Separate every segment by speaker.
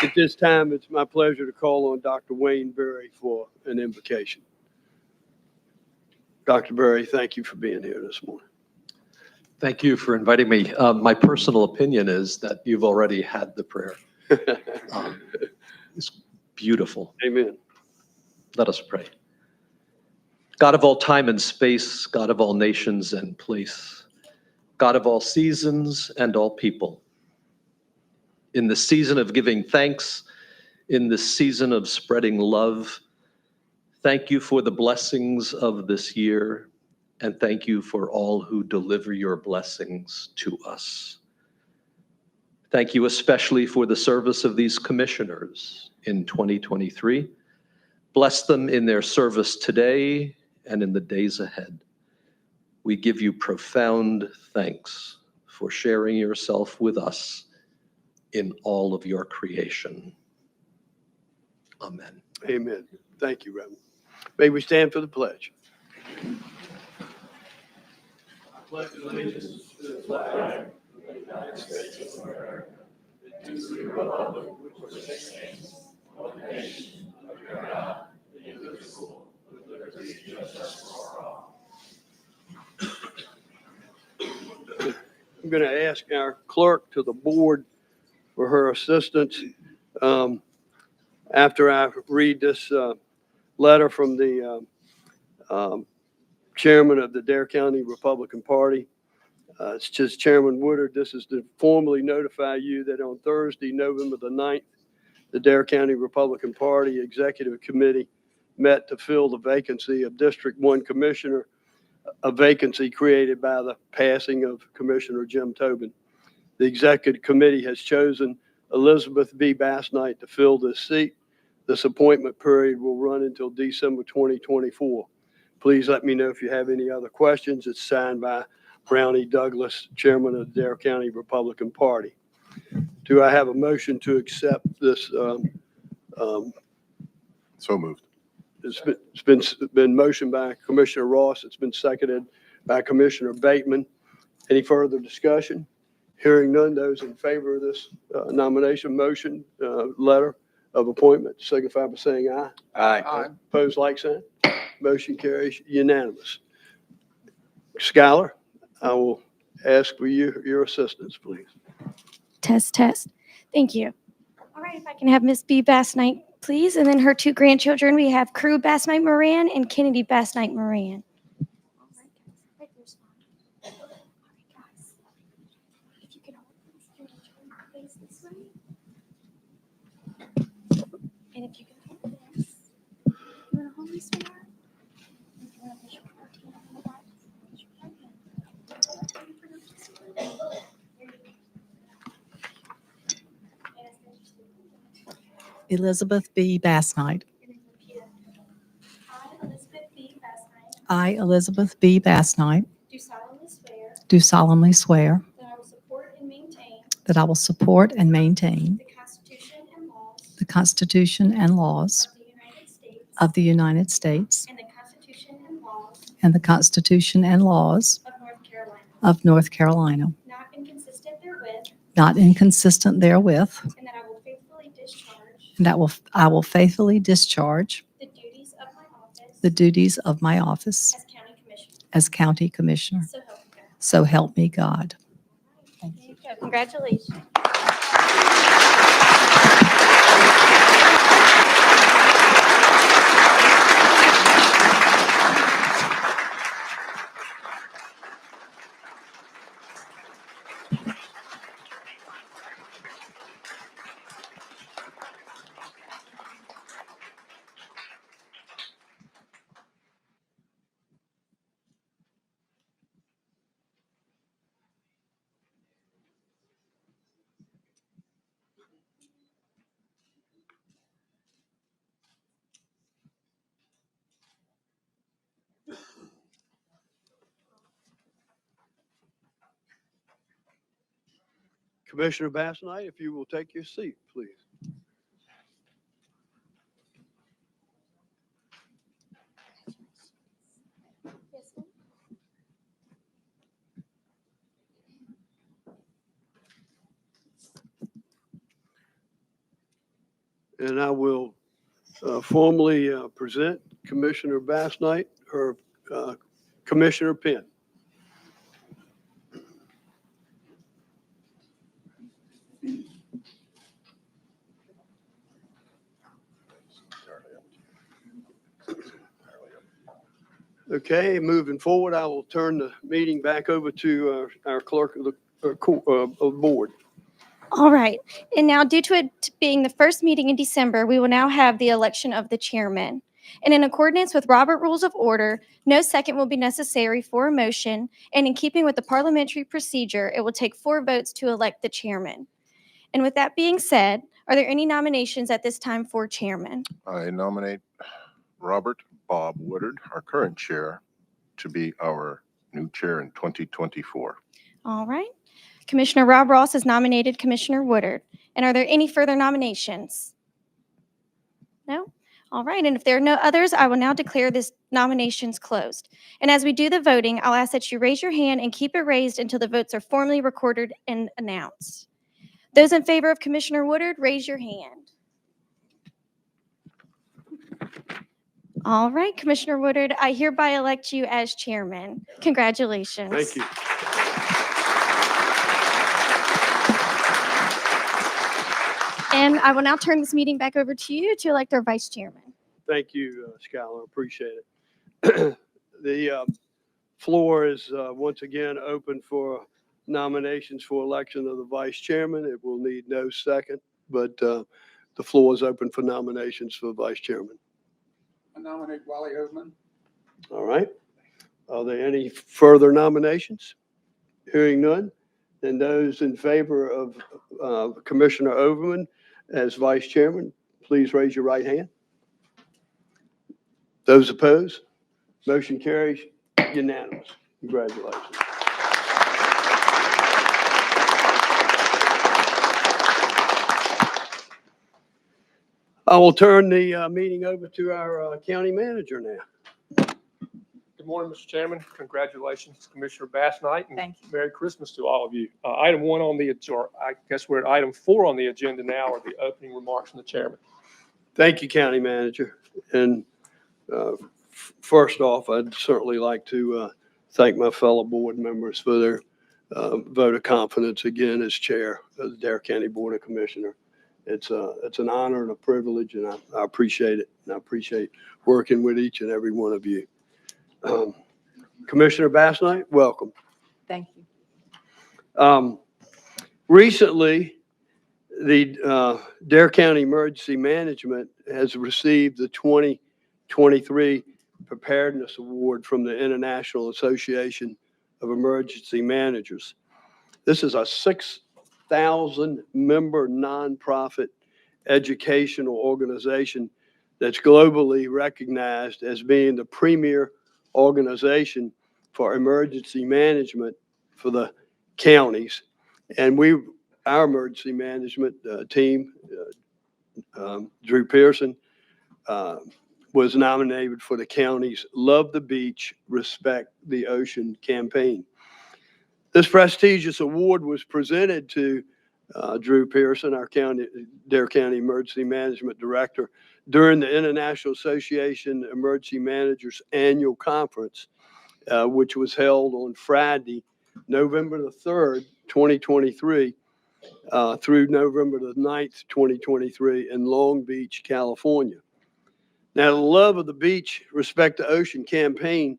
Speaker 1: At this time, it's my pleasure to call on Dr. Wayne Berry for an invocation. Dr. Berry, thank you for being here this morning.
Speaker 2: Thank you for inviting me. My personal opinion is that you've already had the prayer. It's beautiful.
Speaker 1: Amen.
Speaker 2: Let us pray. God of all time and space, God of all nations and place, God of all seasons and all people, in the season of giving thanks, in the season of spreading love, thank you for the blessings of this year, and thank you for all who deliver your blessings to us. Thank you especially for the service of these commissioners in 2023. Bless them in their service today and in the days ahead. We give you profound thanks for sharing yourself with us in all of your creation. Amen.
Speaker 1: Amen. Thank you, Reverend. May we stand for the pledge. I pledge allegiance to the flag of the United States of America, and to the republic which stands one nation under God, indivisible, with liberty and justice for all. I'm going to ask our clerk to the board for her assistance. After I read this letter from the chairman of the Dare County Republican Party, it's just Chairman Woodard. This is to formally notify you that on Thursday, November the 9th, the Dare County Republican Party Executive Committee met to fill the vacancy of District 1 Commissioner, a vacancy created by the passing of Commissioner Jim Tobin. The Executive Committee has chosen Elizabeth B. Bassnight to fill this seat. This appointment period will run until December 2024. Please let me know if you have any other questions. It's signed by Brownie Douglas, Chairman of the Dare County Republican Party. Do I have a motion to accept this?
Speaker 3: So moved.
Speaker 1: It's been motioned by Commissioner Ross. It's been seconded by Commissioner Bateman. Any further discussion? Hearing none, those in favor of this nomination motion letter of appointment signify by saying aye.
Speaker 3: Aye.
Speaker 1: Opposed, like sign. Motion carries unanimous. Schuyler, I will ask for your assistance, please.
Speaker 4: Test, test. Thank you. All right, if I can have Miss B. Bassnight, please, and then her two grandchildren. We have Crew Bassnight Moran and Kennedy Bassnight Moran. And if you can hold this, you want to hold me, sweetheart? If you want to push your right hand on the back, push your right hand.
Speaker 5: Elizabeth B. Bassnight.
Speaker 4: And then repeat it. I, Elizabeth B. Bassnight,
Speaker 5: I, Elizabeth B. Bassnight,
Speaker 4: do solemnly swear
Speaker 5: do solemnly swear
Speaker 4: that I will support and maintain
Speaker 5: that I will support and maintain
Speaker 4: the Constitution and laws
Speaker 5: the Constitution and laws
Speaker 4: of the United States
Speaker 5: of the United States
Speaker 4: and the Constitution and laws
Speaker 5: and the Constitution and laws
Speaker 4: of North Carolina,
Speaker 5: of North Carolina,
Speaker 4: not inconsistent therewith,
Speaker 5: and that
Speaker 4: I will faithfully discharge
Speaker 5: the duties of my office
Speaker 4: the duties of my office
Speaker 5: as County Commissioner.
Speaker 4: as County Commissioner.
Speaker 5: So help me God.
Speaker 4: So help me God.
Speaker 5: There you go. Congratulations.
Speaker 1: Commissioner Bassnight, if you will take your seat, please.
Speaker 5: Yes, ma'am.
Speaker 1: And I will formally present Commissioner Bass Knight, her Commissioner pin. Okay, moving forward, I will turn the meeting back over to our clerk of the board.
Speaker 4: All right. And now, due to it being the first meeting in December, we will now have the election of the chairman. And in accordance with Robert Rules of Order, no second will be necessary for a motion. And in keeping with the parliamentary procedure, it will take 4 votes to elect the chairman. And with that being said, are there any nominations at this time for chairman?
Speaker 3: I nominate Robert Bob Woodard, our current chair, to be our new chair in 2024.
Speaker 4: All right. Commissioner Rob Ross has nominated Commissioner Woodard. And are there any further nominations? No? All right. And if there are no others, I will now declare this nominations closed. And as we do the voting, I'll ask that you raise your hand and keep it raised until the votes are formally recorded and announced. Those in favor of Commissioner Woodard, raise your hand. All right, Commissioner Woodard, I hereby elect you as chairman. Congratulations.
Speaker 1: Thank you.
Speaker 4: And I will now turn this meeting back over to you to elect our vice chairman.
Speaker 1: Thank you, Skylar. Appreciate it. The floor is once again open for nominations for election of the vice chairman. It will need no second, but the floor is open for nominations for vice chairman.
Speaker 6: I nominate Wally Overman.
Speaker 1: All right. Are there any further nominations? Hearing none, then those in favor of Commissioner Overman as vice chairman, please raise your right hand. Those opposed? Motion carries unanimous. Congratulations. I will turn the meeting over to our county manager now.
Speaker 7: Good morning, Mr. Chairman. Congratulations, Commissioner Bass Knight, and
Speaker 5: Thank you.
Speaker 7: Merry Christmas to all of you. Item 1 on the, or I guess we're at item 4 on the agenda now, are the opening remarks from the chairman.
Speaker 1: Thank you, County Manager. And first off, I'd certainly like to thank my fellow board members for their vote of confidence again as chair of the Dare County Board of Commissioners. It's an honor and a privilege, and I appreciate it. And I appreciate working with each and every one of you. Commissioner Bass Knight, welcome.
Speaker 5: Thank you.
Speaker 1: Recently, the Dare County Emergency Management has received the 2023 Preparedness Award from the International Association of Emergency Managers. This is a 6,000 member nonprofit educational organization that's globally recognized as being the premier organization for emergency management for the counties. And our emergency management team, Drew Pearson, was nominated for the county's Love the Beach, Respect the Ocean campaign. This prestigious award was presented to Drew Pearson, our Dare County Emergency Management Director, during the International Association Emergency Managers Annual Conference, which was held on Friday, November the 3rd, 2023, through November the 9th, 2023, in Long Beach, California. Now, the Love of the Beach, Respect the Ocean campaign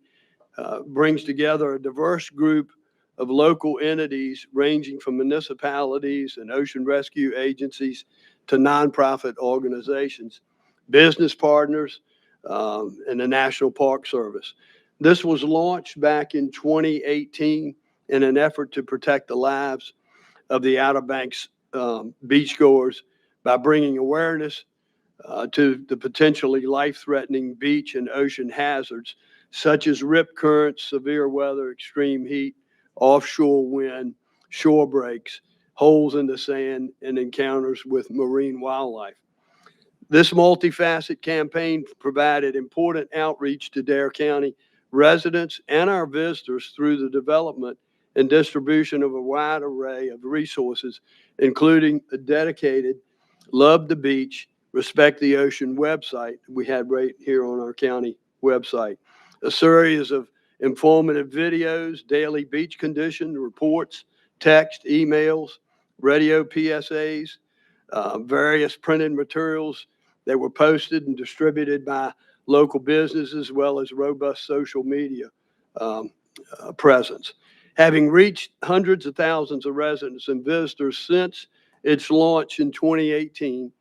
Speaker 1: brings together a diverse group of local entities ranging from municipalities and ocean rescue agencies to nonprofit organizations, business partners, and the National Park Service. This was launched back in 2018 in an effort to protect the lives of the Outer Banks beachgoers by bringing awareness to the potentially life-threatening beach and ocean hazards, such as rip currents, severe weather, extreme heat, offshore wind, shore breaks, holes in the sand, and encounters with marine wildlife. This multifaceted campaign provided important outreach to Dare County residents and our visitors through the development and distribution of a wide array of resources, including a dedicated Love the Beach Respect the Ocean website we had right here on our county website. A series of informative videos, daily beach condition reports, text, emails, radio PSAs, various printed materials that were posted and distributed by local businesses, as well as robust social media presence. Having reached hundreds of thousands of residents and visitors since its launch in 2018,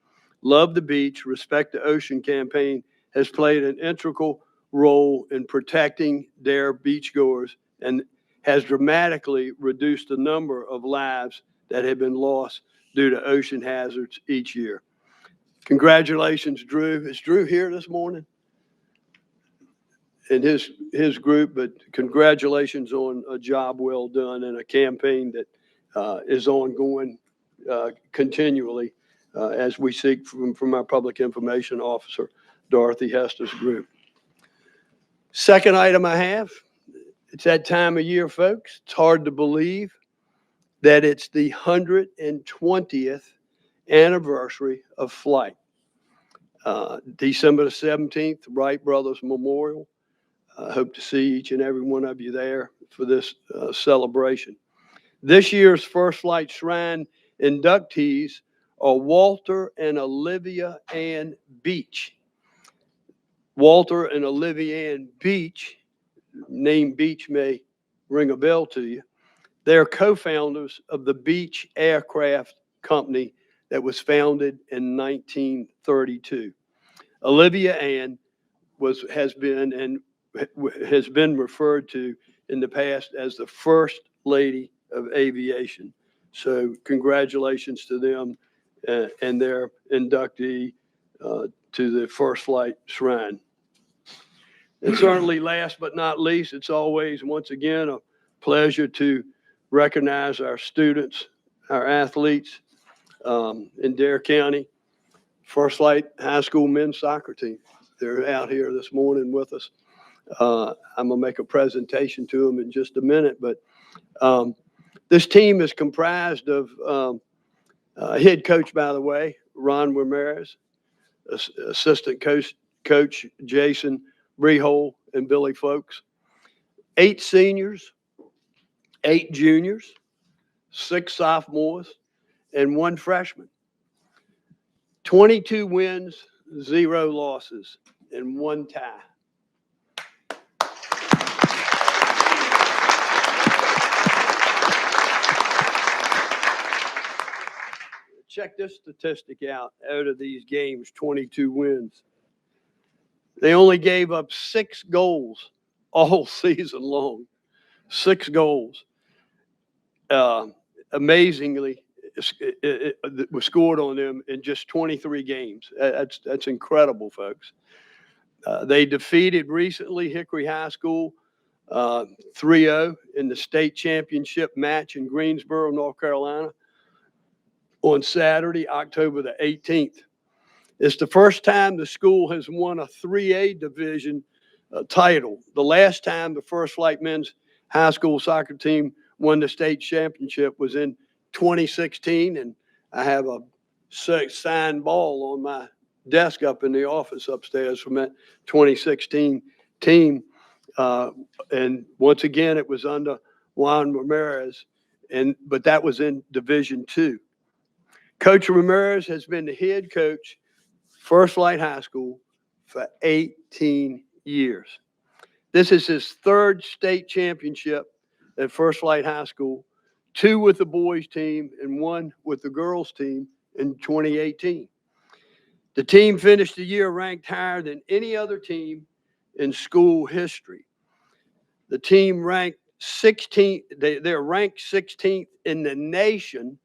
Speaker 1: Love the Beach, Respect the Ocean campaign has played an integral role in protecting their beachgoers and has dramatically reduced the number of lives that have been lost due to ocean hazards each year. Congratulations, Drew. Is Drew here this morning? And his group, but congratulations on a job well done and a campaign that is ongoing continually as we seek from our public information officer, Dorothy Hester's group. Second item I have, it's that time of year, folks. It's hard to believe that it's the 120th anniversary of flight. December the 17th, Wright Brothers Memorial. I hope to see each and every one of you there for this celebration. This year's First Flight Shrine inductees are Walter and Olivia Ann Beach. Walter and Olivia Ann Beach, name Beach may ring a bell to you. They're co-founders of the Beach Aircraft Company that was founded in 1932. Olivia Ann has been referred to in the past as the First Lady of Aviation. So congratulations to them and their inductee to the First Flight Shrine. And certainly last but not least, it's always, once again, a pleasure to recognize our students, our athletes in Dare County. First Flight High School men's soccer team. They're out here this morning with us. I'm going to make a presentation to them in just a minute, but this team is comprised of head coach, by the way, Ron Ramirez, assistant coach Jason Brehole and Billy Folks, 8 seniors, 8 juniors, 6 sophomores, and 1 freshman. 22 wins, 0 losses, and 1 tie. Check this statistic out of these games, 22 wins. They only gave up 6 goals all season long. 6 goals. Amazingly, it was scored on them in just 23 games. That's incredible, folks. They defeated recently Hickory High School 3-0 in the state championship match in Greensboro, North Carolina on Saturday, October the 18th. It's the first time the school has won a 3A division title. The last time the First Flight men's high school soccer team won the state championship was in 2016, and I have a signed ball on my desk up in the office upstairs from that 2016 team. And once again, it was under Juan Ramirez, but that was in Division II. Coach Ramirez has been the head coach, First Flight High School, for 18 years. This is his 3rd state championship at First Flight High School, 2 with the boys team and 1 with the girls team in 2018. The team finished the year ranked higher than any other team in school history. The team ranked 16th, they're ranked 16th in the nation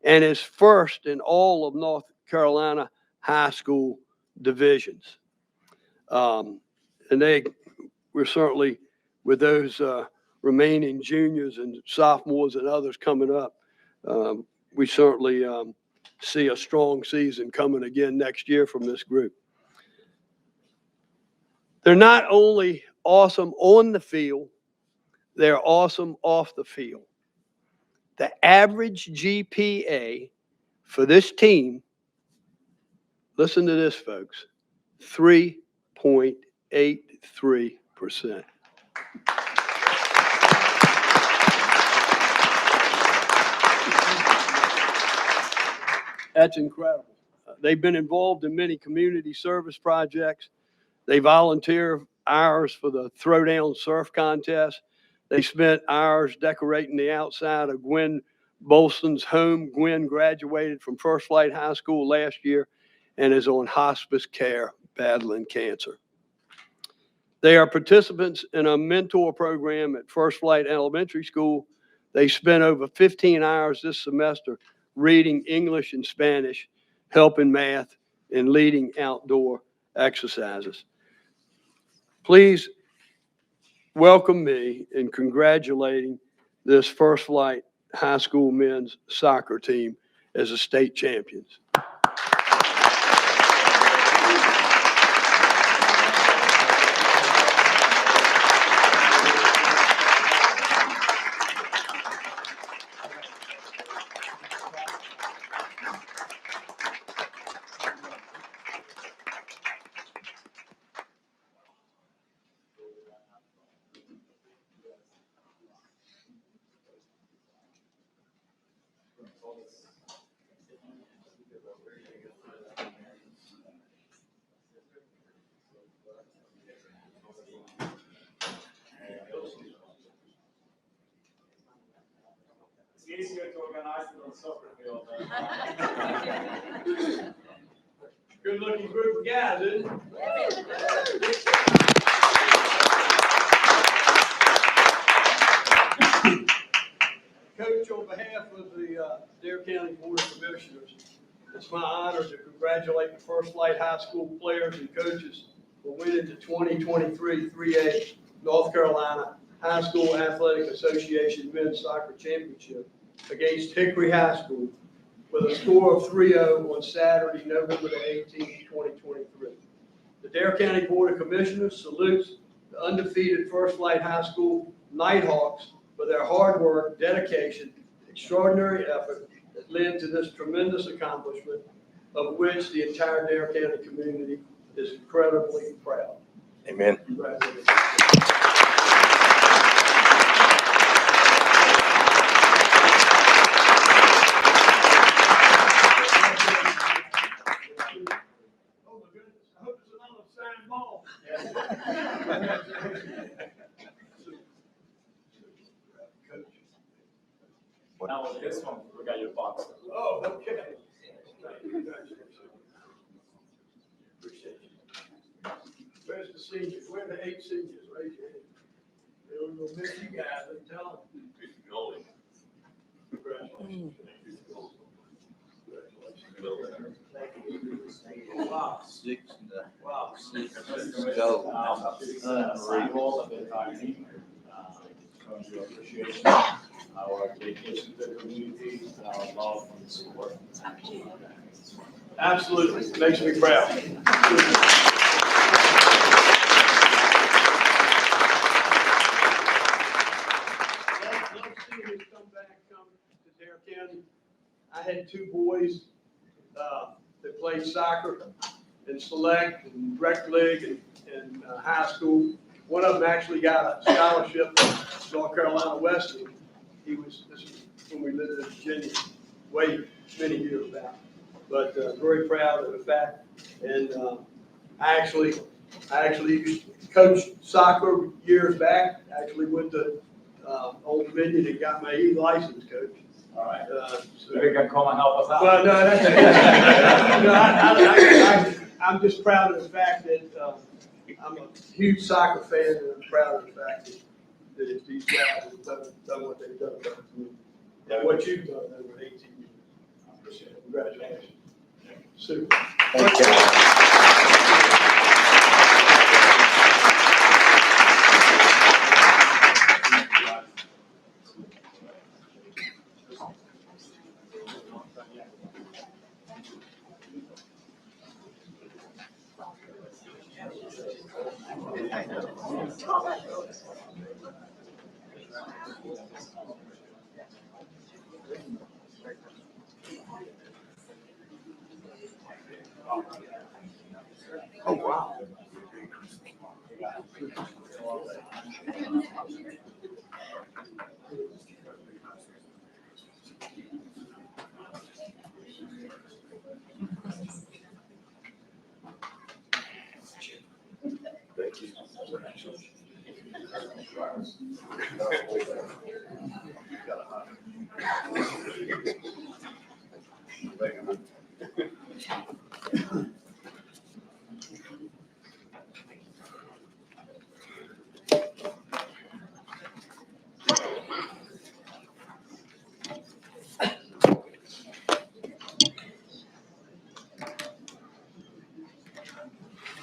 Speaker 1: and is 1st in all of North Carolina high school divisions. And we're certainly, with those remaining juniors and sophomores and others coming up, we certainly see a strong season coming again next year from this group. They're not only awesome on the field, they're awesome off the field. The average GPA for this team Listen to this, folks. 3.83%. That's incredible. They've been involved in many community service projects. They volunteer hours for the Throwdown Surf Contest. They spent hours decorating the outside of Gwen Bolson's home. Gwen graduated from First Flight High School last year and is on hospice care battling cancer. They are participants in a mentor program at First Flight Elementary School. They spent over 15 hours this semester reading English and Spanish, helping math, and leading outdoor exercises. Please welcome me in congratulating this First Flight High School men's soccer team as a state champions.
Speaker 8: It's easier to organize it on soccer field.
Speaker 1: Good looking group of guys, isn't it? Coach, on behalf of the Dare County Board of Commissioners, it's my honor to congratulate the First Flight High School players and coaches for winning the 2023 3A North Carolina High School Athletic Association Men's Soccer Championship against Hickory High School with a score of 3-0 on Saturday, November the 18th, 2023. The Dare County Board of Commissioners salutes the undefeated First Flight High School Nighthawks for their hard work, dedication, extraordinary effort that led to this tremendous accomplishment, of which the entire Dare County community is incredibly proud.
Speaker 3: Amen.
Speaker 1: Congratulations. Oh my goodness, I hope it's another signed ball.
Speaker 8: Now with this one, we got your box.
Speaker 1: Oh, okay. Congratulations. Appreciate you. Where's the seniors? Where are the 8 seniors? Raise your hand. We're gonna miss you guys, I'm telling you. Congratulations. Wow. Wow.
Speaker 8: All of the entire team. Showing your appreciation, our dedication to the community, and our love for the sport.
Speaker 1: Absolutely, makes me proud. Let's see who's come to Dare County. I had 2 boys that played soccer in select and rec league and high school. One of them actually got a scholarship to North Carolina Western. This was when we lived in Virginia, way many years back. But very proud of the fact. And I actually used to coach soccer years back. Actually went to Old Dominion and got my E-license, coach.
Speaker 8: All right.
Speaker 1: So
Speaker 8: Maybe you can come and help us out.
Speaker 1: well, no, that's no, I'm just proud of the fact that I'm a huge soccer fan, and I'm proud of the fact that these guys have done what they've done for me. And what you've done over 18 years. I appreciate it. Congratulations. Super.
Speaker 3: Thank you.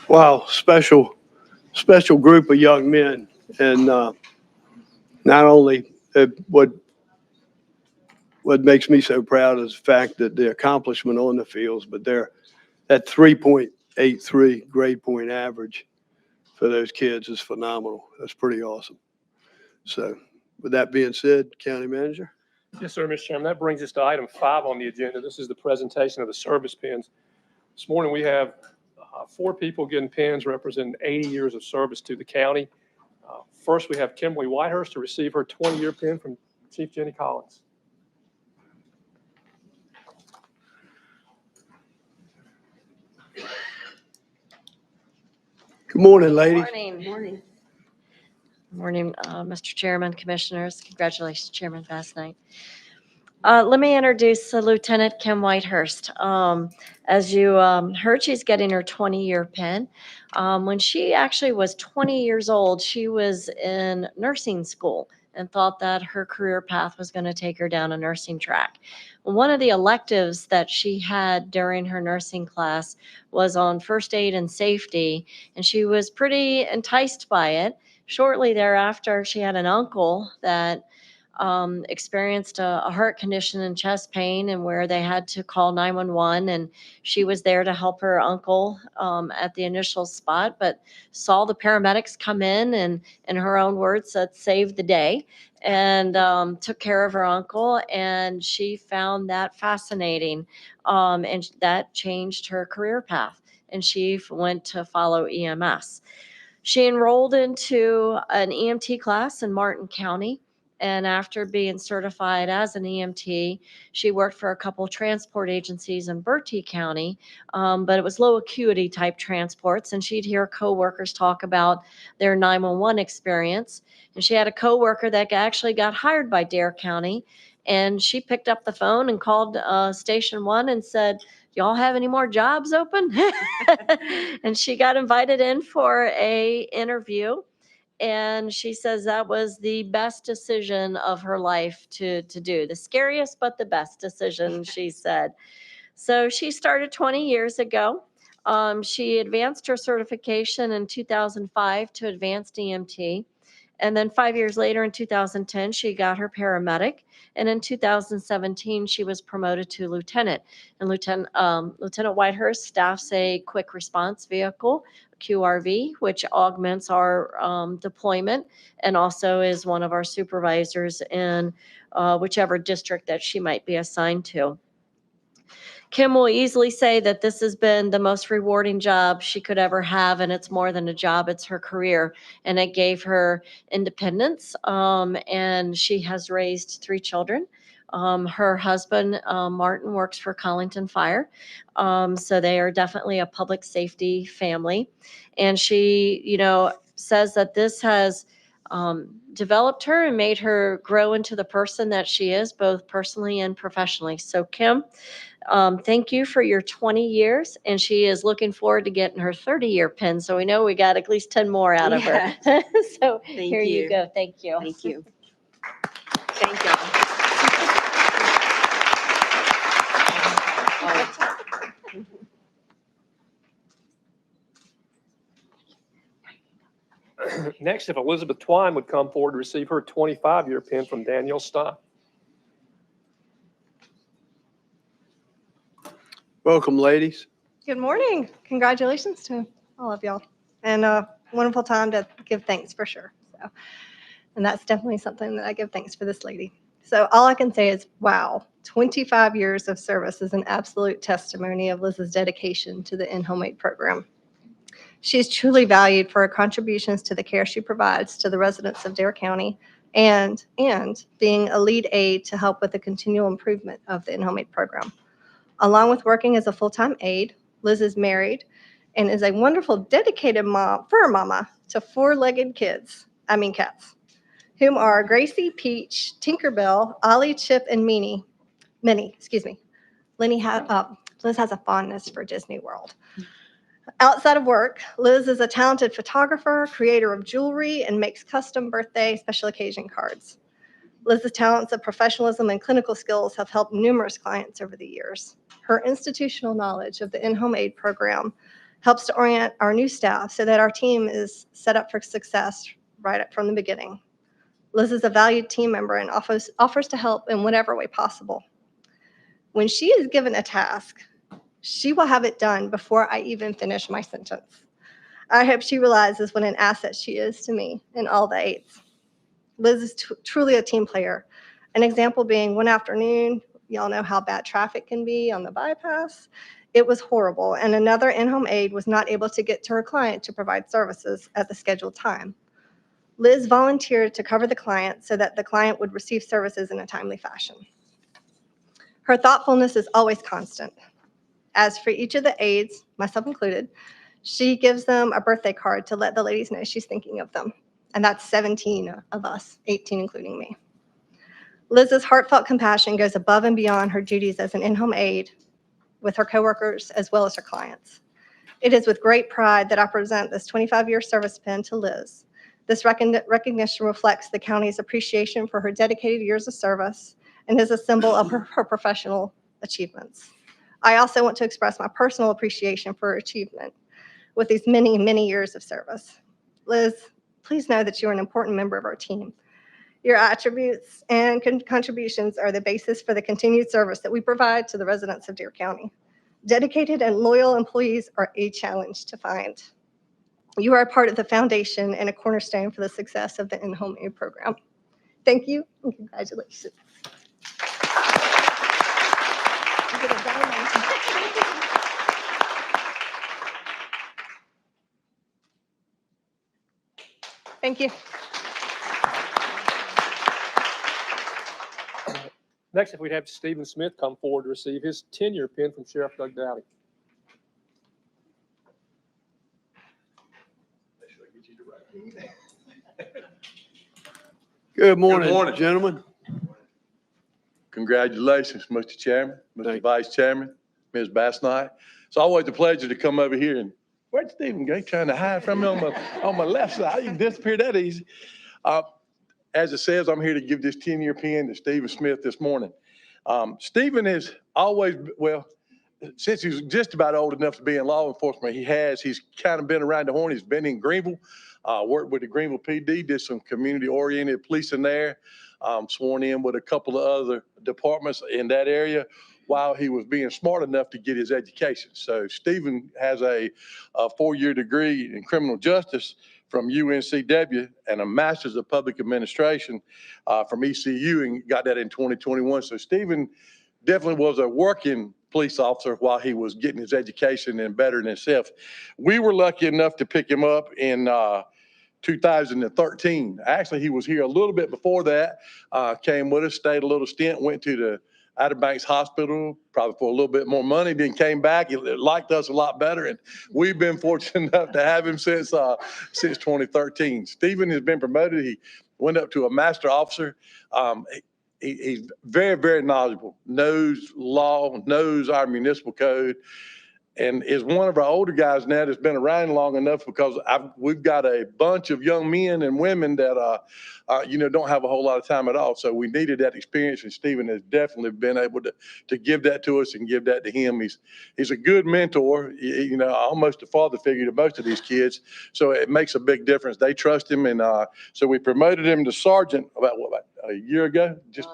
Speaker 1: Wow, special group of young men. And not only what makes me so proud is the fact that the accomplishment on the fields, but they're at 3.83 grade point average for those kids is phenomenal. That's pretty awesome. So with that being said, County Manager.
Speaker 7: Yes, sir, Mr. Chairman. That brings us to item 5 on the agenda. This is the presentation of the service pins. This morning we have 4 people getting pins representing 80 years of service to the county. First, we have Kimberly Whitehurst to receive her 20-year pin from Chief Jenny Collins.
Speaker 1: Good morning, ladies.
Speaker 9: Morning. Morning, Mr. Chairman, Commissioners. Congratulations, Chairman Fast Night. Let me introduce Lieutenant Kim Whitehurst. As you heard, she's getting her 20-year pin. When she actually was 20 years old, she was in nursing school and thought that her career path was going to take her down a nursing track. One of the electives that she had during her nursing class was on first aid and safety, and she was pretty enticed by it. Shortly thereafter, she had an uncle that experienced a heart condition and chest pain, and where they had to call 911, and she was there to help her uncle at the initial spot, but saw the paramedics come in her own words, said saved the day, and took care of her uncle, and she found that fascinating, and that changed her career path, and she went to follow EMS. She enrolled into an EMT class in Martin County. And after being certified as an EMT, she worked for a couple transport agencies in Bertie County, but it was low acuity type transports. And she'd hear coworkers talk about their 911 experience. And she had a coworker that actually got hired by Dare County. And she picked up the phone and called Station 1 and said, y'all have any more jobs open? And she got invited in for a interview. And she says that was the best decision of her life to do. The scariest, but the best decision, she said. So she started 20 years ago. She advanced her certification in 2005 to advanced EMT. And then 5 years later, in 2010, she got her paramedic. And in 2017, she was promoted to lieutenant. And Lieutenant Whitehurst staffs a quick response vehicle, QRV, which augments our deployment, and also is one of our supervisors in whichever district that she might be assigned to. Kim will easily say that this has been the most rewarding job she could ever have, and it's more than a job, it's her career, and it gave her independence, and she has raised 3 children. Her husband, Martin, works for Collington Fire, so they are definitely a public safety family, and she, says that this has developed her and made her grow into the person that she is, both personally and professionally. So, Kim, thank you for your 20 years, and she is looking forward to getting her 30-year pin. So we know we got at least 10 more out of her. So here you go. Thank you.
Speaker 5: Thank you. Thank y'all.
Speaker 7: Next, if Elizabeth Twine would come forward to receive her 25-year pin from Daniel Stein.
Speaker 1: Welcome, ladies.
Speaker 10: Good morning. Congratulations to all of y'all. And a wonderful time to give thanks for sure. So, and that's definitely something that I give thanks for this lady. So all I can say is, wow, 25 years of service is an absolute testimony of Liz's dedication to the in-home aid program. She is truly valued for her contributions to the care she provides to the residents of Dare County and being a lead aide to help with the continual improvement of the in-home aid program. Along with working as a full-time aide, Liz is married and is a wonderful, dedicated fur mama to 4-legged cats, whom are Gracie, Peach, Tinkerbell, Ollie, Chip, and Minnie. Liz has a fondness for Disney World. Outside of work, Liz is a talented photographer, creator of jewelry, and makes custom birthday special occasion cards. Liz's talents of professionalism and clinical skills have helped numerous clients over the years. Her institutional knowledge of the in-home aid program helps to orient our new staff so that our team is set up for success right up from the beginning. Liz is a valued team member and offers to help in whatever way possible. When she is given a task, she will have it done before I even finish my sentence. I hope she realizes what an asset she is to me and all the aides. Liz is truly a team player. An example being one afternoon, y'all know how bad traffic can be on the bypass. It was horrible, and another in-home aide was not able to get to her client to provide services at the scheduled time. Liz volunteered to cover the client so that the client would receive services in a timely fashion. Her thoughtfulness is always constant. As for each of the aides, myself included, she gives them a birthday card to let the ladies know she's thinking of them. And that's 17 of us, 18 including me. Liz's heartfelt compassion goes above and beyond her duties as an in-home aide with her coworkers as well as her clients. It is with great pride that I present this 25-year service pin to Liz. This recognition reflects the county's appreciation for her dedicated years of service and is a symbol of her professional achievements. I also want to express my personal appreciation for her achievement with these many, many years of service. Liz, please know that you're an important member of our team. Your attributes and contributions are the basis for the continued service that we provide to the residents of Dare County. Dedicated and loyal employees are a challenge to find. You are a part of the foundation and a cornerstone for the success of the in-home aid program. Thank you and congratulations. Thank you.
Speaker 7: Next, if we'd have Stephen Smith come forward to receive his tenure pin from Sheriff Doug Dowdy.
Speaker 1: Good morning,
Speaker 11: morning.
Speaker 1: gentlemen.
Speaker 11: Congratulations, Mr. Chairman,
Speaker 1: Thank
Speaker 11: Mr.
Speaker 1: you.
Speaker 11: Vice Chairman, Ms. Bassnight. It's always a pleasure to come over here and where'd Stephen go? He's trying to hide from me on my left side. He can disappear that easy. As it says, I'm here to give this 10-year pin to Stephen Smith this morning. Stephen has always, well, since he's just about old enough to be in law enforcement, he's kind of been around the horn. He's been in Greenville, worked with the Greenville PD, did some community-oriented policing there, sworn in with a couple of other departments in that area while he was being smart enough to get his education. So Stephen has a 4-year degree in criminal justice from UNCW and a master's of public administration from ECU, and got that in 2021. So Stephen definitely was a working police officer while he was getting his education and bettering himself. We were lucky enough to pick him up in 2013. Actually, he was here a little bit before that, came with us, stayed a little stint, went to the Outer Banks Hospital, probably for a little bit more money, then came back. He liked us a lot better, and we've been fortunate enough to have him since 2013. Stephen has been promoted. He went up to a master officer. He's very, very knowledgeable, knows law, knows our municipal code, and is one of our older guys now that's been around long enough because we've got a bunch of young men and women that, don't have a whole lot of time at all. So we needed that experience, and Stephen has definitely been able to give that to us and give that to him. He's a good mentor, almost a father figure to most of these kids. So it makes a big difference. They trust him, and so we promoted him to sergeant about a year ago? Just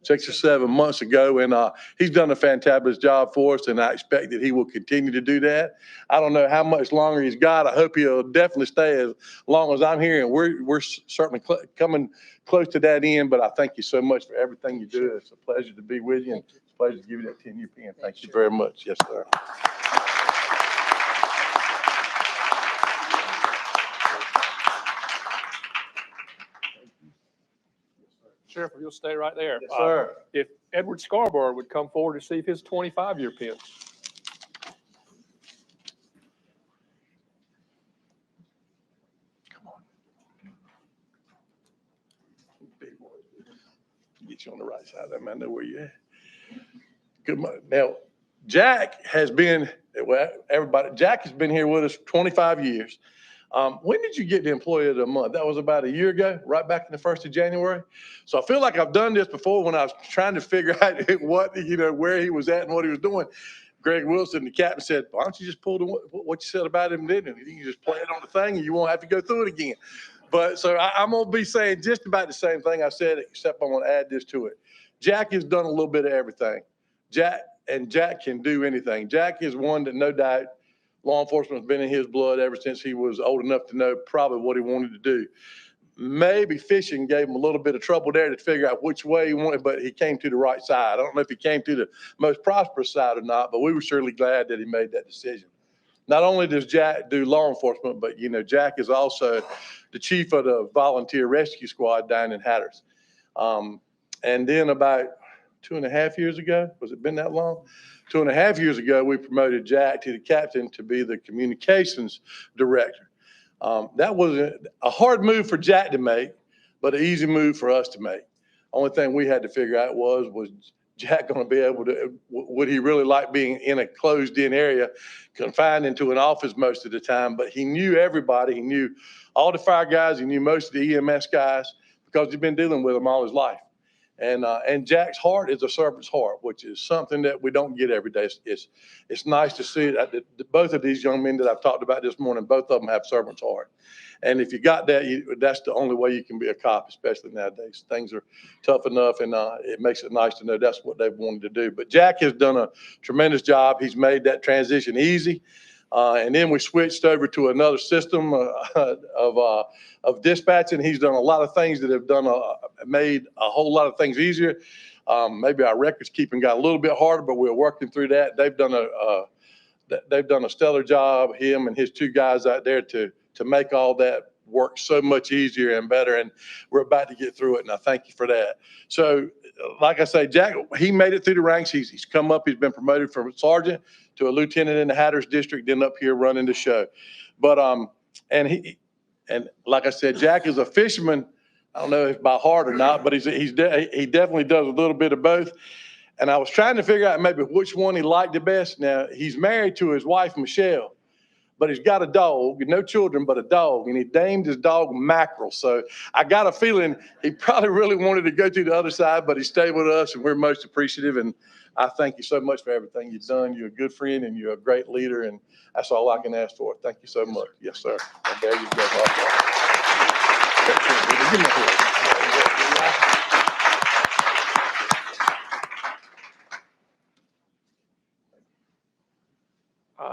Speaker 11: 6 or 7 months ago, and he's done a fantabulous job for us, and I expect that he will continue to do that. I don't know how much longer he's got. I hope he'll definitely stay as long as I'm here, and we're certainly coming close to that end, but I thank you so much for everything you do. It's a pleasure to be with you, and it's a pleasure to give you that 10-year pin. Thank you very much. Yes, sir.
Speaker 7: Sheriff, if you'll stay right there.
Speaker 11: Yes, sir.
Speaker 7: If Edward Scarborough would come forward to receive his 25-year pin.
Speaker 11: Come on. Big boy. Get you on the right side of that, man. I know where you're at. Good morning. Now, Jack has been here with us 25 years. When did you get the Employee of the Month? That was about a year ago, right back in the 1st of January. So I feel like I've done this before when I was trying to figure out where he was at and what he was doing. Greg Wilson, the captain, said, why don't you just pull what you said about him, didn't you? You can just play it on the thing and you won't have to go through it again. But so I'm going to be saying just about the same thing I said, except I'm going to add this to it. Jack has done a little bit of everything. Jack can do anything. Jack is one that no doubt law enforcement has been in his blood ever since he was old enough to know probably what he wanted to do. Maybe fishing gave him a little bit of trouble there to figure out which way he wanted, but he came to the right side. I don't know if he came to the most prosperous side or not, but we were certainly glad that he made that decision. Not only does Jack do law enforcement, but, you know, Jack is also the chief of the volunteer rescue squad down in Hatters. And then about 2.5 years ago, was it been that long? 2.5 years ago, we promoted Jack to the captain to be the communications director. That was a hard move for Jack to make, but an easy move for us to make. Only thing we had to figure out was Jack going to be able to, would he really like being in a closed-in area, confined into an office most of the time? But he knew everybody. He knew all the fire guys. He knew most of the EMS guys because he'd been dealing with them all his life. And Jack's heart is a servant's heart, which is something that we don't get every day. It's nice to see that both of these young men that I've talked about this morning, both of them have servant's heart. And if you got that, that's the only way you can be a cop, especially nowadays. Things are tough enough, and it makes it nice to know that's what they've wanted to do. But Jack has done a tremendous job. He's made that transition easy. And then we switched over to another system of dispatching. He's done a lot of things that have made a whole lot of things easier. Maybe our records keeping got a little bit harder, but we're working through that. They've done a stellar job, him and his two guys out there, to make all that work so much easier and better. And we're about to get through it, and I thank you for that. So, like I say, Jack, he made it through the ranks. He's come up. He's been promoted from sergeant to a lieutenant in the Hatters district, then up here running the show. But and like I said, Jack is a fisherman. I don't know if by heart or not, but he definitely does a little bit of both. And I was trying to figure out maybe which one he liked the best. Now, he's married to his wife, Michelle, but he's got a dog, no children, but a dog, and he named his dog Mackerel. So I got a feeling he probably really wanted to go to the other side, but he stayed with us, and we're most appreciative. And I thank you so much for everything you've done. You're a good friend, and you're a great leader, and that's all I can ask for. Thank you so much. Yes, sir. And there you go.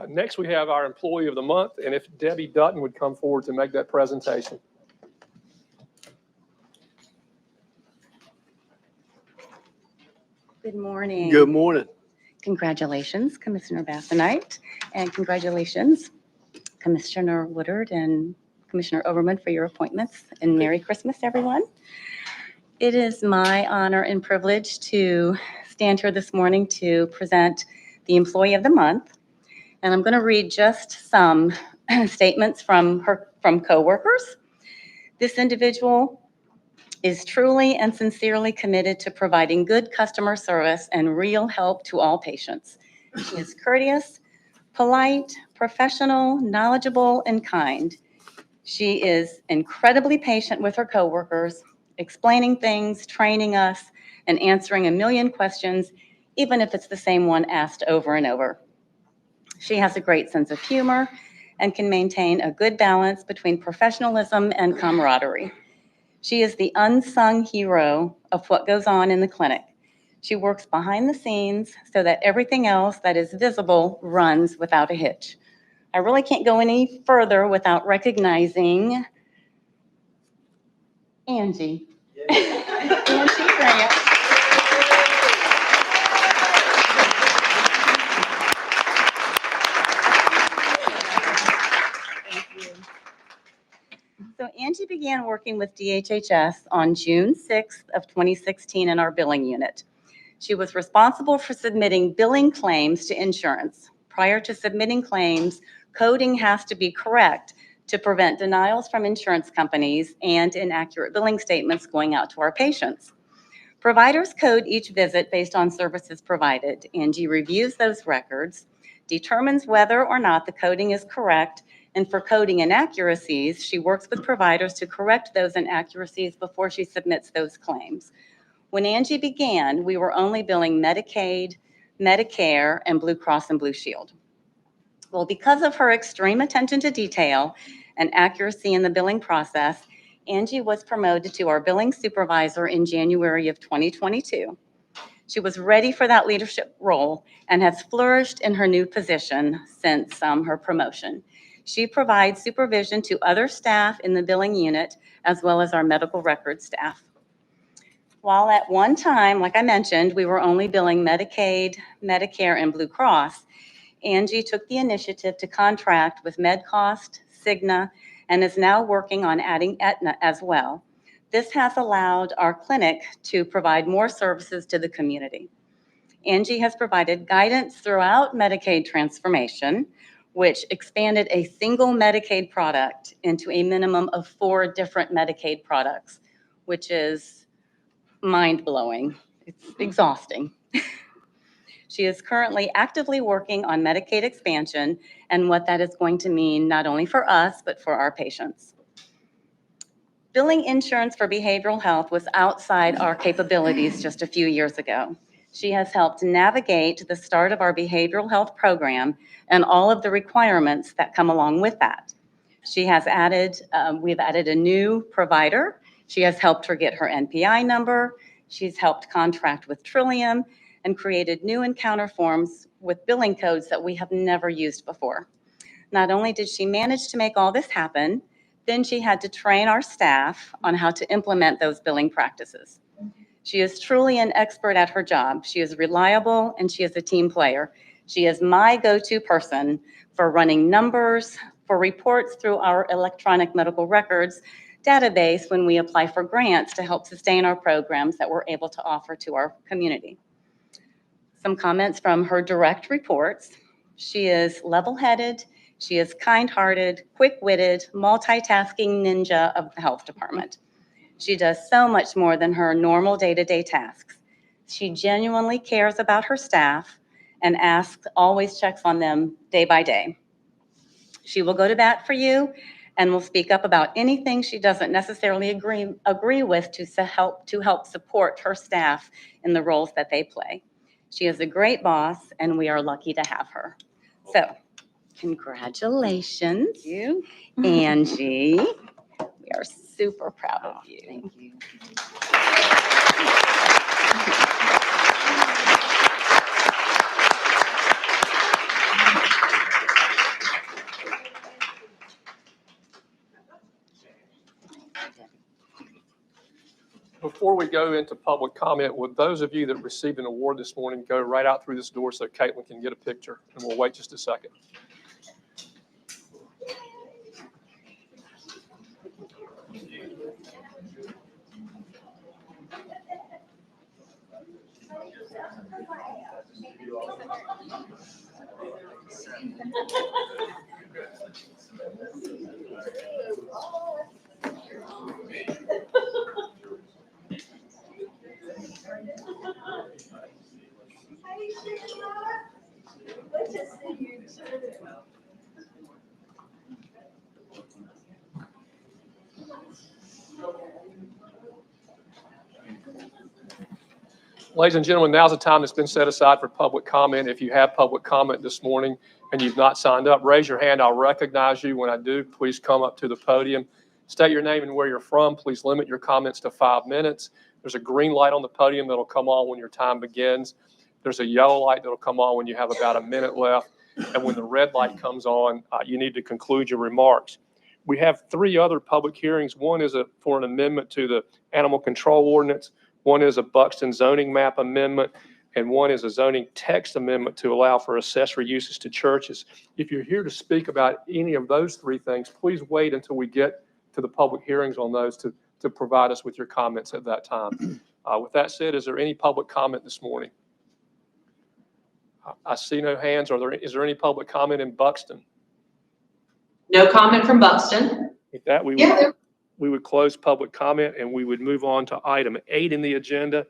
Speaker 7: Next, we have our Employee of the Month, and if Debbie Dutton would come forward to make that presentation.
Speaker 5: Good morning.
Speaker 1: Good morning.
Speaker 5: Congratulations, Commissioner Bassanite, and congratulations, Commissioner Woodard and Commissioner Overman, for your appointments, and Merry Christmas, everyone. It is my honor and privilege to stand here this morning to present the Employee of the Month. And I'm going to read just some statements from coworkers. This individual is truly and sincerely committed to providing good customer service and real help to all patients. She is courteous, polite, professional, knowledgeable, and kind. She is incredibly patient with her coworkers, explaining things, training us, and answering a million questions, even if it's the same one asked over and over. She has a great sense of humor and can maintain a good balance between professionalism and camaraderie. She is the unsung hero of what goes on in the clinic. She works behind the scenes so that everything else that is visible runs without a hitch. I really can't go any further without recognizing Angie. Angie Grant. So Angie began working with DHHS on June 6th of 2016 in our billing unit. She was responsible for submitting billing claims to insurance. Prior to submitting claims, coding has to be correct to prevent denials from insurance companies and inaccurate billing statements going out to our patients. Providers code each visit based on services provided. Angie reviews those records, determines whether or not the coding is correct, and for coding inaccuracies, she works with providers to correct those inaccuracies before she submits those claims. When Angie began, we were only billing Medicaid, Medicare, and Blue Cross and Blue Shield. Well, because of her extreme attention to detail and accuracy in the billing process, Angie was promoted to our billing supervisor in January of 2022. She was ready for that leadership role and has flourished in her new position since her promotion. She provides supervision to other staff in the billing unit as well as our medical records staff. While at one time, like I mentioned, we were only billing Medicaid, Medicare, and Blue Cross, Angie took the initiative to contract with MedCost, Cigna, and is now working on adding Aetna as well. This has allowed our clinic to provide more services to the community. Angie has provided guidance throughout Medicaid transformation, which expanded a single Medicaid product into a minimum of 4 different Medicaid products, which is mind-blowing. It's exhausting. She is currently actively working on Medicaid expansion and what that is going to mean not only for us, but for our patients. Billing insurance for behavioral health was outside our capabilities just a few years ago. She has helped navigate the start of our behavioral health program and all of the requirements that come along with that. She has added, we've added a new provider. She has helped her get her NPI number. She's helped contract with Trillium and created new encounter forms with billing codes that we have never used before. Not only did she manage to make all this happen, then she had to train our staff on how to implement those billing practices. She is truly an expert at her job. She is reliable and she is a team player. She is my go-to person for running numbers, for reports through our electronic medical records database when we apply for grants to help sustain our programs that we're able to offer to our community. Some comments from her direct reports. She is level-headed. She is kind-hearted, quick-witted, multitasking ninja of the health department. She does so much more than her normal day-to-day tasks. She genuinely cares about her staff and always checks on them day by day. She will go to bat for you and will speak up about anything she doesn't necessarily agree with to help support her staff in the roles that they play. She is a great boss, and we are lucky to have her. So, congratulations, Thank you. Angie. We are super proud of you. Thank you.
Speaker 7: Before we go into public comment, would those of you that received an award this morning go right out through this door so Caitlin can get a picture? And we'll wait just a second. Ladies and gentlemen, now's the time that's been set aside for public comment. If you have public comment this morning and you've not signed up, raise your hand. I'll recognize you. When I do, please come up to the podium. State your name and where you're from. Please limit your comments to 5 minutes. There's a green light on the podium that'll come on when your time begins. There's a yellow light that'll come on when you have about a minute left. And when the red light comes on, you need to conclude your remarks. We have 3 other public hearings. One is for an amendment to the Animal Control Ordinance. One is a Buxton zoning map amendment, and one is a zoning text amendment to allow for accessory uses to churches. If you're here to speak about any of those 3 things, please wait until we get to the public hearings on those to provide us with your comments at that time. With that said, is there any public comment this morning? I see no hands. Is there any public comment in Buxton?
Speaker 12: No comment from Buxton.
Speaker 7: With that, we would close public comment and we would move on to item 8 in the agenda.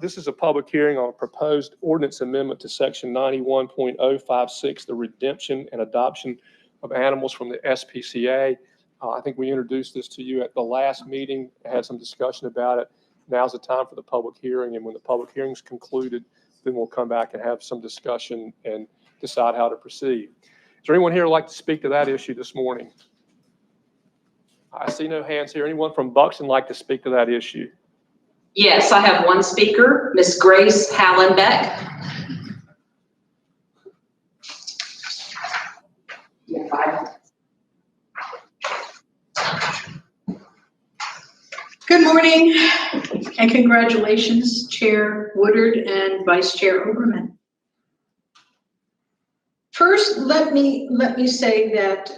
Speaker 7: This is a public hearing on a proposed ordinance amendment to section 91.056, the redemption and adoption of animals from the SPCA. I think we introduced this to you at the last meeting, had some discussion about it. Now's the time for the public hearing, and when the public hearing's concluded, then we'll come back and have some discussion and decide how to proceed. Is there anyone here who'd like to speak to that issue this morning? I see no hands here. Anyone from Buxton like to speak to that issue?
Speaker 12: Yes, I have one speaker, Miss Grace Hallenbeck.
Speaker 13: Good morning and congratulations, Chair Woodard and Vice Chair Oberman. First, let me say that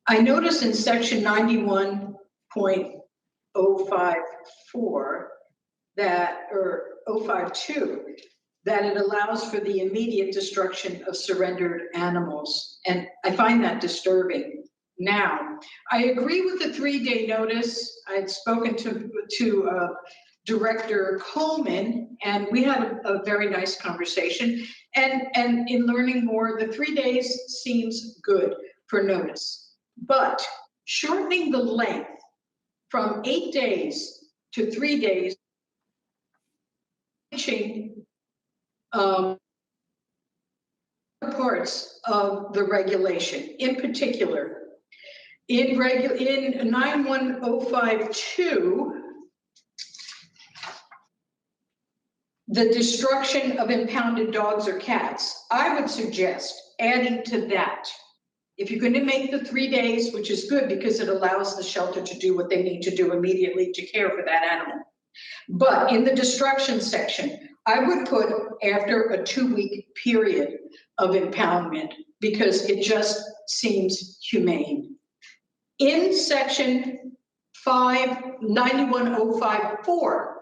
Speaker 13: I noticed in section 91.054 that, or 052, that it allows for the immediate destruction of surrendered animals. And I find that disturbing. Now, I agree with the 3-day notice. I had spoken to Director Coleman, and we had a very nice conversation. And in learning more, the 3 days seems good for notice. But shortening the length from 8 days to 3 days, parts of the regulation, in particular, in 91052, the destruction of impounded dogs or cats, I would suggest adding to that. If you're going to make the 3 days, which is good because it allows the shelter to do what they need to do immediately to care for that animal. But in the destruction section, I would put after a 2-week period of impoundment because it just seems humane. In section 91054,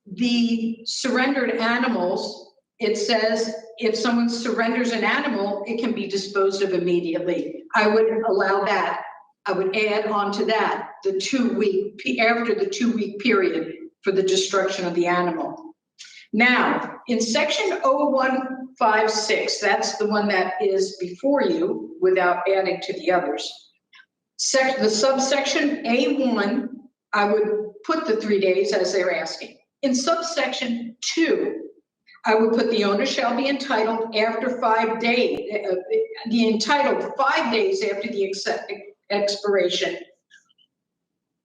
Speaker 13: the surrendered animals, it says if someone surrenders an animal, it can be disposed of immediately. I would allow that. I would add on to that the 2-week, after the 2-week period for the destruction of the animal. Now, in section 0156, that's the one that is before you without adding to the others. The subsection A1, I would put the 3 days as they're asking. In subsection 2, I would put the owner shall be entitled after 5 days, the entitled 5 days after the expiration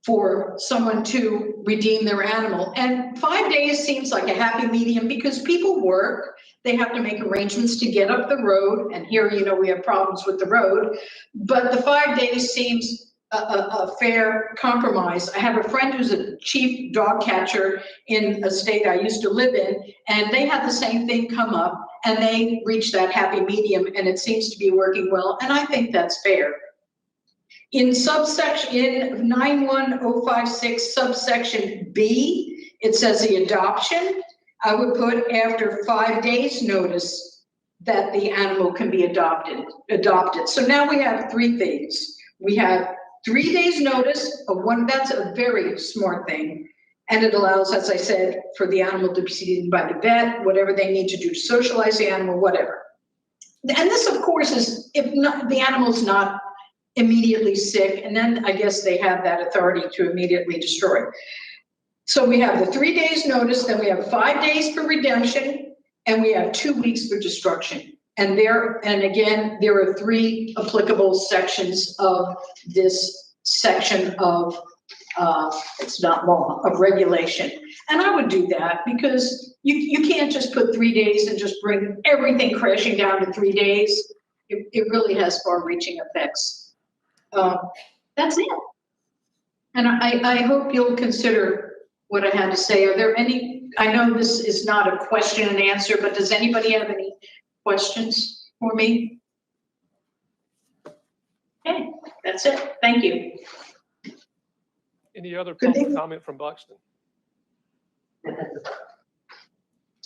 Speaker 13: for someone to redeem their animal. And 5 days seems like a happy medium because people work, they have to make arrangements to get up the road. And here, you know, we have problems with the road, but the 5 days seems a fair compromise. I have a friend who's a chief dog catcher in a state I used to live in, and they had the same thing come up and they reached that happy medium and it seems to be working well. And I think that's fair. In 91056 subsection B, it says the adoption. I would put after 5 days notice that the animal can be adopted. So now we have 3 things. We have 3 days notice of one, that's a very smart thing. And it allows, as I said, for the animal to be seen by the vet, whatever they need to do to socialize the animal, whatever. And this, of course, is if not, the animal's not immediately sick, and then I guess they have that authority to immediately destroy. So we have the 3 days notice, then we have 5 days for redemption, and we have 2 weeks for destruction. And again, there are 3 applicable sections of this section of, it's not law, of regulation. And I would do that because you can't just put 3 days and just bring everything crashing down to 3 days. It really has far-reaching effects. That's it. And I hope you'll consider what I had to say. Are there any, I know this is not a question and answer, but does anybody have any questions for me? Okay, that's it. Thank you.
Speaker 7: Any other public comment from Buxton?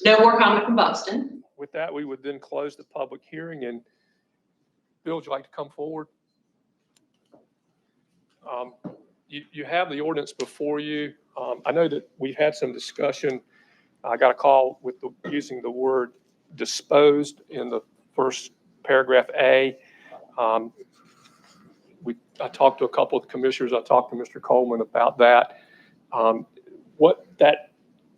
Speaker 12: No more comment from Buxton.
Speaker 7: With that, we would then close the public hearing. And Bill, would you like to come forward? You have the ordinance before you. I know that we've had some discussion. I got a call with using the word disposed in the first paragraph A. I talked to a couple of commissioners. I talked to Mr. Coleman about that. What that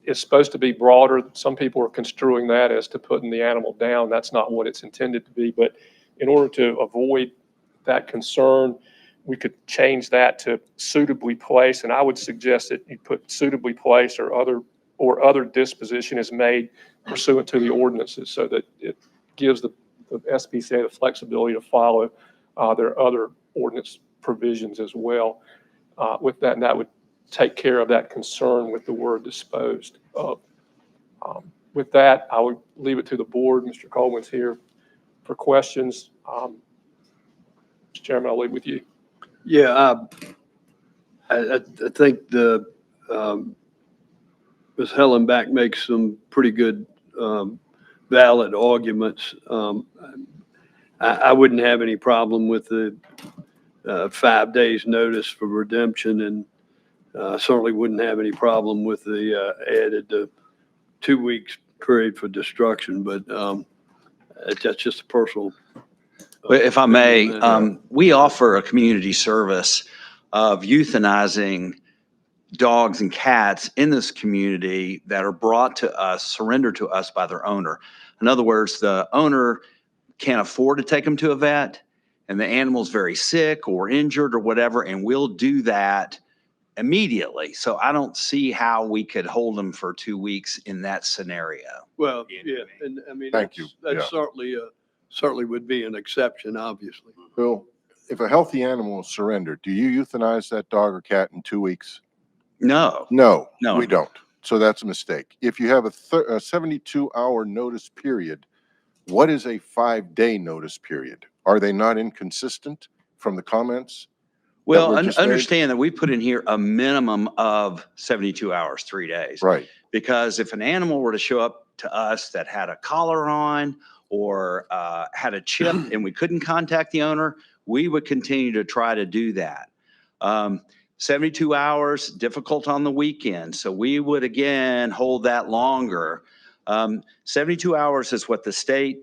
Speaker 7: is supposed to be broader. Some people are construing that as to putting the animal down. That's not what it's intended to be. But in order to avoid that concern, we could change that to suitably placed. And I would suggest that you put suitably placed or other disposition is made pursuant to the ordinances, so that it gives the SPCA the flexibility to follow their other ordinance provisions as well. With that, and that would take care of that concern with the word disposed of. With that, I would leave it to the board. Mr. Coleman's here for questions. Mr. Chairman, I'll leave with you.
Speaker 1: Yeah, I think Ms. Hellenbach makes some pretty good valid arguments. I wouldn't have any problem with the 5 days notice for redemption, and certainly wouldn't have any problem with the added 2 weeks period for destruction, but that's just a personal.
Speaker 14: Well, if I may,
Speaker 1: opinion.
Speaker 14: we offer a community service of euthanizing dogs and cats in this community that are brought to us, surrendered to us by their owner. In other words, the owner can't afford to take them to a vet, and the animal's very sick or injured or whatever, and we'll do that immediately. So I don't see how we could hold them for 2 weeks in that scenario.
Speaker 1: Well, yeah, and I mean,
Speaker 3: Thank you.
Speaker 1: that's certainly would be an exception, obviously.
Speaker 3: Bill, if a healthy animal is surrendered, do you euthanize that dog or cat in 2 weeks?
Speaker 14: No.
Speaker 3: No,
Speaker 14: No.
Speaker 3: we don't. So that's a mistake. If you have a 72-hour notice period, what is a 5-day notice period? Are they not inconsistent from the comments?
Speaker 14: Well,
Speaker 3: were just made?
Speaker 14: understand that we put in here a minimum of 72 hours, 3 days.
Speaker 3: Right.
Speaker 14: Because if an animal were to show up to us that had a collar on or had a chip and we couldn't contact the owner, we would continue to try to do that. 72 hours, difficult on the weekend. So we would, again, hold that longer. 72 hours is what the state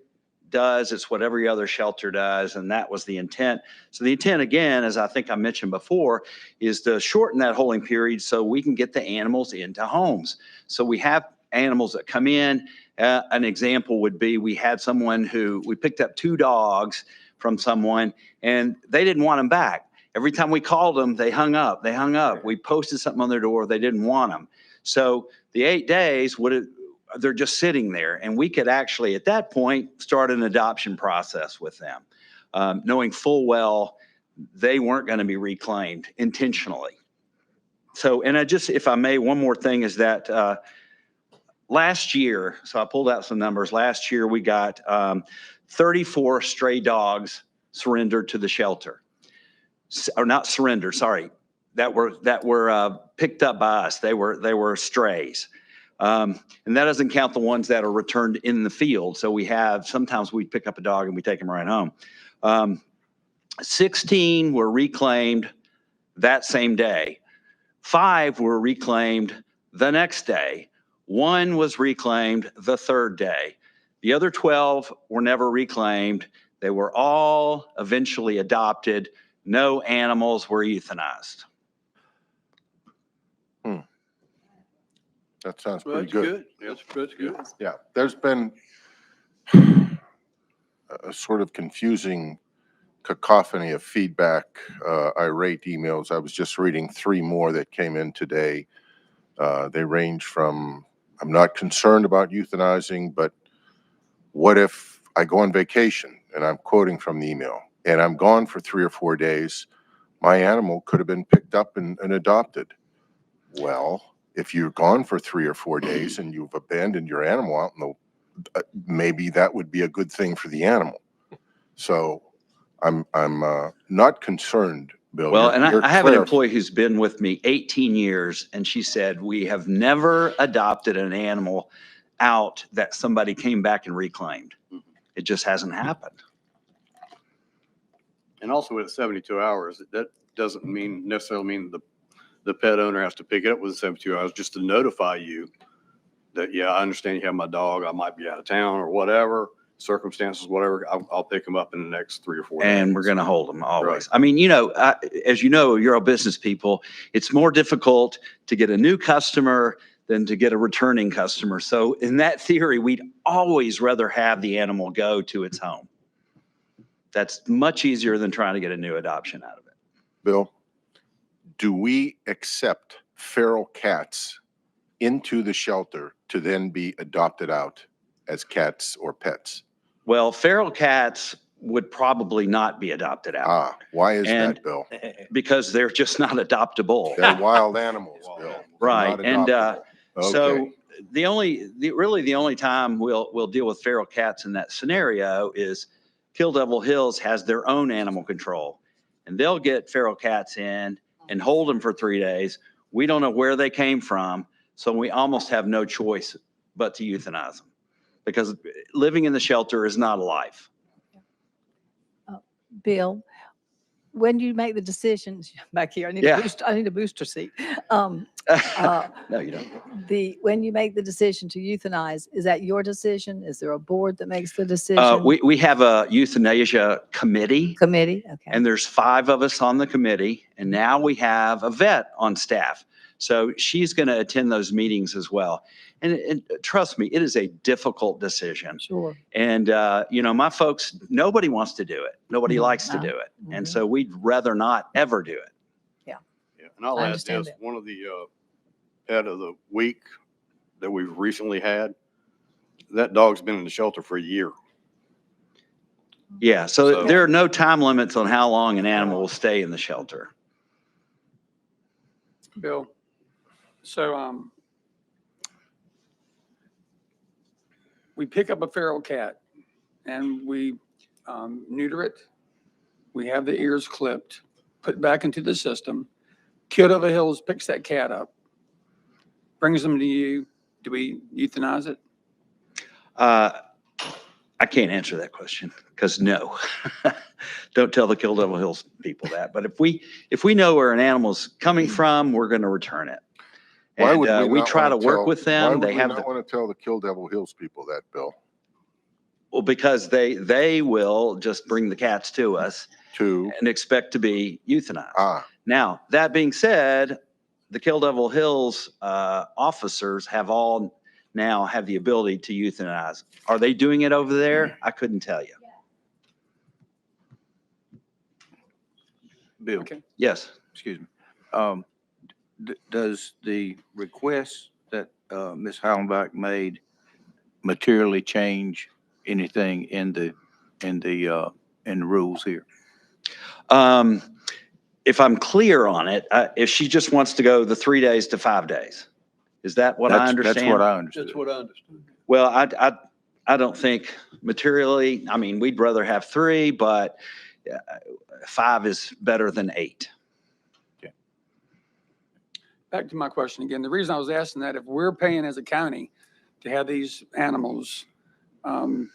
Speaker 14: does. It's what every other shelter does. And that was the intent. So the intent, again, as I think I mentioned before, is to shorten that holding period so we can get the animals into homes. So we have animals that come in. An example would be we had someone who, we picked up 2 dogs from someone and they didn't want them back. Every time we called them, they hung up. They hung up. We posted something on their door. They didn't want them. So the 8 days, they're just sitting there. And we could actually, at that point, start an adoption process with them, knowing full well they weren't going to be reclaimed intentionally. So, and if I may, one more thing is that last year, so I pulled out some numbers. Last year, we got 34 stray dogs surrendered to the shelter. Or not surrendered, sorry, that were picked up by us. They were strays. And that doesn't count the ones that are returned in the field. So sometimes we pick up a dog and we take them right home. 16 were reclaimed that same day. 5 were reclaimed the next day. 1 was reclaimed the 3rd day. The other 12 were never reclaimed. They were all eventually adopted. No animals were euthanized.
Speaker 3: That sounds
Speaker 1: Well,
Speaker 3: pretty
Speaker 1: that's
Speaker 3: good.
Speaker 1: That's good.
Speaker 3: Yeah, there's been a sort of confusing cacophony of feedback, irate emails. I was just reading 3 more that came in today. They range from, I'm not concerned about euthanizing, but what if I go on vacation, and I'm quoting from the email, and I'm gone for 3 or 4 days, my animal could have been picked up and adopted. Well, if you're gone for 3 or 4 days and you've abandoned your animal out in the, maybe that would be a good thing for the animal. So I'm not concerned, Bill.
Speaker 14: Well, and I have an employee who's been with me 18 years, and she said, we have never adopted an animal out that somebody came back and reclaimed. It just hasn't happened.
Speaker 15: And also with 72 hours, that doesn't necessarily mean the pet owner has to pick it up within 72 hours, just to notify you that, yeah, I understand you have my dog. I might be out of town or whatever, circumstances, whatever. I'll pick him up in the next 3 or 4 days.
Speaker 14: And we're going to hold them always.
Speaker 15: Right.
Speaker 14: I mean, as you know, you're all business people. It's more difficult to get a new customer than to get a returning customer. So in that theory, we'd always rather have the animal go to its home. That's much easier than trying to get a new adoption out of it.
Speaker 3: Bill, do we accept feral cats into the shelter to then be adopted out as cats or pets?
Speaker 14: Well, feral cats would probably not be adopted out.
Speaker 3: Ah, why is
Speaker 14: And-
Speaker 3: that, Bill?
Speaker 14: Because they're just not adoptable.
Speaker 3: They're wild animals, Bill. They're
Speaker 14: Right,
Speaker 3: not
Speaker 14: and,
Speaker 3: adoptable.
Speaker 14: So
Speaker 3: Okay.
Speaker 14: really the only time we'll deal with feral cats in that scenario is Kill Devil Hills has their own animal control, and they'll get feral cats in and hold them for 3 days. We don't know where they came from, so we almost have no choice but to euthanize them, because living in the shelter is not a life.
Speaker 16: Bill, when you make the decisions back here, I need
Speaker 14: Yeah.
Speaker 16: a booster seat.
Speaker 14: No, you don't.
Speaker 16: When you make the decision to euthanize, is that your decision? Is there a board that makes the decision?
Speaker 14: We have a euthanasia committee,
Speaker 16: Committee? Okay.
Speaker 14: and there's 5 of us on the committee, and now we have a vet on staff. So she's going to attend those meetings as well. And trust me, it is a difficult decision.
Speaker 16: Sure.
Speaker 14: And, my folks, nobody wants to do it. Nobody
Speaker 16: Mhm.
Speaker 14: likes to do it. And so we'd rather not ever do it.
Speaker 15: Yeah, and I'll
Speaker 16: I
Speaker 15: add
Speaker 16: understand
Speaker 15: this,
Speaker 16: that.
Speaker 15: one of the pet of the week that we've recently had, that dog's been in the shelter for a year.
Speaker 14: Yeah. So
Speaker 15: So-
Speaker 14: there are no time limits on how long an animal will stay in the shelter.
Speaker 6: Bill, so, we pick up a feral cat and we neuter it. We have the ears clipped, put back into the system. Kid Over Hills picks that cat up, brings them to you. Do we euthanize it?
Speaker 14: I can't answer that question because no. Don't tell the Kill Devil Hills people that. But if we know where an animal's coming from, we're going to return it.
Speaker 3: Why
Speaker 14: And
Speaker 3: would
Speaker 14: we
Speaker 3: not
Speaker 14: try to
Speaker 3: wanna
Speaker 14: work
Speaker 3: tell-
Speaker 14: with
Speaker 3: Why
Speaker 14: them.
Speaker 3: would
Speaker 14: They
Speaker 3: we
Speaker 14: have
Speaker 3: not want to tell the Kill Devil Hills people that, Bill?
Speaker 14: well, because they will just bring the cats to us
Speaker 3: To,
Speaker 14: and expect to be euthanized.
Speaker 3: ah,
Speaker 14: Now, that being said, the Kill Devil Hills officers now have the ability to euthanize. Are they doing it over there? I couldn't tell you.
Speaker 17: Bill,
Speaker 6: Okay.
Speaker 14: Yes.
Speaker 17: excuse me. Does the request that Ms. Hallenbach made materially change anything in the rules here?
Speaker 14: If I'm clear on it, if she just wants to go the 3 days to 5 days, is that what I understand?
Speaker 17: That's what I understood.
Speaker 1: That's what I understood.
Speaker 14: Well, I don't think materially, I mean, we'd rather have 3, but 5 is better than 8.
Speaker 6: Back to my question again. The reason I was asking that, if we're paying as a county to have these animals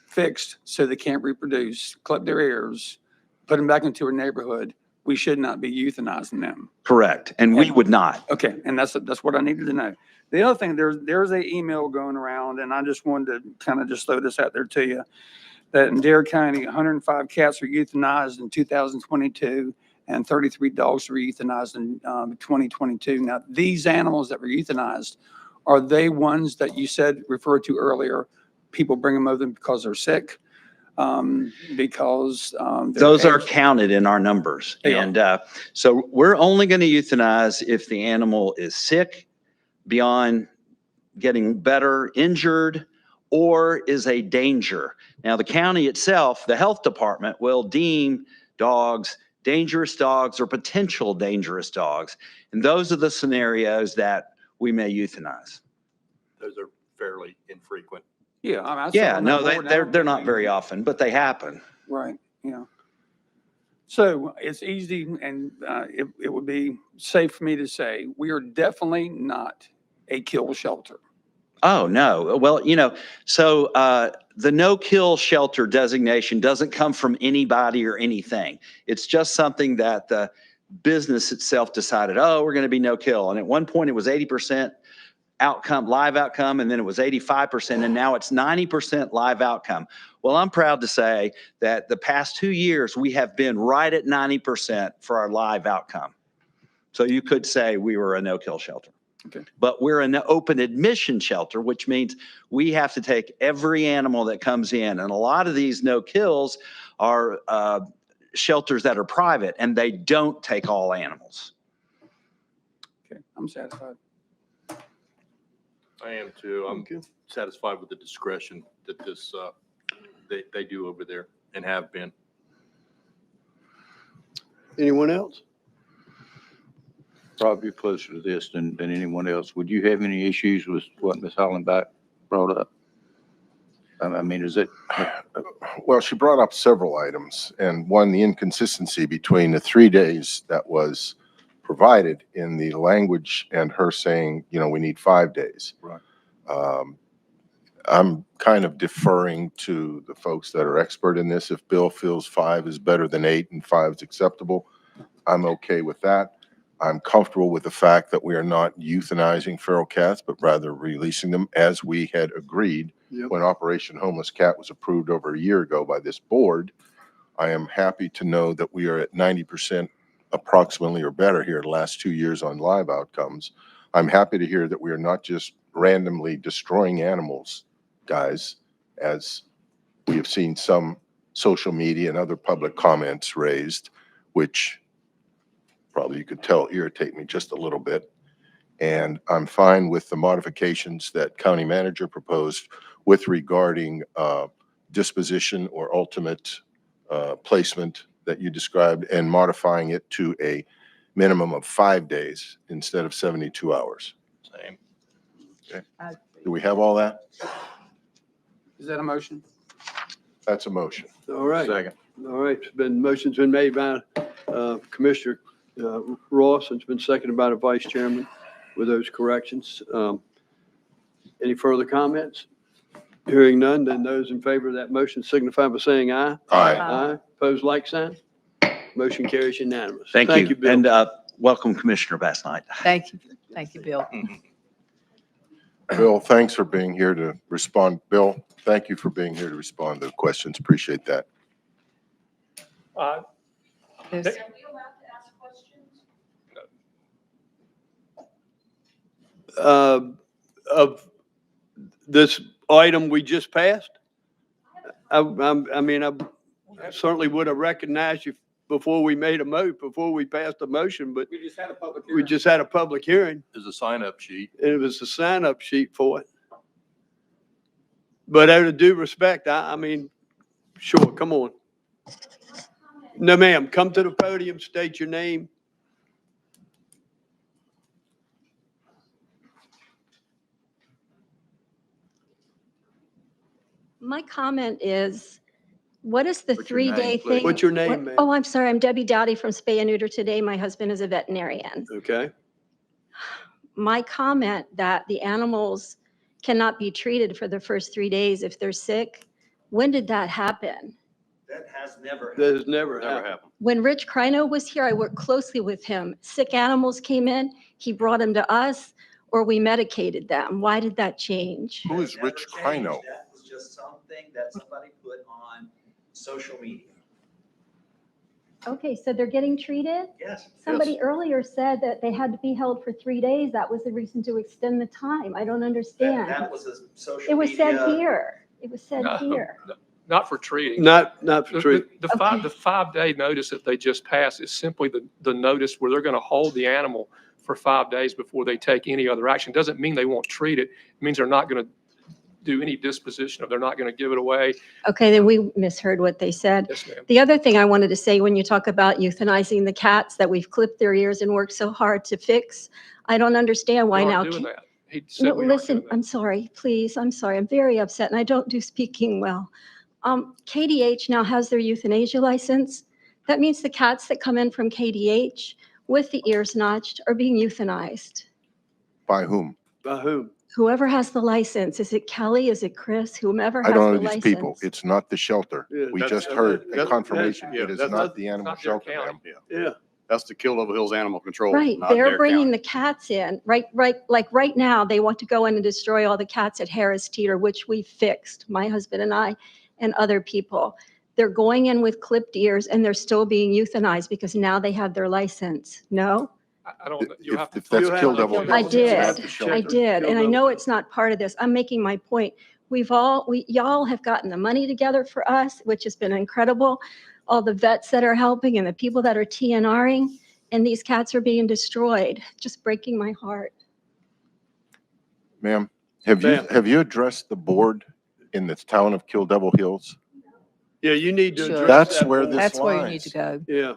Speaker 6: fixed so they can't reproduce, clip their ears, put them back into a neighborhood, we should not be euthanizing them.
Speaker 14: Correct. And we would not.
Speaker 6: Okay, and that's what I needed to know. The other thing, there's a email going around, and I just wanted to kind of just throw this out there to you, that in Dare County, 105 cats were euthanized in 2022, and 33 dogs were euthanized in 2022. Now, these animals that were euthanized, are they ones that you said, referred to earlier, people bring them over because they're sick? Because
Speaker 14: Those are
Speaker 6: aged?
Speaker 14: counted in our numbers.
Speaker 6: They are.
Speaker 14: And so we're only going to euthanize if the animal is sick, beyond getting better, injured, or is a danger. Now, the county itself, the health department, will deem dogs dangerous dogs or potential dangerous dogs. And those are the scenarios that we may euthanize.
Speaker 2: Those are fairly infrequent.
Speaker 6: Yeah. I mean, I saw
Speaker 14: Yeah,
Speaker 6: on
Speaker 14: no,
Speaker 6: that board, I
Speaker 14: they're
Speaker 6: don't
Speaker 14: not
Speaker 6: think
Speaker 14: very often, but they happen.
Speaker 6: Right, yeah. So it's easy and it would be safe for me to say, we are definitely not a kill shelter.
Speaker 14: Oh, no. Well, so the no-kill shelter designation doesn't come from anybody or anything. It's just something that the business itself decided, oh, we're going to be no-kill. And at one point, it was 80% outcome, live outcome, and then it was 85%, and now it's 90% live outcome. Well, I'm proud to say that the past 2 years, we have been right at 90% for our live outcome. So you could say we were a no-kill shelter.
Speaker 6: Okay.
Speaker 14: But we're an open admission shelter, which means we have to take every animal that comes in. And a lot of these no kills are shelters that are private, and they don't take all animals.
Speaker 6: Okay, I'm satisfied.
Speaker 18: I am too. I'm satisfied with the discretion that this, they do over there and have been.
Speaker 1: Anyone else?
Speaker 17: Probably closer to this than anyone else. Would you have any issues with what Ms. Hollenbach brought up? I mean, is it?
Speaker 3: Well, she brought up several items, and one, the inconsistency between the 3 days that was provided in the language and her saying, you know, we need 5 days.
Speaker 17: Right.
Speaker 3: I'm kind of deferring to the folks that are expert in this. If Bill feels 5 is better than 8 and 5 is acceptable, I'm okay with that. I'm comfortable with the fact that we are not euthanizing feral cats, but rather releasing them as we had agreed when Operation Homeless Cat was approved over a year ago by this board. I am happy to know that we are at 90% approximately or better here the last 2 years on live outcomes. I'm happy to hear that we are not just randomly destroying animals, guys, as we have seen some social media and other public comments raised, which probably you could tell irritate me just a little bit. And I'm fine with the modifications that county manager proposed with regarding disposition or ultimate placement that you described, and modifying it to a minimum of 5 days instead of 72 hours.
Speaker 18: Same.
Speaker 3: Okay. Do we have all that?
Speaker 6: Is that a motion?
Speaker 3: That's a motion.
Speaker 1: All right.
Speaker 17: Second.
Speaker 1: All right. Motion's been made by Commissioner Ross, and it's been seconded by the Vice Chairman with those corrections. Any further comments? Hearing none, then those in favor of that motion signify by saying aye.
Speaker 3: Aye.
Speaker 1: Aye. Opposed, like sign. Motion carries unanimous.
Speaker 14: Thank you.
Speaker 1: Bill.
Speaker 14: And welcome, Commissioner Bass-Knight.
Speaker 16: Thank you. Thank you, Bill.
Speaker 3: Bill, thanks for being here to respond. Bill, thank you for being here to respond to the questions. Appreciate that.
Speaker 16: Yes.
Speaker 1: Of this item we just passed? I mean, I certainly would have recognized you before we made before we passed the motion, but
Speaker 6: We just had a public
Speaker 1: we just had a public hearing.
Speaker 18: There's a sign-up sheet.
Speaker 1: And it was a sign-up sheet for it. But out of due respect, I mean, sure, come on. No, ma'am, come to the podium, state your name.
Speaker 19: My comment is, what is the
Speaker 18: What's your name,
Speaker 19: 3-day
Speaker 18: please?
Speaker 19: thing?
Speaker 1: What's your name, ma'am?
Speaker 19: Oh, I'm sorry. I'm Debbie Dowdy from Spay and Neuter Today. My husband is a veterinarian.
Speaker 1: Okay.
Speaker 19: My comment that the animals cannot be treated for the first 3 days if they're sick, when did that happen?
Speaker 14: That has never
Speaker 1: That has never
Speaker 18: Never
Speaker 1: happened.
Speaker 18: happened.
Speaker 19: When Rich Crino was here, I worked closely with him. Sick animals came in, he brought them to us, or we medicated them. Why did that change?
Speaker 3: Who is Rich Crino?
Speaker 14: That was just something that somebody put on social media.
Speaker 19: Okay, so they're getting treated?
Speaker 14: Yes.
Speaker 19: Somebody earlier said that they had to be held for 3 days. That was the reason to extend the time. I don't understand.
Speaker 14: That was a social
Speaker 19: It was said
Speaker 14: media-
Speaker 19: here. It was said
Speaker 7: No,
Speaker 19: here.
Speaker 7: Not for treating.
Speaker 1: Not for
Speaker 7: The-
Speaker 1: treat.
Speaker 7: The 5-day notice that they just passed is simply the notice where they're going to hold the animal for 5 days before they take any other action. Doesn't mean they won't treat it. It means they're not going to do any disposition, or they're not going to give it away.
Speaker 19: Okay, then we misheard what they said.
Speaker 7: Yes, ma'am.
Speaker 19: The other thing I wanted to say, when you talk about euthanizing the cats that we've clipped their ears and worked so hard to fix, I don't understand why
Speaker 7: We
Speaker 19: now.
Speaker 7: aren't doing that. He said
Speaker 19: No,
Speaker 7: we aren't
Speaker 19: listen,
Speaker 7: doing that.
Speaker 19: I'm sorry, please, I'm sorry. I'm very upset and I don't do speaking well. KDH now has their euthanasia license. That means the cats that come in from KDH with the ears notched are being euthanized.
Speaker 3: By whom?
Speaker 1: By whom?
Speaker 19: Whoever has the license, is it Kelly, is it Chris, whomever
Speaker 3: I
Speaker 19: has the
Speaker 3: don't know
Speaker 19: license?
Speaker 3: these people. It's not the shelter.
Speaker 1: Yeah,
Speaker 3: We
Speaker 18: that's-
Speaker 3: just heard a
Speaker 1: that's-
Speaker 3: confirmation.
Speaker 18: yeah,
Speaker 3: It is
Speaker 18: that's
Speaker 3: not the animal
Speaker 7: not their
Speaker 3: shelter,
Speaker 7: county.
Speaker 3: ma'am.
Speaker 1: Yeah.
Speaker 15: That's the Kill Over Hills Animal Control.
Speaker 19: Right,
Speaker 15: not
Speaker 19: they're
Speaker 15: their
Speaker 19: bringing
Speaker 15: county.
Speaker 19: the cats in, right, like right now, they want to go in and destroy all the cats at Harris Teeter, which we fixed, my husband and I, and other people. They're going in with clipped ears and they're still being euthanized because now they have their license. No?
Speaker 7: I don't, you'll have to.
Speaker 3: If that's
Speaker 1: You'll have
Speaker 3: Kill
Speaker 1: to-
Speaker 3: Devil
Speaker 10: I
Speaker 3: Hills, you have
Speaker 10: did.
Speaker 3: to show
Speaker 10: I
Speaker 3: them.
Speaker 10: did, and I
Speaker 1: Kill
Speaker 10: know
Speaker 1: them.
Speaker 10: it's not part of this. I'm making my point. Y'all have gotten the money together for us, which has been incredible. All the vets that are helping and the people that are TNRing, and these cats are being destroyed. Just breaking my heart.
Speaker 3: Ma'am,
Speaker 1: Ma'am.
Speaker 3: have you addressed the board in the town of Kill Devil Hills?
Speaker 1: Yeah, you need to
Speaker 16: Sure.
Speaker 1: address
Speaker 3: That's
Speaker 1: that
Speaker 3: where
Speaker 1: board.
Speaker 3: this
Speaker 16: That's where you need to
Speaker 3: lies.
Speaker 16: go.
Speaker 1: Yeah,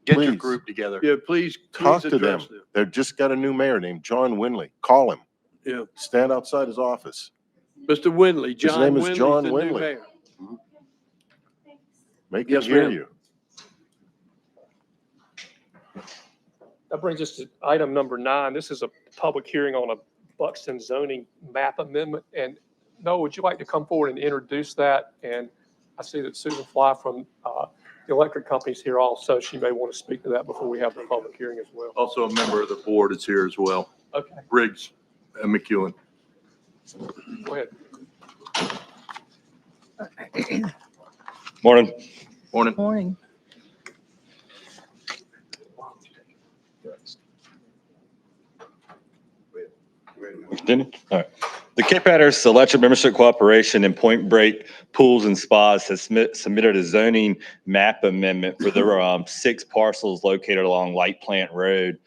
Speaker 18: Get your
Speaker 3: Please.
Speaker 18: group together.
Speaker 1: yeah, please
Speaker 3: Talk to them.
Speaker 1: address them.
Speaker 3: They've just got a new mayor named John Winley. Call him.
Speaker 1: Yeah.
Speaker 3: Stand outside his office.
Speaker 1: Mr. Winley, John
Speaker 3: name is
Speaker 1: Winley's
Speaker 3: John
Speaker 1: the new
Speaker 3: Winley.
Speaker 1: mayor.
Speaker 3: Make him
Speaker 1: Yes,
Speaker 3: hear
Speaker 1: ma'am.
Speaker 3: you.
Speaker 7: That brings us to item number 9. This is a public hearing on a Buxton zoning map amendment. And Noah, would you like to come forward and introduce that? And I see that Susan Fly from the electric company's here also. She may want to speak to that before we have the public hearing as well.
Speaker 18: Also, a member of the board is here as well.
Speaker 7: Okay,
Speaker 18: Briggs and McEwen.
Speaker 7: go ahead.
Speaker 20: Morning.
Speaker 18: Morning.
Speaker 16: Morning.
Speaker 20: Didn't? All right. The Cape Hatteras Electric Membership Cooperation and Point Break Pools and Spas has submitted a zoning map amendment for their 6 parcels located along Light Plant Road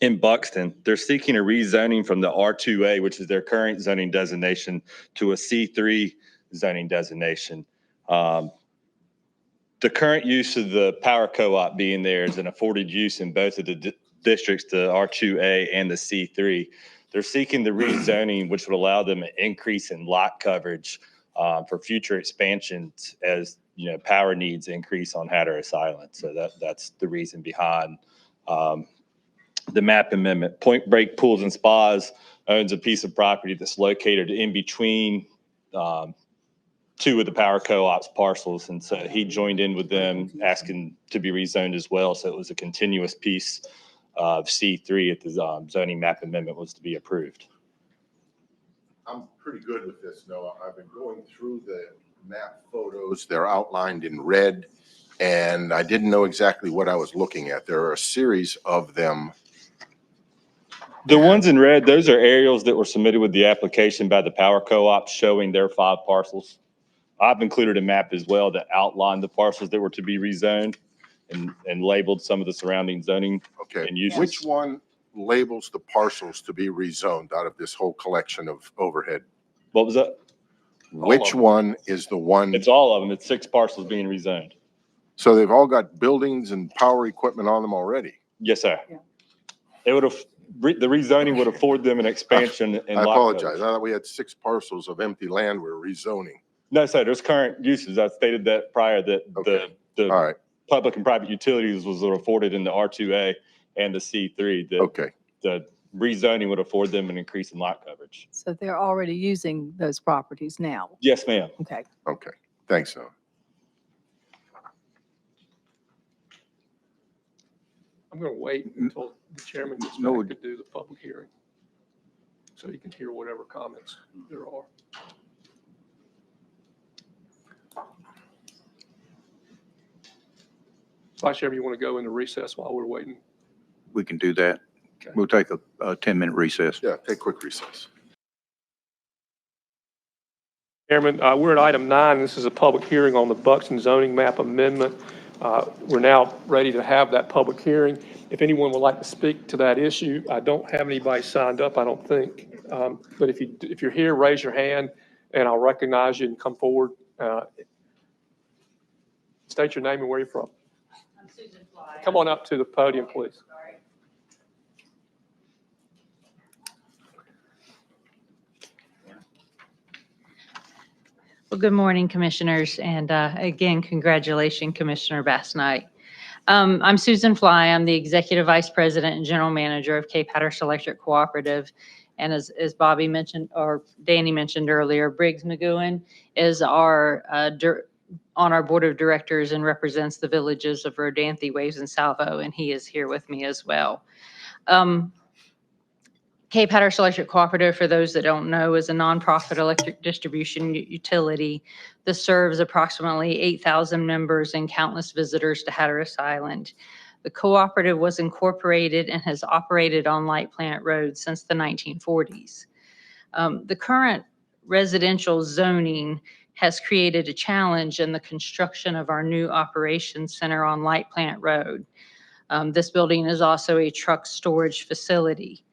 Speaker 20: in Buxton. They're seeking a rezoning from the R2A, which is their current zoning designation, to a C3 zoning designation. The current use of the power co-op being there is an afforded use in both of the districts, the R2A and the C3. They're seeking the rezoning, which would allow them an increase in lot coverage for future expansions as power needs increase on Hatteras Island. So that's the reason behind the map amendment. Point Break Pools and Spas owns a piece of property that's located in between 2 of the power co-op's parcels. And so he joined in with them asking to be rezoned as well. So it was a continuous piece of C3 if the zoning map amendment was to be approved.
Speaker 3: I'm pretty good with this, Noah. I've been going through the map photos. They're outlined in red, and I didn't know exactly what I was looking at. There are a series of them.
Speaker 20: The ones in red, those are aerials that were submitted with the application by the power co-op showing their 5 parcels. I've included a map as well that outlined the parcels that were to be rezoned and labeled some of the surrounding zoning
Speaker 3: Okay,
Speaker 20: and uses.
Speaker 3: which one labels the parcels to be rezoned out of this whole collection of overhead?
Speaker 20: What was that?
Speaker 3: Which one is the one?
Speaker 20: It's all of them. It's 6 parcels being rezoned.
Speaker 3: So they've all got buildings and power equipment on them already?
Speaker 20: Yes, sir. It would have, the rezoning would afford them an expansion in
Speaker 3: I
Speaker 20: lot
Speaker 3: apologize.
Speaker 20: coverage.
Speaker 3: I thought we had 6 parcels of empty land we're rezoning.
Speaker 20: No, sir, there's current uses. I stated that prior that
Speaker 3: Okay.
Speaker 20: the
Speaker 3: All right,
Speaker 20: public and private utilities was afforded in the R2A and the C3.
Speaker 3: okay.
Speaker 20: The rezoning would afford them an increase in lot coverage.
Speaker 16: So they're already using those properties now.
Speaker 20: Yes, ma'am.
Speaker 16: Okay.
Speaker 3: Okay, thanks, Noah.
Speaker 7: I'm going to wait until the chairman gets
Speaker 17: No.
Speaker 7: back to do the public hearing, so you can hear whatever comments there are. Vice Chairman, you want to go into recess while we're waiting?
Speaker 17: We can do that.
Speaker 7: Okay.
Speaker 17: We'll take a 10-minute recess.
Speaker 3: Yeah, take quick recess.
Speaker 7: Chairman, we're at item 9. This is a public hearing on the Buxton zoning map amendment. We're now ready to have that public hearing. If anyone would like to speak to that issue, I don't have anybody signed up, I don't think. But if you're here, raise your hand and I'll recognize you and come forward. State your name and where you're from.
Speaker 12: I'm Susan Fly.
Speaker 7: Come on up to the podium, please.
Speaker 21: Well, good morning, Commissioners, and again, congratulations, Commissioner Bass Knight. I'm Susan Fly. I'm the Executive Vice President and General Manager of Cape Hatteras Electric Cooperative. And as Bobby mentioned, or Danny mentioned earlier, Briggs McEwen is our on our Board of Directors and represents the villages of Rodanthe, Waves, and Salvo, and he is here with me as well. Cape Hatteras Electric Cooperative, for those that don't know, is a nonprofit electric distribution utility that serves approximately 8,000 members and countless visitors to Hatteras Island. The cooperative was incorporated and has operated on Light Plant Road since the 1940s. The current residential zoning has created a challenge in the construction of our new operations center on Light Plant Road. This building is also a truck storage facility.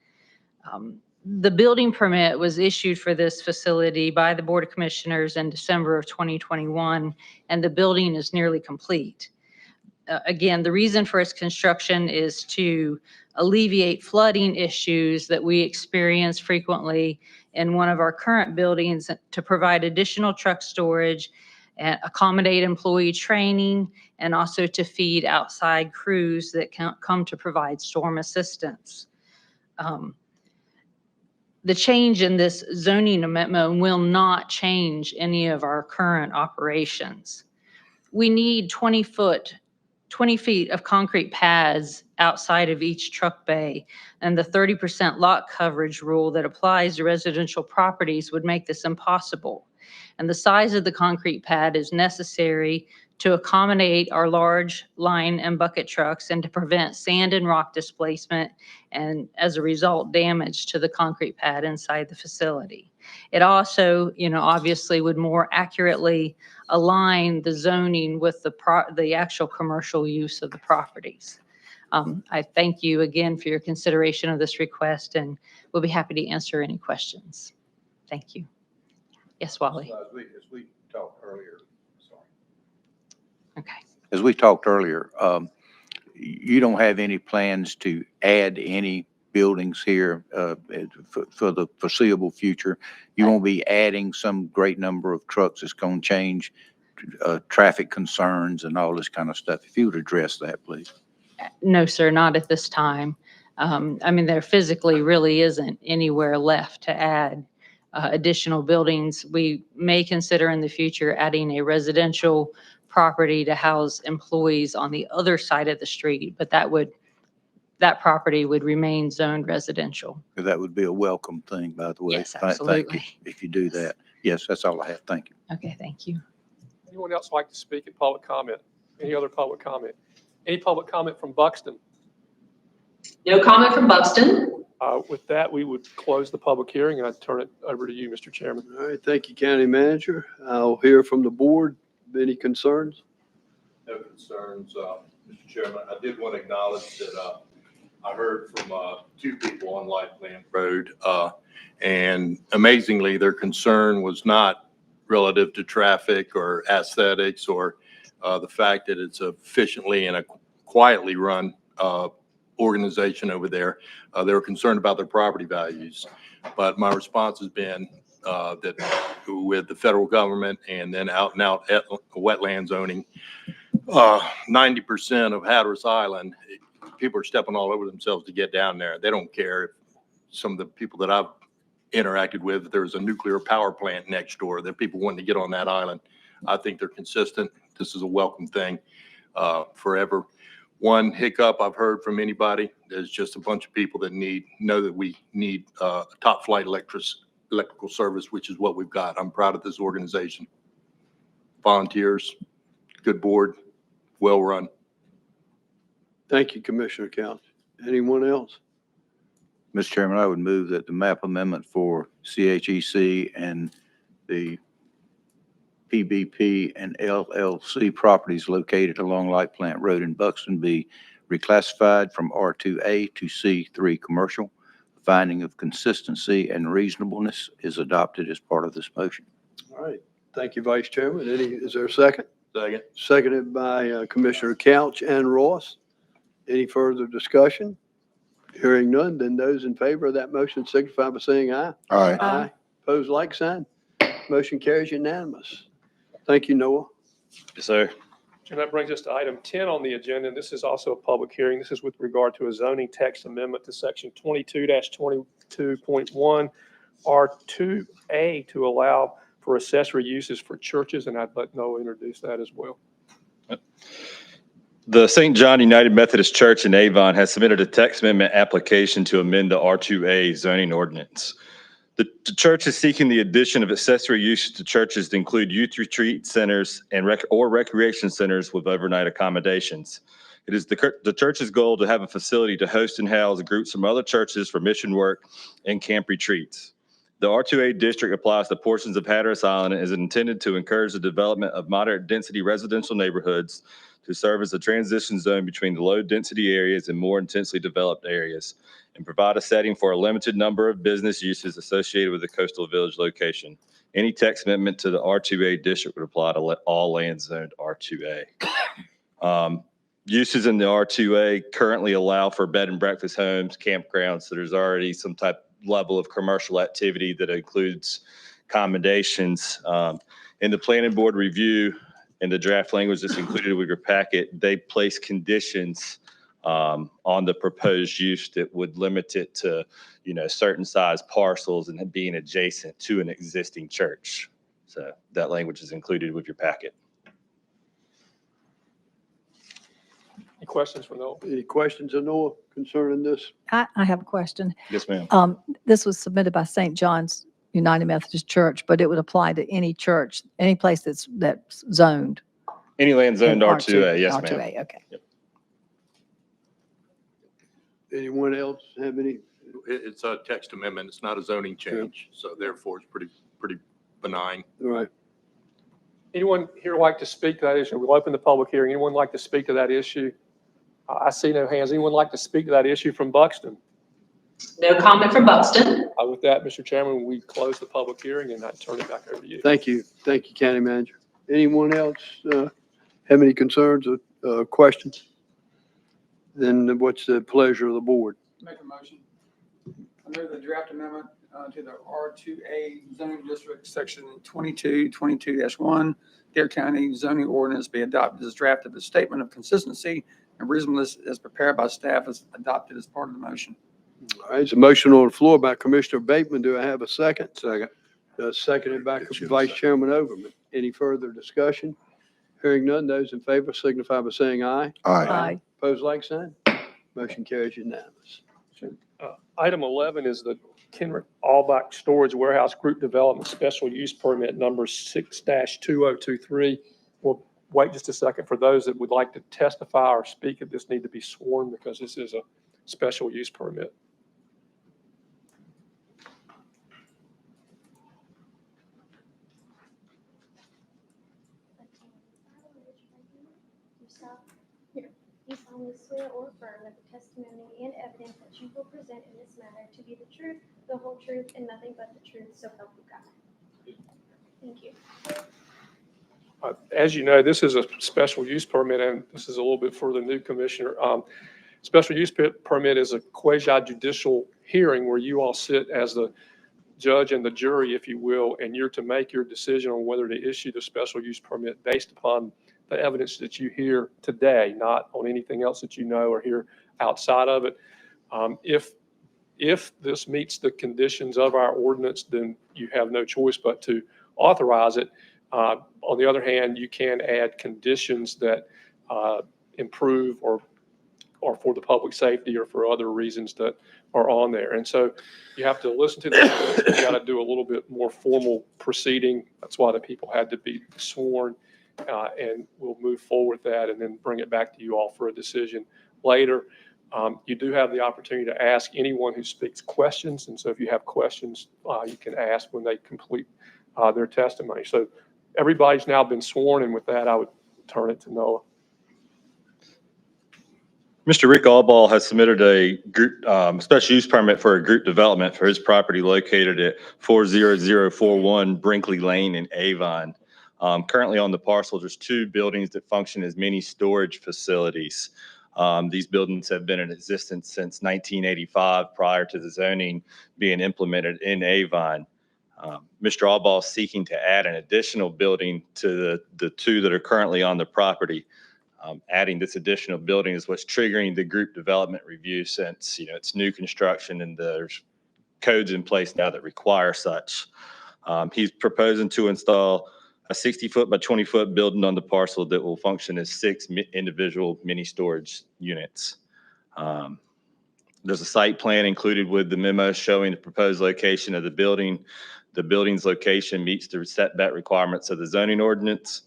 Speaker 21: The building permit was issued for this facility by the Board of Commissioners in December of 2021, and the building is nearly complete. Again, the reason for its construction is to alleviate flooding issues that we experience frequently in one of our current buildings, to provide additional truck storage and accommodate employee training, and also to feed outside crews that can come to provide storm assistance. The change in this zoning amendment will not change any of our current operations. We need 20 feet of concrete pads outside of each truck bay, and the 30% lot coverage rule that applies to residential properties would make this impossible. And the size of the concrete pad is necessary to accommodate our large line and bucket trucks and to prevent sand and rock displacement, and as a result, damage to the concrete pad inside the facility. It also, obviously would more accurately align the zoning with the actual commercial use of the properties. I thank you again for your consideration of this request, and we'll be happy to answer any questions. Thank you. Yes, Wally.
Speaker 17: As we talked earlier, sorry.
Speaker 21: Okay.
Speaker 17: As we talked earlier, you don't have any plans to add any buildings here for the foreseeable future. You won't be adding some great number of trucks that's going to change traffic concerns and all this kind of stuff. If you would address that, please.
Speaker 21: No, sir, not at this time. There physically really isn't anywhere left to add additional buildings. We may consider in the future adding a residential property to house employees on the other side of the street, but that property would remain zoned residential.
Speaker 17: That would be a welcome thing, by the way.
Speaker 21: Yes,
Speaker 17: Thank you,
Speaker 21: absolutely.
Speaker 17: if you do that. Yes, that's all I have. Thank you.
Speaker 21: Okay, thank you.
Speaker 7: Anyone else like to speak in public comment? Any other public comment? Any public comment from Buxton?
Speaker 12: No comment from Buxton.
Speaker 7: With that, we would close the public hearing, and I'd turn it over to you, Mr. Chairman.
Speaker 1: All right, thank you, County Manager. I'll hear from the board. Any concerns?
Speaker 18: No concerns, Mr. Chairman. I did want to acknowledge that I heard from two people on Light Plant Road, and amazingly, their concern was not relative to traffic or aesthetics or the fact that it's efficiently and a quietly run organization over there. They were concerned about their property values. But my response has been that with the federal government and then out and out wetland zoning, 90% of Hatteras Island, people are stepping all over themselves to get down there. They don't care if some of the people that I've interacted with, there's a nuclear power plant next door, that people wanting to get on that island. I think they're consistent. This is a welcome thing forever. One hiccup I've heard from anybody is just a bunch of people that know that we need top flight electrical service, which is what we've got. I'm proud of this organization. Volunteers, good board, well run.
Speaker 1: Thank you, Commissioner Couch. Anyone else?
Speaker 17: Mr. Chairman, I would move that the map amendment for CHEC and the PBP and LLC properties located along Light Plant Road in Buxton be reclassified from R2A to C3 commercial. The finding of consistency and reasonableness is adopted as part of this motion.
Speaker 1: All right. Thank you, Vice Chairman. Is there a second?
Speaker 18: Second.
Speaker 1: Seconded by Commissioner Couch and Ross. Any further discussion? Hearing none, then those in favor of that motion signify by saying aye.
Speaker 3: Aye.
Speaker 1: Aye. Opposed, like sign. Motion carries unanimous. Thank you, Noah.
Speaker 20: Yes, sir.
Speaker 7: And that brings us to item 10 on the agenda. And this is also a public hearing. This is with regard to a zoning text amendment to section 22-22.1 R2A to allow for accessory uses for churches. And I'd let Noah introduce that as well.
Speaker 20: The St. John United Methodist Church in Avon has submitted a text amendment application to amend the R2A zoning ordinance. The church is seeking the addition of accessory uses to churches to include youth retreat centers and recreation centers with overnight accommodations. It is the church's goal to have a facility to host and house groups from other churches for mission work and camp retreats. The R2A district applies to portions of Hatteras Island and is intended to encourage the development of moderate density residential neighborhoods to serve as a transition zone between the low density areas and more intensely developed areas, and provide a setting for a limited number of business uses associated with the coastal village location. Any text amendment to the R2A district would apply to all land zoned R2A. Uses in the R2A currently allow for bed and breakfast homes, campgrounds, so there's already some type level of commercial activity that includes accommodations. In the planning board review, in the draft language that's included with your packet, they place conditions on the proposed use that would limit it to, certain size parcels and being adjacent to an existing church. So that language is included with your packet.
Speaker 7: Any questions for Noah?
Speaker 1: Any questions of Noah concerning this?
Speaker 16: I have a question.
Speaker 20: Yes, ma'am.
Speaker 16: This was submitted by St. John's United Methodist Church, but it would apply to any church, any place that's zoned.
Speaker 20: Any land zoned
Speaker 16: in
Speaker 20: R2A, yes, ma'am.
Speaker 16: R2A, okay.
Speaker 20: Yep.
Speaker 1: Anyone else have any?
Speaker 18: It's a text amendment. It's not a zoning change. So therefore it's pretty benign.
Speaker 1: All right.
Speaker 7: Anyone here like to speak to that issue? We'll open the public hearing. Anyone like to speak to that issue? I see no hands. Anyone like to speak to that issue from Buxton?
Speaker 12: No comment from Buxton.
Speaker 7: With that, Mr. Chairman, we close the public hearing and I turn it back over to you.
Speaker 1: Thank you. Thank you, County Manager. Anyone else have any concerns or questions? Then what's the pleasure of the board?
Speaker 6: Make a motion. I move the draft amendment to the R2A zoning district, section 2222-1, Dare County zoning ordinance be adopted as drafted. The statement of consistency and reasonableness as prepared by staff is adopted as part of the motion.
Speaker 1: All right, it's a motion on the floor by Commissioner Bateman. Do I have a second? Second. Seconded by Vice Chairman Overman. Any further discussion? Hearing none, those in favor signify by saying aye.
Speaker 3: Aye.
Speaker 1: Opposed, like sign. Motion carries unanimous.
Speaker 7: Item 11 is the Kenrick Albaugh Storage Warehouse Group Development Special Use Permit number 6-2023. We'll wait just a second. For those that would like to testify or speak at this, need to be sworn because this is a special use permit.
Speaker 4: You solemnly swear or affirm that the testimony and evidence that you will present in this matter to be the truth, the whole truth, and nothing but the truth, so help you God. Thank you.
Speaker 7: As you know, this is a special use permit, and this is a little bit for the new commissioner. Special use permit is a quasi-judicial hearing where you all sit as the judge and the jury, if you will, and you're to make your decision on whether to issue the special use permit based upon the evidence that you hear today, not on anything else that you know or hear outside of it. If this meets the conditions of our ordinance, then you have no choice but to authorize it. On the other hand, you can add conditions that improve or for the public safety or for other reasons that are on there. And so you have to listen to the you got to do a little bit more formal proceeding. That's why the people had to be sworn. And we'll move forward with that and then bring it back to you all for a decision later. You do have the opportunity to ask anyone who speaks questions. And so if you have questions, you can ask when they complete their testimony. So everybody's now been sworn, and with that, I would turn it to Noah.
Speaker 20: Mr. Rick Albaugh has submitted a group special use permit for a group development for his property located at 40041 Brinkley Lane in Avon. Currently on the parcel, there's 2 buildings that function as mini storage facilities. These buildings have been in existence since 1985 prior to the zoning being implemented in Avon. Mr. Albaugh is seeking to add an additional building to the 2 that are currently on the property. Adding this additional building is what's triggering the group development review, since it's new construction and there's codes in place now that require such. He's proposing to install a 60-foot by 20-foot building on the parcel that will function as 6 individual mini storage units. There's a site plan included with the memo showing the proposed location of the building. The building's location meets the setback requirements of the zoning ordinance.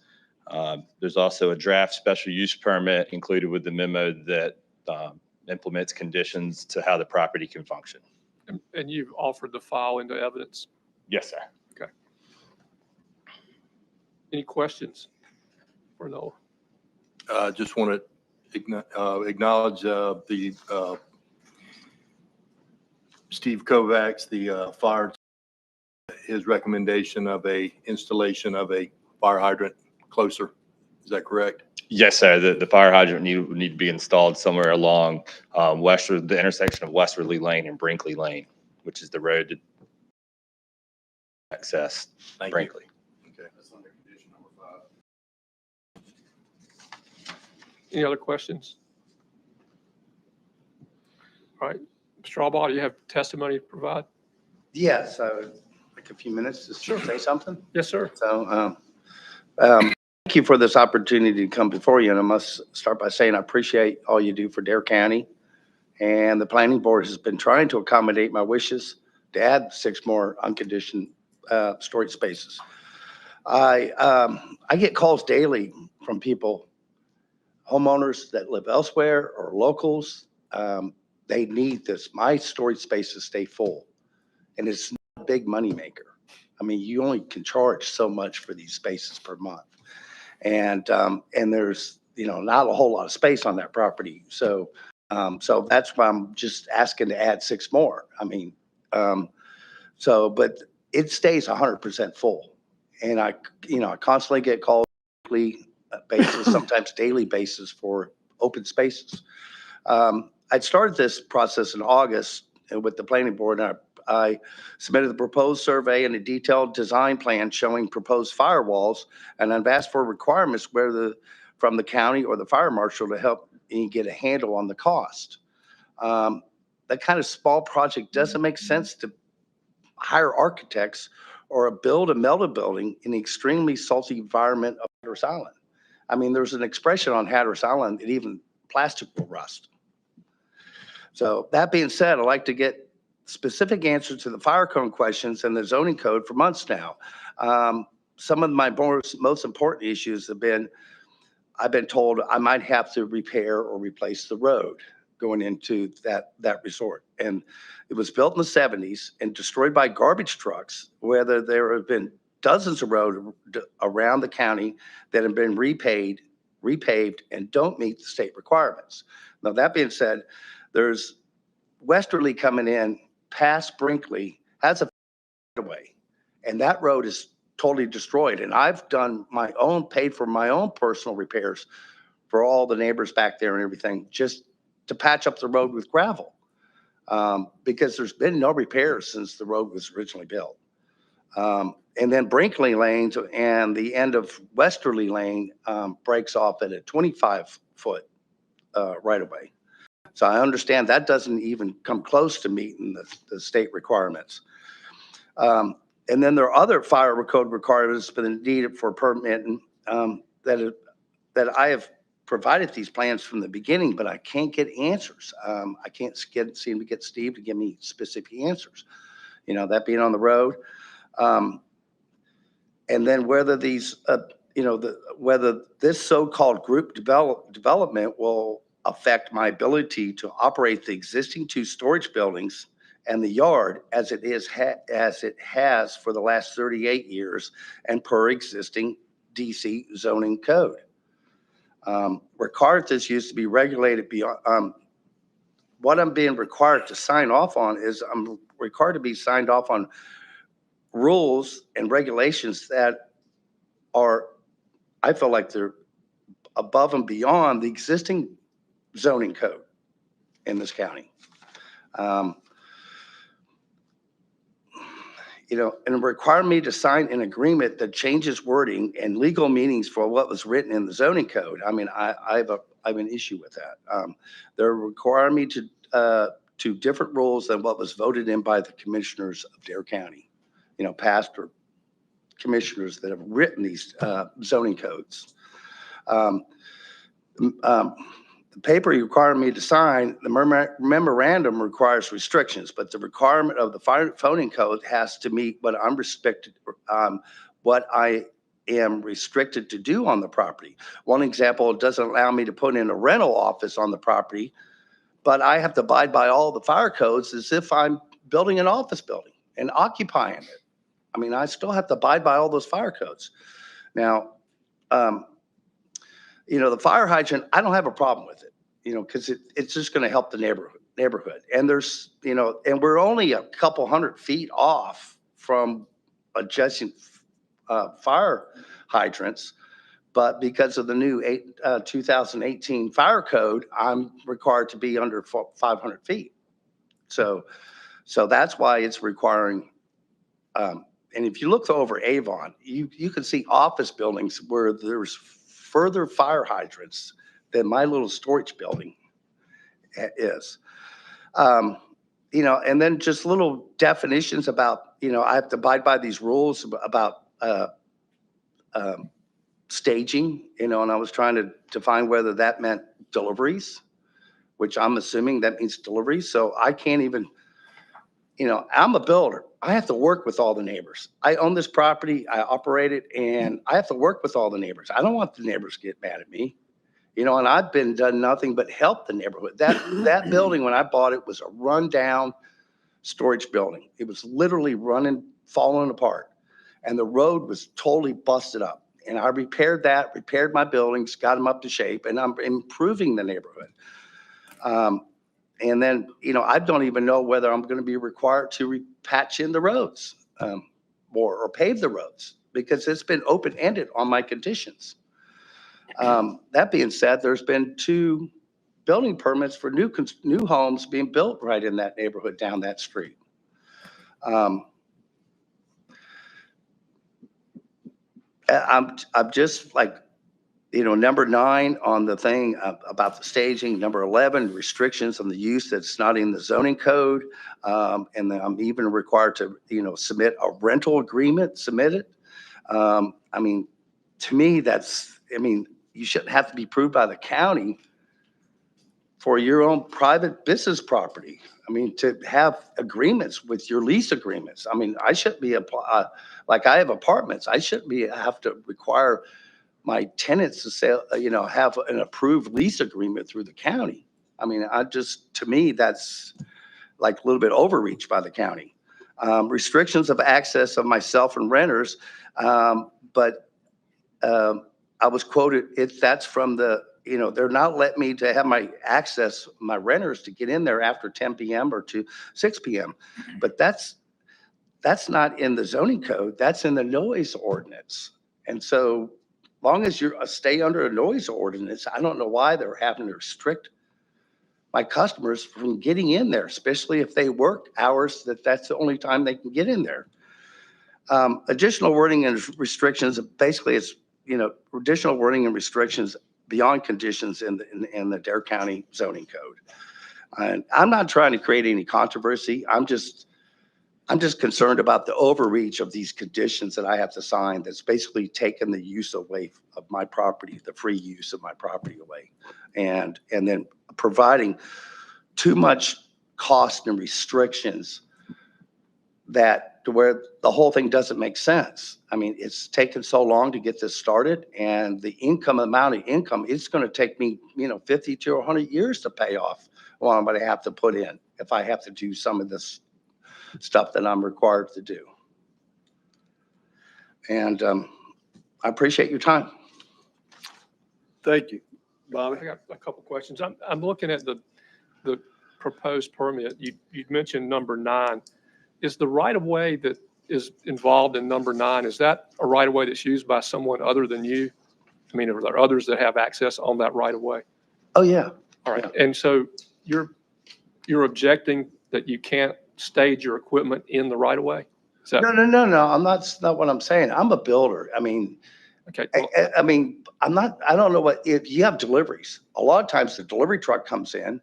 Speaker 20: There's also a draft special use permit included with the memo that implements conditions to how the property can function.
Speaker 7: And you've offered the file into evidence.
Speaker 20: Yes, sir.
Speaker 7: Okay. Any questions for Noah?
Speaker 18: Just want to acknowledge Steve Kovacs, the fire, his recommendation of a installation of a fire hydrant closer. Is that correct?
Speaker 20: Yes, sir. The fire hydrant would need to be installed somewhere along the intersection of Westerly Lane and Brinkley Lane, which is the road to access
Speaker 18: Thank
Speaker 20: Brinkley.
Speaker 18: you. Okay. That's under condition number 5.
Speaker 7: Any other questions? All right, Mr. Albaugh, do you have testimony to provide?
Speaker 8: Yes, I would like a few minutes to say something.
Speaker 7: Yes, sir.
Speaker 8: So, thank you for this opportunity to come before you. And I must start by saying I appreciate all you do for Dare County. And the planning board has been trying to accommodate my wishes to add 6 more unconditioned storage spaces. I get calls daily from people, homeowners that live elsewhere or locals. They need this. My storage spaces stay full, and it's not a big money maker. I mean, you only can charge so much for these spaces per month, and there's not a whole lot of space on that property. So that's why I'm just asking to add 6 more. I mean, but it stays 100% full, and I constantly get calls weekly basis, sometimes daily basis for open spaces. I'd started this process in August with the planning board, and I submitted the proposed survey and a detailed design plan showing proposed firewalls, and I've asked for requirements from the county or the fire marshal to help me get a handle on the cost. That kind of small project doesn't make sense to hire architects or build a melta building in the extremely salty environment of Hatteras Island. I mean, there's an expression on Hatteras Island that even plastic will rust. So that being said, I'd like to get specific answers to the fire code questions and the zoning code for months now. Some of my most important issues have been, I've been told I might have to repair or replace the road going into that resort. And it was built in the 70s and destroyed by garbage trucks, whether there have been dozens of roads around the county that have been repaved and don't meet the state requirements. Now, that being said, there's Westerly coming in past Brinkley has a way, and that road is totally destroyed. And I've done paid for my own personal repairs for all the neighbors back there and everything, just to patch up the road with gravel, because there's been no repairs since the road was originally built. And then Brinkley Lanes and the end of Westerly Lane breaks off at a 25-foot right of way. So I understand that doesn't even come close to meeting the state requirements. And then there are other fire code requirements that are needed for permitting that I have provided these plans from the beginning, but I can't get answers. I can't seem to get Steve to give me specific answers. That being on the road. And then whether these, whether this so-called group development will affect my ability to operate the existing 2 storage buildings and the yard as it has for the last 38 years and per existing DC zoning code. Required this used to be regulated beyond. What I'm being required to sign off on is I'm required to be signed off on rules and regulations that are, I feel like they're above and beyond the existing zoning code in this county. And require me to sign an agreement that changes wording and legal meanings for what was written in the zoning code. I mean, I have an issue with that. They require me to different rules than what was voted in by the commissioners of Dare County. Past or commissioners that have written these zoning codes. The paper you require me to sign, the memorandum requires restrictions, but the requirement of the fire zoning code has to meet what I'm what I am restricted to do on the property. One example, it doesn't allow me to put in a rental office on the property, but I have to abide by all the fire codes as if I'm building an office building and occupying it. I mean, I still have to abide by all those fire codes. Now, the fire hydrant, I don't have a problem with it, because it's just going to help the neighborhood. And there's, and we're only a couple 100 feet off from adjacent fire hydrants. But because of the new 2018 fire code, I'm required to be under 500 feet. So that's why it's requiring, and if you look over Avon, you can see office buildings where there's further fire hydrants than my little storage building is. And then just little definitions about, I have to abide by these rules about staging, and I was trying to define whether that meant deliveries, which I'm assuming that means deliveries. So I can't even, I'm a builder. I have to work with all the neighbors. I own this property, I operate it, and I have to work with all the neighbors. I don't want the neighbors to get mad at me, and I've done nothing but help the neighborhood. That building, when I bought it, was a rundown storage building. It was literally falling apart, and the road was totally busted up. And I repaired my buildings, got them up to shape, and I'm improving the neighborhood. And then, I don't even know whether I'm going to be required to patch in the roads or pave the roads, because it's been open-ended on my conditions. That being said, there's been 2 building permits for new homes being built right in that neighborhood down that street. I'm just like, number 9 on the thing about the staging, number 11, restrictions on the use that's not in the zoning code. And then I'm even required to, submit a rental agreement, to me, you shouldn't have to be approved by the county for your own private business property. To have agreements with your lease agreements. I shouldn't be, like I have apartments, I shouldn't have to require my tenants to say, have an approved lease agreement through the county. To me, that's like a little bit overreach by the county. Restrictions of access of myself and renters, but I was quoted, that's from the, they're not letting me to have my renters to get in there after 10 p.m. or to 6 p.m. But that's not in the zoning code, that's in the noise ordinance. And so long as you stay under a noise ordinance, I don't know why they're having to restrict my customers from getting in there, especially if they work hours, that's the only time they can get in there. Additional wording and restrictions, basically it's, additional wording and restrictions beyond conditions in the Dare County zoning code. And I'm not trying to create any controversy. I'm just concerned about the overreach of these conditions that I have to sign that's basically taken the use away of my property, the free use of my property away. And then providing too much cost and restrictions to where the whole thing doesn't make sense. It's taken so long to get this started, and the amount of income, it's going to take me, 50 to 100 years to pay off what I'm going to have to put in if I have to do some of this stuff that I'm required to do. And I appreciate your time.
Speaker 1: Thank you. Bobby?
Speaker 7: I got a couple questions. I'm looking at the proposed permit. You mentioned number 9. Is the right-of-way that is involved in number 9, is that a right-of-way that's used by someone other than you? Are there others that have access on that right-of-way?
Speaker 8: Oh, yeah.
Speaker 7: All right.
Speaker 8: Yeah.
Speaker 7: And so you're objecting that you can't stage your equipment in the right-of-way?
Speaker 8: No. That's not what I'm saying. I'm a builder.
Speaker 7: Okay. Well,
Speaker 8: I don't know if you have deliveries. A lot of times the delivery truck comes in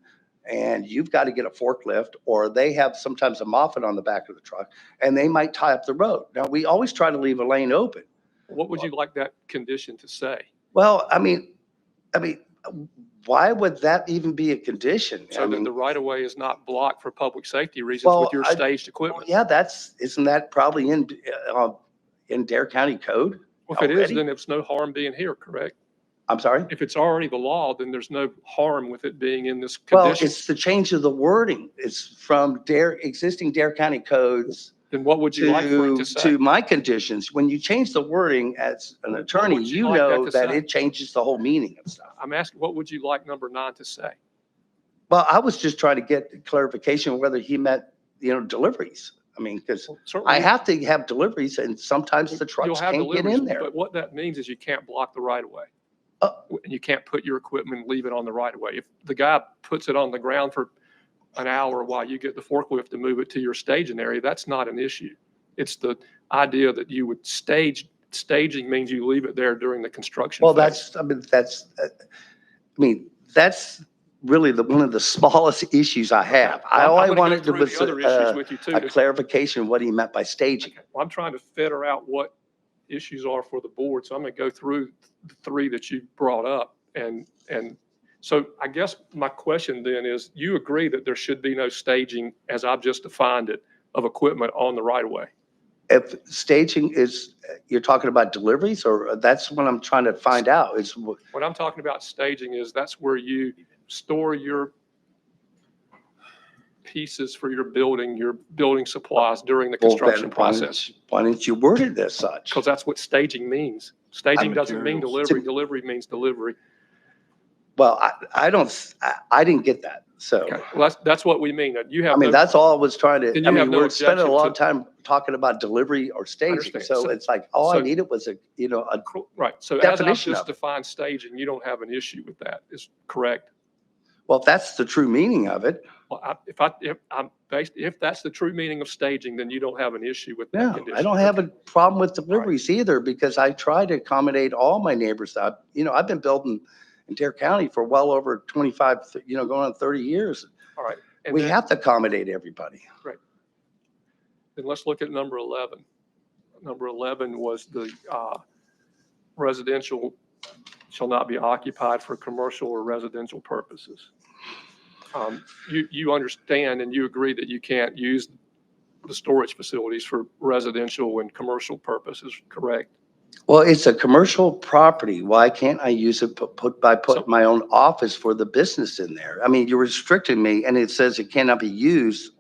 Speaker 8: and you've got to get a forklift, or they have sometimes a moffat on the back of the truck, and they might tie up the road. Now, we always try to leave a lane open.
Speaker 7: what would you like that condition to say?
Speaker 8: Well, why would that even be a condition?
Speaker 7: So that the right-of-way is not blocked for public safety reasons with your staged equipment?
Speaker 8: Yeah, isn't that probably in Dare County code?
Speaker 7: Well, if it is,
Speaker 8: already.
Speaker 7: then it's no harm being here, correct?
Speaker 8: I'm sorry?
Speaker 7: If it's already the law, then there's no harm with it being in this
Speaker 8: Well,
Speaker 7: condition.
Speaker 8: it's the change of the wording. It's from existing Dare County codes
Speaker 7: Then what would you like for it to say?
Speaker 8: to my conditions. When you change the wording as an attorney,
Speaker 7: would you
Speaker 8: you
Speaker 7: like that
Speaker 8: know
Speaker 7: to
Speaker 8: that
Speaker 7: say?
Speaker 8: it changes the whole meaning of stuff.
Speaker 7: I'm asking, what would you like number 9 to say?
Speaker 8: Well, I was just trying to get clarification whether he meant, deliveries. I mean, because
Speaker 7: Certainly,
Speaker 8: I have to have deliveries and sometimes the
Speaker 7: you'll
Speaker 8: trucks
Speaker 7: have
Speaker 8: can't get
Speaker 7: deliveries,
Speaker 8: in there.
Speaker 7: but what that means is you can't block the right of way.
Speaker 8: Uh,
Speaker 7: And you can't put your equipment and leave it on the right of way. If the guy puts it on the ground for an hour while you get the forklift to move it to your staging area, that's not an issue. It's the idea that you would staging means you leave it there during the construction
Speaker 8: Well,
Speaker 7: phase.
Speaker 8: that's really one of the smallest issues I have.
Speaker 7: Well,
Speaker 8: All I
Speaker 7: I'm gonna go
Speaker 8: wanted
Speaker 7: through
Speaker 8: was
Speaker 7: the other issues with you too.
Speaker 8: a clarification what he meant by staging.
Speaker 7: Well, I'm trying to figure out what issues are for the board, so I'm going to go through the 3 that you brought up. And so I guess my question then is, you agree that there should be no staging, as I've just defined it, of equipment on the right of way?
Speaker 8: If staging is, you're talking about deliveries, or that's what I'm trying to find out is
Speaker 7: What I'm talking about staging is that's where you store your pieces for your building supplies during the construction process.
Speaker 8: Why didn't you word it as such?
Speaker 7: Because that's what staging means. Staging doesn't mean delivery. Delivery means delivery.
Speaker 8: Well, I didn't get that. So,
Speaker 7: Okay. Well, that's what we mean. You have.
Speaker 8: that's all I was trying
Speaker 7: Then
Speaker 8: to,
Speaker 7: you have no
Speaker 8: we're spending a
Speaker 7: objection
Speaker 8: lot of
Speaker 7: to-
Speaker 8: time talking about delivery or staging.
Speaker 7: understand.
Speaker 8: So
Speaker 7: So-
Speaker 8: it's like, all I
Speaker 7: so-
Speaker 8: needed was a
Speaker 7: Right. So as I've
Speaker 8: definition
Speaker 7: just
Speaker 8: of it.
Speaker 7: defined staging, you don't have an issue with that. Is correct?
Speaker 8: well, if that's the true meaning of it,
Speaker 7: Well, if that's the true meaning of staging, then you don't have an issue with that
Speaker 8: no,
Speaker 7: condition.
Speaker 8: I don't have a
Speaker 7: Okay.
Speaker 8: problem with deliveries either, because I try to accommodate all my neighbors. I've been building in Dare County for well over 25, going on 30 years.
Speaker 7: All right. And
Speaker 8: We
Speaker 7: then-
Speaker 8: have to accommodate everybody.
Speaker 7: Then let's look at number 11. Number 11 was the residential shall not be occupied for commercial or residential purposes. You understand and you agree that you can't use the storage facilities for residential and commercial purposes, correct?
Speaker 8: Well, it's a commercial property. Why can't I use it put my own office for the business in there? I mean, you're restricting me, and it says it cannot be used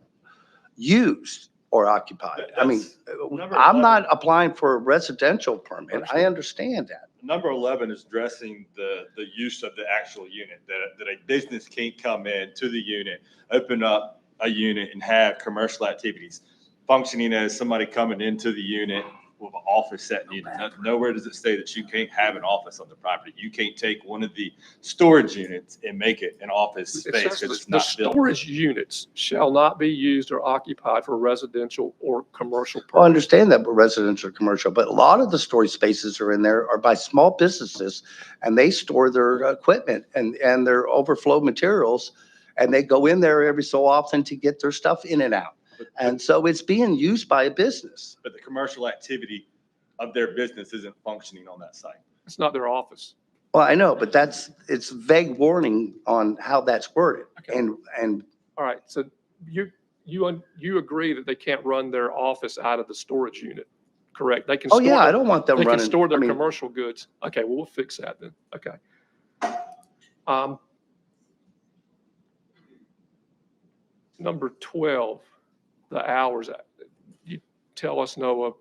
Speaker 8: or occupied. I mean, I'm not applying for a residential permit. I understand that.
Speaker 20: Number 11 is addressing the use of the actual unit, that a business can't come in to the unit, open up a unit and have commercial activities, functioning as somebody coming into the unit with an office setting unit. Nowhere does it say that you can't have an office on the property. You can't take one of the storage units and make it an office
Speaker 7: It
Speaker 20: space
Speaker 7: says
Speaker 20: because it's
Speaker 7: the
Speaker 20: not built.
Speaker 7: storage units shall not be used or occupied for residential or commercial
Speaker 8: Well, I
Speaker 7: purposes.
Speaker 8: understand that, but residential, commercial, but a lot of the storage spaces are in there are by small businesses, and they store their equipment and their overflow materials, and they go in there every so often to get their stuff in and out. And so it's being used by a business.
Speaker 20: But the commercial activity of their business isn't functioning on that site.
Speaker 7: It's not their office.
Speaker 8: Well, I know, but it's vague warning on how that's worded.
Speaker 7: Okay.
Speaker 8: And
Speaker 7: All right, so you agree that they can't run their office out of the storage unit, correct? They can.
Speaker 8: oh
Speaker 7: store
Speaker 8: yeah, I
Speaker 7: their-
Speaker 8: don't want them
Speaker 7: They can
Speaker 8: running.
Speaker 7: store their
Speaker 8: I mean,
Speaker 7: commercial goods. Okay, well, we'll fix that then. Okay. Number 12, the hours. You tell us, Noah,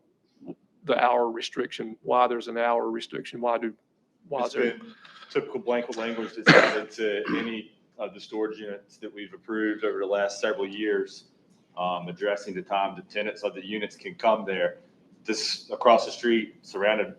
Speaker 7: the hour restriction, why there's an hour restriction, why
Speaker 20: It's
Speaker 7: is there?
Speaker 20: been typical blanket language that's added to any of the storage units that we've approved over the last several years, addressing the time the tenants of the units can come there. This across the street, surrounded,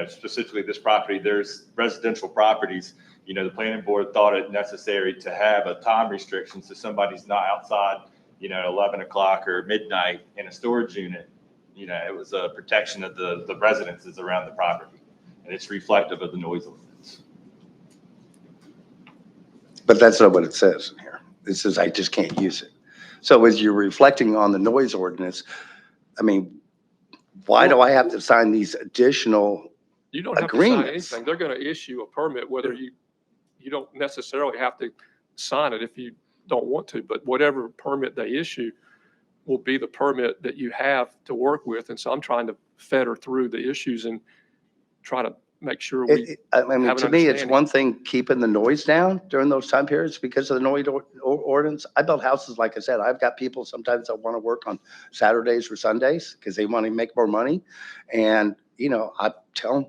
Speaker 20: specifically this property, there's residential properties. The planning board thought it necessary to have a time restriction so somebody's not outside, 11 o'clock or midnight in a storage unit. It was a protection of the residences around the property, and it's reflective of the noise ordinance.
Speaker 8: but that's not what it says in here. It says I just can't use it. So as you're reflecting on the noise ordinance, I mean, why do I have to sign these additional
Speaker 7: You don't have to sign
Speaker 8: agreements?
Speaker 7: anything. They're going to issue a permit, whether you don't necessarily have to sign it if you don't want to, but whatever permit they issue will be the permit that you have to work with. And so I'm trying to fetter through the issues, and try to make sure we
Speaker 8: I mean,
Speaker 7: have an
Speaker 8: to me, it's
Speaker 7: understanding.
Speaker 8: one thing keeping the noise down during those time periods because of the noise ordinance. I build houses, like I said, I've got people sometimes that want to work on Saturdays or Sundays because they want to make more money. And, you know, I tell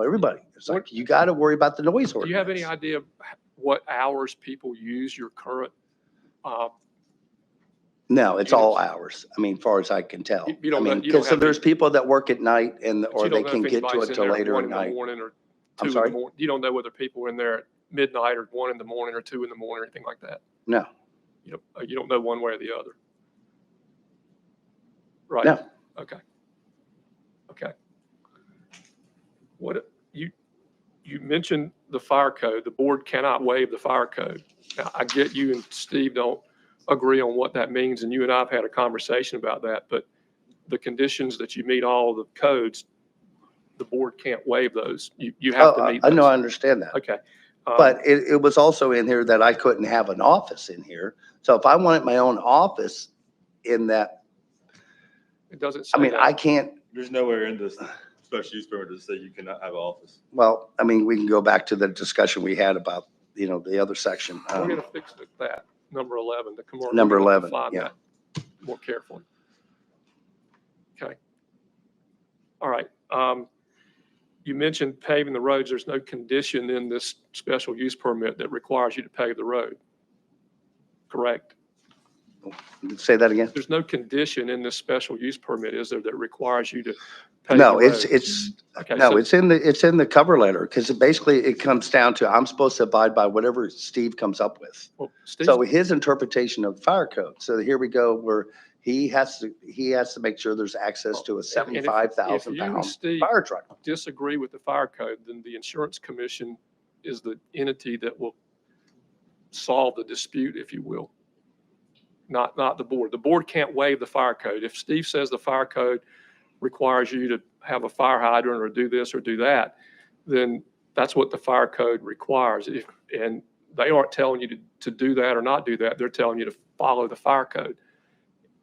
Speaker 8: everybody, it's like, you got to worry about the noise
Speaker 7: Do you have any
Speaker 8: ordinance.
Speaker 7: idea of what hours people use your current?
Speaker 8: No, it's all hours. I mean, far as I can tell.
Speaker 7: You don't
Speaker 8: I
Speaker 7: know-
Speaker 8: mean,
Speaker 7: you don't
Speaker 8: because
Speaker 7: have
Speaker 8: there's
Speaker 7: any-
Speaker 8: people that work at night and,
Speaker 7: But
Speaker 8: or
Speaker 7: you
Speaker 8: they
Speaker 7: don't know
Speaker 8: can
Speaker 7: if
Speaker 8: get to
Speaker 7: anybody's
Speaker 8: it
Speaker 7: in
Speaker 8: till
Speaker 7: there at
Speaker 8: later
Speaker 7: 1
Speaker 8: at
Speaker 7: in the
Speaker 8: night.
Speaker 7: morning or 2
Speaker 8: I'm
Speaker 7: in the
Speaker 8: sorry?
Speaker 7: morning. You don't know whether people are in there at midnight or 1 in the morning or 2 in the morning or anything like that.
Speaker 8: No,
Speaker 7: You don't know one way or the other. Right?
Speaker 8: no.
Speaker 7: Okay. Okay. What, you mentioned the fire code. The board cannot waive the fire code. Now, I get you and Steve don't agree on what that means, and you and I have had a conversation about that, but the conditions that you meet all the codes, the board can't waive those. You have to meet
Speaker 8: I
Speaker 7: those.
Speaker 8: know, I understand that.
Speaker 7: Okay.
Speaker 8: But it was also in here that I couldn't have an office in here. So if I wanted my own office in that,
Speaker 7: It doesn't
Speaker 8: I
Speaker 7: say
Speaker 8: mean,
Speaker 7: that.
Speaker 8: I can't,
Speaker 20: There's nowhere in this special use permit to say you cannot have an office.
Speaker 8: well, I mean, we can go back to the discussion we had about, you know, the other section.
Speaker 7: We're going to fix that, number 11, the commercial.
Speaker 8: Number 11,
Speaker 7: Find
Speaker 8: yeah.
Speaker 7: that more carefully. Okay. All right. You mentioned paving the roads. There's no condition in this special use permit that requires you to pave the road. Correct?
Speaker 8: Say that again?
Speaker 7: There's no condition in this special use permit, is there, that requires you to pave the
Speaker 8: No,
Speaker 7: road? Okay,
Speaker 8: no,
Speaker 7: so-
Speaker 8: it's in the cover letter because basically it comes down to, I'm supposed to abide by whatever Steve comes up with.
Speaker 7: Well, Steve,
Speaker 8: So his interpretation of the fire code. So here we go, where he has to make sure there's access to a
Speaker 7: and if
Speaker 8: 75,000
Speaker 7: you and
Speaker 8: pound
Speaker 7: Steve
Speaker 8: fire truck.
Speaker 7: disagree with the fire code, then the insurance commission is the entity that will solve the dispute, if you will. Not the board. The board can't waive the fire code. If Steve says the fire code requires you to have a fire hydrant or do this or do that, then that's what the fire code requires. And they aren't telling you to do that or not do that. They're telling you to follow the fire code.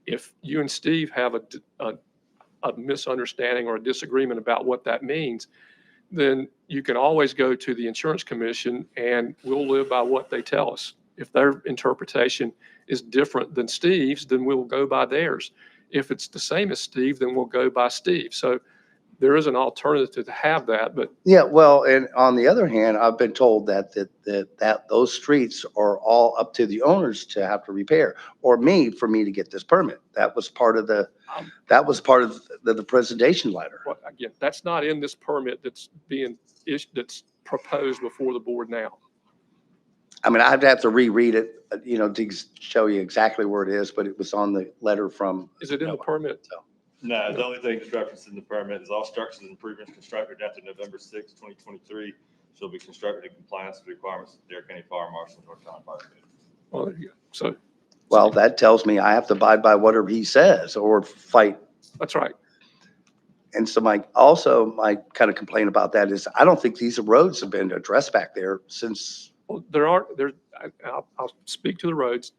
Speaker 7: If you and Steve have a misunderstanding or a disagreement about what that means, then you can always go to the insurance commission and we'll live by what they tell us. If their interpretation is different than Steve's, then we'll go by theirs. If it's the same as Steve, then we'll go by Steve. So there is an alternative to have that, but
Speaker 8: Yeah, well, and on the other hand, I've been told that those streets are all up to the owners to have to repair, or for me to get this permit. That was part of the presentation letter.
Speaker 7: well, again, that's not in this permit that's being issued, that's proposed before the board now.
Speaker 8: I mean, I'd have to reread it, you know, to show you exactly where it is, but it was on the letter from.
Speaker 7: Is it in the permit?
Speaker 20: No, the only thing that's referenced in the permit is all structures and improvements constructed after November 6, 2023 shall be constructed in compliance with requirements of Dare County Fire Marshal and North Carolina Fire Code.
Speaker 7: Well, there you go. So
Speaker 8: Well, that tells me I have to abide by whatever he says or fight.
Speaker 7: that's right.
Speaker 8: And so my kind of complaint about that is I don't think these roads have been addressed back there since.
Speaker 7: Well, I'll speak to the roads.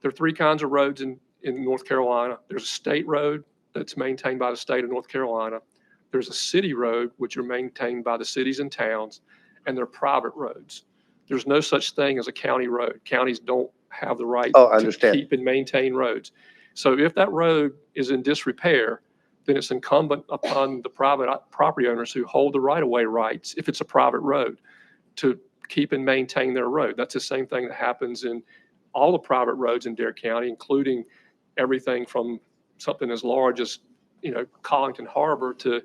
Speaker 7: There are 3 kinds of roads in North Carolina. There's a state road that's maintained by the state of North Carolina. There's a city road, which are maintained by the cities and towns, and they're private roads. There's no such thing as a county road. Counties don't have the right to keep and maintain roads. So if that road is in disrepair, then it's incumbent upon the private property owners who hold the right-of-way rights, if it's a private road, to keep and maintain their road. That's the same thing that happens in all the private roads in Dare County, including everything from something as large as, Collington Harbor to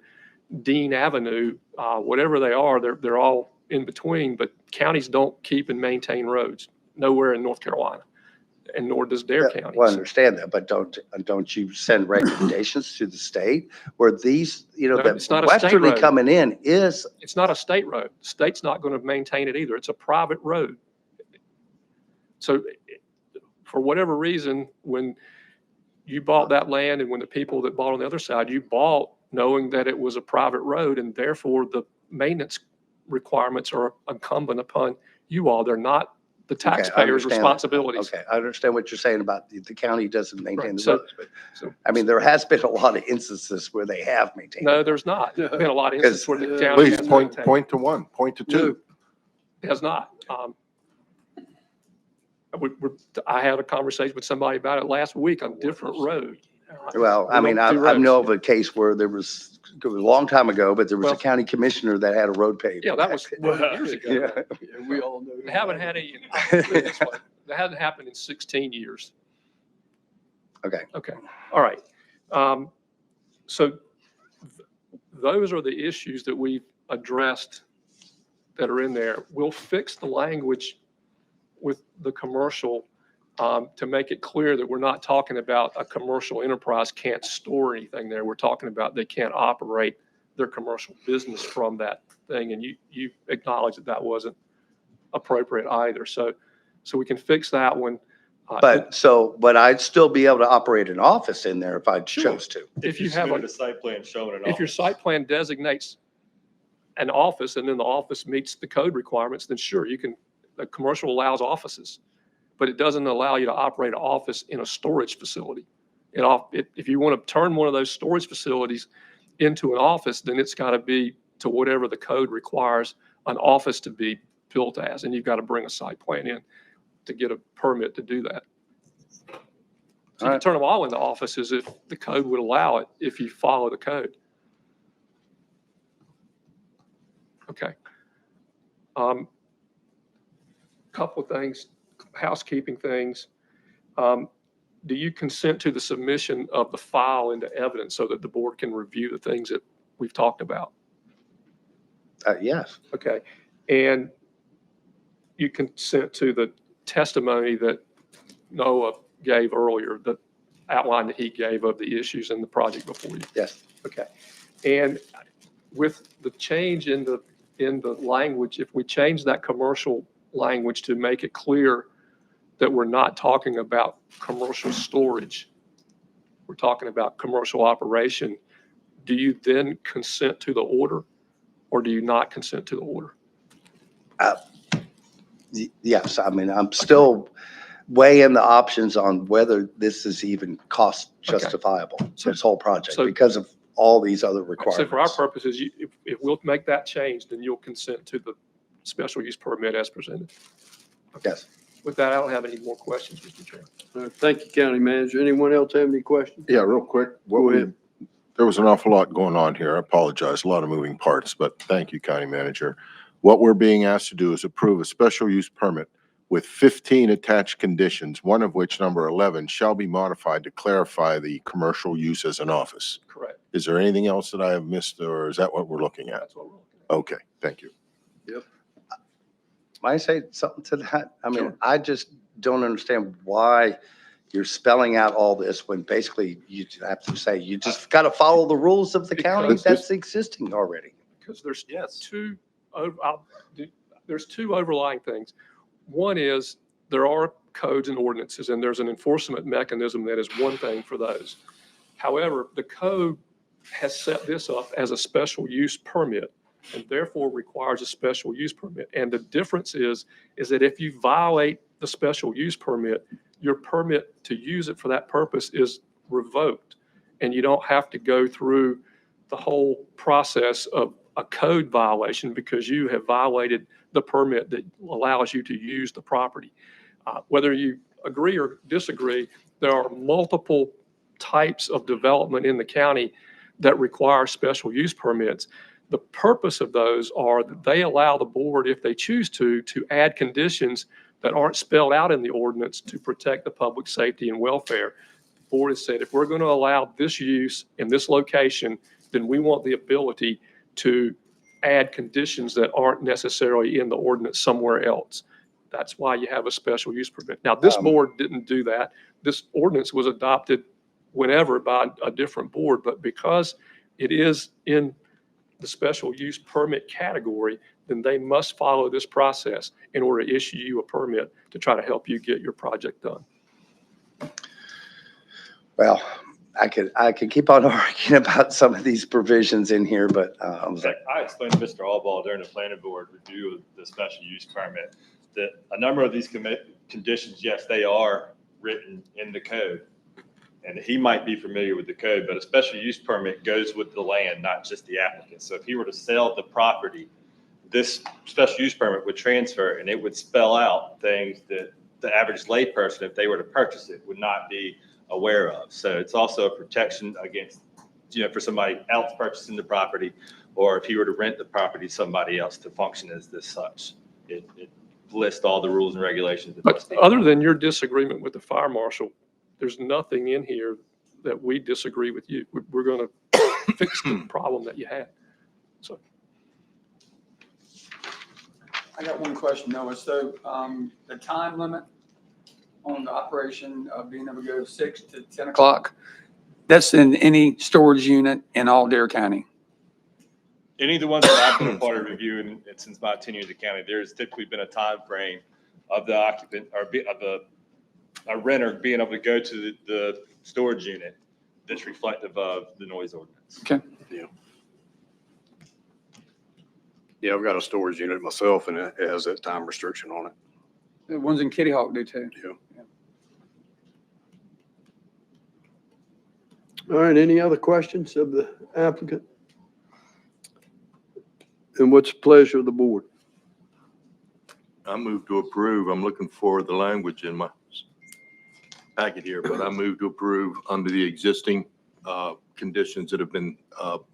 Speaker 7: Dean Avenue, whatever they are, they're all in between, but counties don't keep and maintain roads, nowhere in North Carolina, and nor does Dare County.
Speaker 8: Well, I understand that, but don't you send recommendations to the state where these,
Speaker 7: No, it's not a state
Speaker 8: westerly
Speaker 7: road.
Speaker 8: coming in is.
Speaker 7: It's not a state road. The state's not going to maintain it either. It's a private road. So for whatever reason, when you bought that land and when the people that bought on the other side, you bought knowing that it was a private road, and therefore the maintenance requirements are incumbent upon you all. They're not the
Speaker 8: Okay, I
Speaker 7: taxpayer's
Speaker 8: understand that.
Speaker 7: responsibilities.
Speaker 8: Okay, I understand what you're saying about the county doesn't maintain
Speaker 7: Right,
Speaker 8: the
Speaker 7: so-
Speaker 8: roads, but I mean, there has been a lot of instances where they have maintained.
Speaker 7: No, there's not. There's been a lot of instances where the county
Speaker 3: Please
Speaker 7: has
Speaker 3: point
Speaker 7: maintained.
Speaker 3: to one, point to two.
Speaker 7: It has not. I had a conversation with somebody about it last week on different road.
Speaker 8: Well, I mean, I know of a case where it was a long time ago, but there was a
Speaker 7: Well-
Speaker 8: county commissioner that had a road paved.
Speaker 7: Yeah, that was years ago.
Speaker 8: Yeah.
Speaker 1: We all know.
Speaker 7: They haven't had any, put it this way, that hasn't happened in 16 years.
Speaker 8: Okay.
Speaker 7: Okay, all right. So those are the issues that we've addressed that are in there. We'll fix the language with the commercial to make it clear that we're not talking about a commercial enterprise can't store anything there. We're talking about they can't operate their commercial business from that thing. And you acknowledge that that wasn't appropriate either. So we can fix that one.
Speaker 8: But I'd still be able to operate an office in there if I chose to.
Speaker 7: If you have
Speaker 20: submitted a site plan showing an
Speaker 7: if your
Speaker 20: office.
Speaker 7: site plan designates an office and then the office meets the code requirements, then sure, you can, the commercial allows offices, but it doesn't allow you to operate an office in a storage facility. If you want to turn one of those storage facilities into an office, then it's got to be to whatever the code requires an office to be built as, and you've got to bring a site plan in to get a permit to do that. So you can turn them all into offices if the code would allow it, if you follow the code. Okay. Couple of things, housekeeping things. Do you consent to the submission of the file into evidence so that the board can review the things that we've talked about?
Speaker 8: Yes.
Speaker 7: Okay. And you consent to the testimony that Noah gave earlier, the outline that he gave of the issues in the project before you?
Speaker 8: Yes.
Speaker 7: Okay. And with the change in the language, if we change that commercial language to make it clear that we're not talking about commercial storage, we're talking about commercial operation, do you then consent to the order or do you not consent to the order?
Speaker 8: Yes, I mean, I'm still weighing the options on whether this is even cost justifiable, this whole project, because of all these other requirements.
Speaker 7: So for our purposes, if we'll make that change, then you'll consent to the special use permit as presented.
Speaker 8: Yes.
Speaker 7: With that, I don't have any more questions, Mr. Chairman.
Speaker 1: Thank you, County Manager. Anyone else have any questions?
Speaker 3: Yeah, real quick.
Speaker 1: Go ahead.
Speaker 3: There was an awful lot going on here. I apologize. A lot of moving parts, but thank you, County Manager. What we're being asked to do is approve a special use permit with 15 attached conditions, one of which, number 11, shall be modified to clarify the commercial use as an office.
Speaker 7: Correct.
Speaker 3: Is there anything else that I have missed, or is that what we're looking at?
Speaker 7: That's what we're looking at.
Speaker 3: Okay, thank you.
Speaker 1: Yep.
Speaker 8: Might I say something to that? I mean, I just don't understand why you're spelling out all this when basically you have to say, you just got to follow the rules of the county
Speaker 7: Because
Speaker 8: that's existing already.
Speaker 7: Because there's there's two overlying things. One is there are codes and ordinances, and there's an enforcement mechanism that is one thing for those. However, the code has set this up as a special use permit and therefore requires a special use permit. And the difference is that if you violate the special use permit, your permit to use it for that purpose is revoked. And you don't have to go through the whole process of a code violation because you have violated the permit that allows you to use the property. Whether you agree or disagree, there are multiple types of development in the county that require special use permits. The purpose of those are that they allow the board, if they choose to add conditions that aren't spelled out in the ordinance to protect the public safety and welfare. The board has said, if we're going to allow this use in this location, then we want the ability to add conditions that aren't necessarily in the ordinance somewhere else. That's why you have a special use permit. Now, this board didn't do that. This ordinance was adopted whenever by a different board, but because it is in the special use permit category, then they must follow this process in order to issue you a permit to try to help you get your project done.
Speaker 8: Well, I could keep on arguing about some of these provisions in here, but
Speaker 20: I explained to Mr. Albaugh during the planning board review of the special use permit. that a number of these conditions, yes, they are written in the code. And he might be familiar with the code, but a special use permit goes with the land, not just the applicant. So if he were to sell the property, this special use permit would transfer and it would spell out things that the average layperson, if they were to purchase it, would not be aware of. So it's also a protection against, for somebody else purchasing the property, or if he were to rent the property to somebody else to function as this such. It lists all the rules and regulations.
Speaker 7: But other than your disagreement with the fire marshal, there's nothing in here that we disagree with you. We're going to fix the problem that you had. So
Speaker 6: I got one question, Noah. So the time limit on the operation of being able to go 6 to 10 o'clock, that's in any storage unit in all Dare County?
Speaker 20: Any of the ones that I've been a part of reviewing since my tenure in the county, there's typically been a time frame of the occupant or of a renter being able to go to the storage unit that's reflective of the noise ordinance.
Speaker 6: Okay.
Speaker 15: Yeah, I've got a storage unit myself and it has that time restriction on it.
Speaker 6: The ones in Kitty Hawk do too.
Speaker 15: Yeah.
Speaker 1: All right, any other questions of the applicant? And what's the pleasure of the board?
Speaker 18: I move to approve. I'm looking for the language in my packet here, but I move to approve under the existing conditions that have been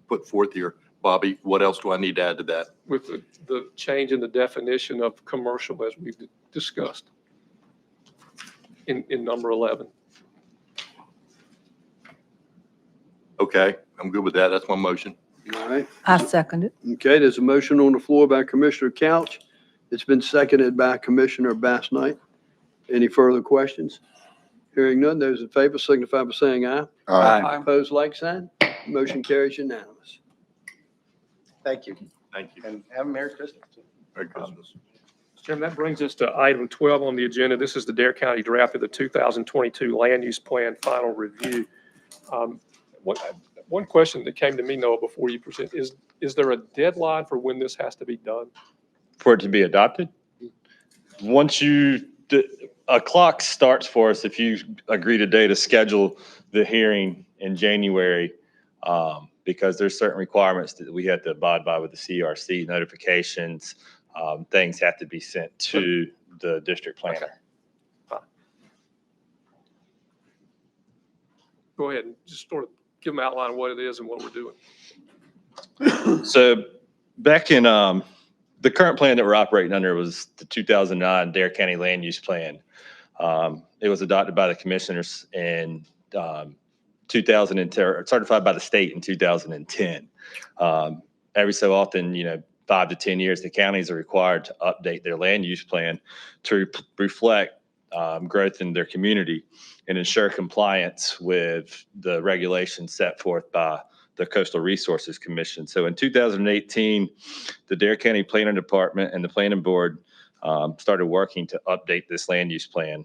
Speaker 18: put forth here. Bobby, what else do I need to add to that?
Speaker 7: with the change in the definition of commercial as we've discussed in number 11.
Speaker 18: Okay, I'm good with that. That's my motion.
Speaker 1: All right.
Speaker 16: I second it.
Speaker 1: Okay, there's a motion on the floor by Commissioner Couch. It's been seconded by Commissioner Bass Knight. Any further questions? Hearing none, those in favor signify by saying aye.
Speaker 8: Aye.
Speaker 1: Opposed, like sign. Motion carries unanimous.
Speaker 8: Thank you.
Speaker 18: Thank you.
Speaker 8: And have a Merry Christmas.
Speaker 18: Merry Christmas.
Speaker 7: Jim, that brings us to item 12 on the agenda. This is the Dare County draft of the 2022 Land Use Plan Final Review. One question that came to me, Noah, before you present, is there a deadline for when this has to be done?
Speaker 20: For it to be adopted? Once a clock starts for us, if you agree today to schedule the hearing in January, because there's certain requirements that we have to abide by with the CRC notifications. Things have to be sent to the district planner.
Speaker 7: Okay. Fine. Go ahead and just sort of give them an outline of what it is and what we're doing.
Speaker 20: So back in the current plan that we're operating under was the 2009 Dare County Land Use Plan. It was adopted by the commissioners in 2010, certified by the state in 2010. Every so often, 5 to 10 years, the counties are required to update their land use plan to reflect growth in their community and ensure compliance with the regulations set forth by the Coastal Resources Commission. So in 2018, the Dare County Planning Department and the Planning Board started working to update this land use plan.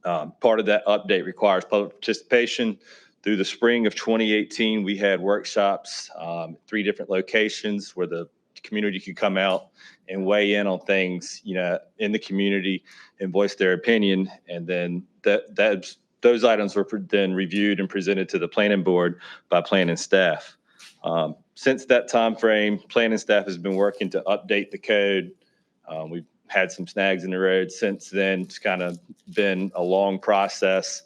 Speaker 20: Part of that update requires public participation. Through the spring of 2018, we had workshops, 3 different locations where the community could come out and weigh in on things, in the community and voice their opinion. And then those items were then reviewed and presented to the planning board by planning staff. Since that time frame, planning staff has been working to update the code. We've had some snags in the road since then. It's kind of been a long process.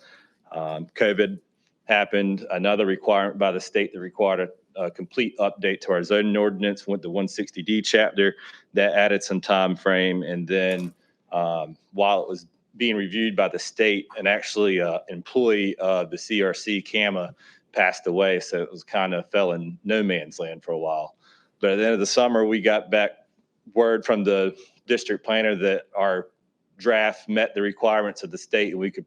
Speaker 20: COVID happened. Another requirement by the state that required a complete update to our zoning ordinance went to 160D chapter. That added some time frame. And then while it was being reviewed by the state, and actually employee of the CRC, CAMA, passed away. So it was kind of fell in no man's land for a while. But at the end of the summer, we got back word from the district planner that our draft met the requirements of the state and we could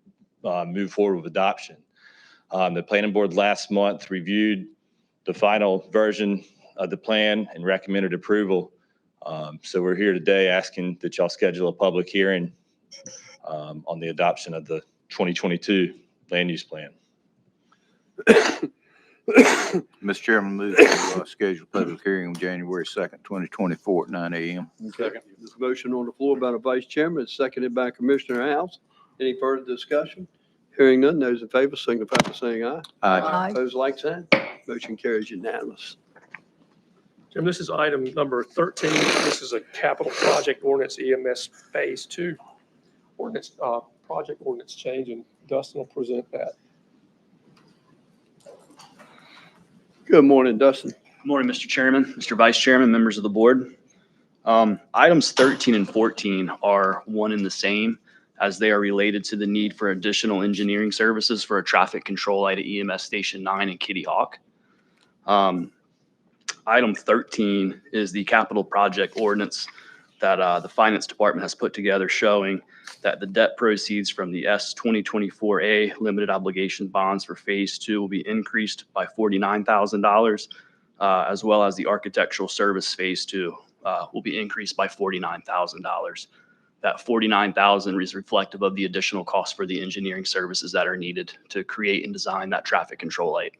Speaker 20: move forward with adoption. The planning board last month reviewed the final version of the plan and recommended approval. So we're here today asking that y'all schedule a public hearing on the adoption of the 2022 land use plan.
Speaker 17: Mr. Chairman, move to schedule public hearing on January 2nd, 2024 at 9 a.m.
Speaker 1: Okay. There's a motion on the floor by the vice chairman, it's seconded by Commissioner House. Any further discussion? Hearing none, those in favor signify by saying aye.
Speaker 16: Aye.
Speaker 1: Opposed, like sign. Motion carries unanimous.
Speaker 7: Jim, this is item number 13. This is a capital project ordinance EMS Phase 2 ordinance, project ordinance change, and Dustin will present that.
Speaker 1: Good morning, Dustin.
Speaker 9: Good morning, Mr. Chairman, Mr. Vice Chairman, members of the board. Items 13 and 14 are one and the same, as they are related to the need for additional engineering services for a traffic control light at EMS Station 9 in Kitty Hawk. Item 13 is the capital project ordinance that the Finance Department has put together, showing that the debt proceeds from the S-2024A limited obligation bonds for Phase 2 will be increased by $49,000, as well as the architectural service Phase 2 will be increased by $49,000. That $49,000 is reflective of the additional cost for the engineering services that are needed to create and design that traffic control light.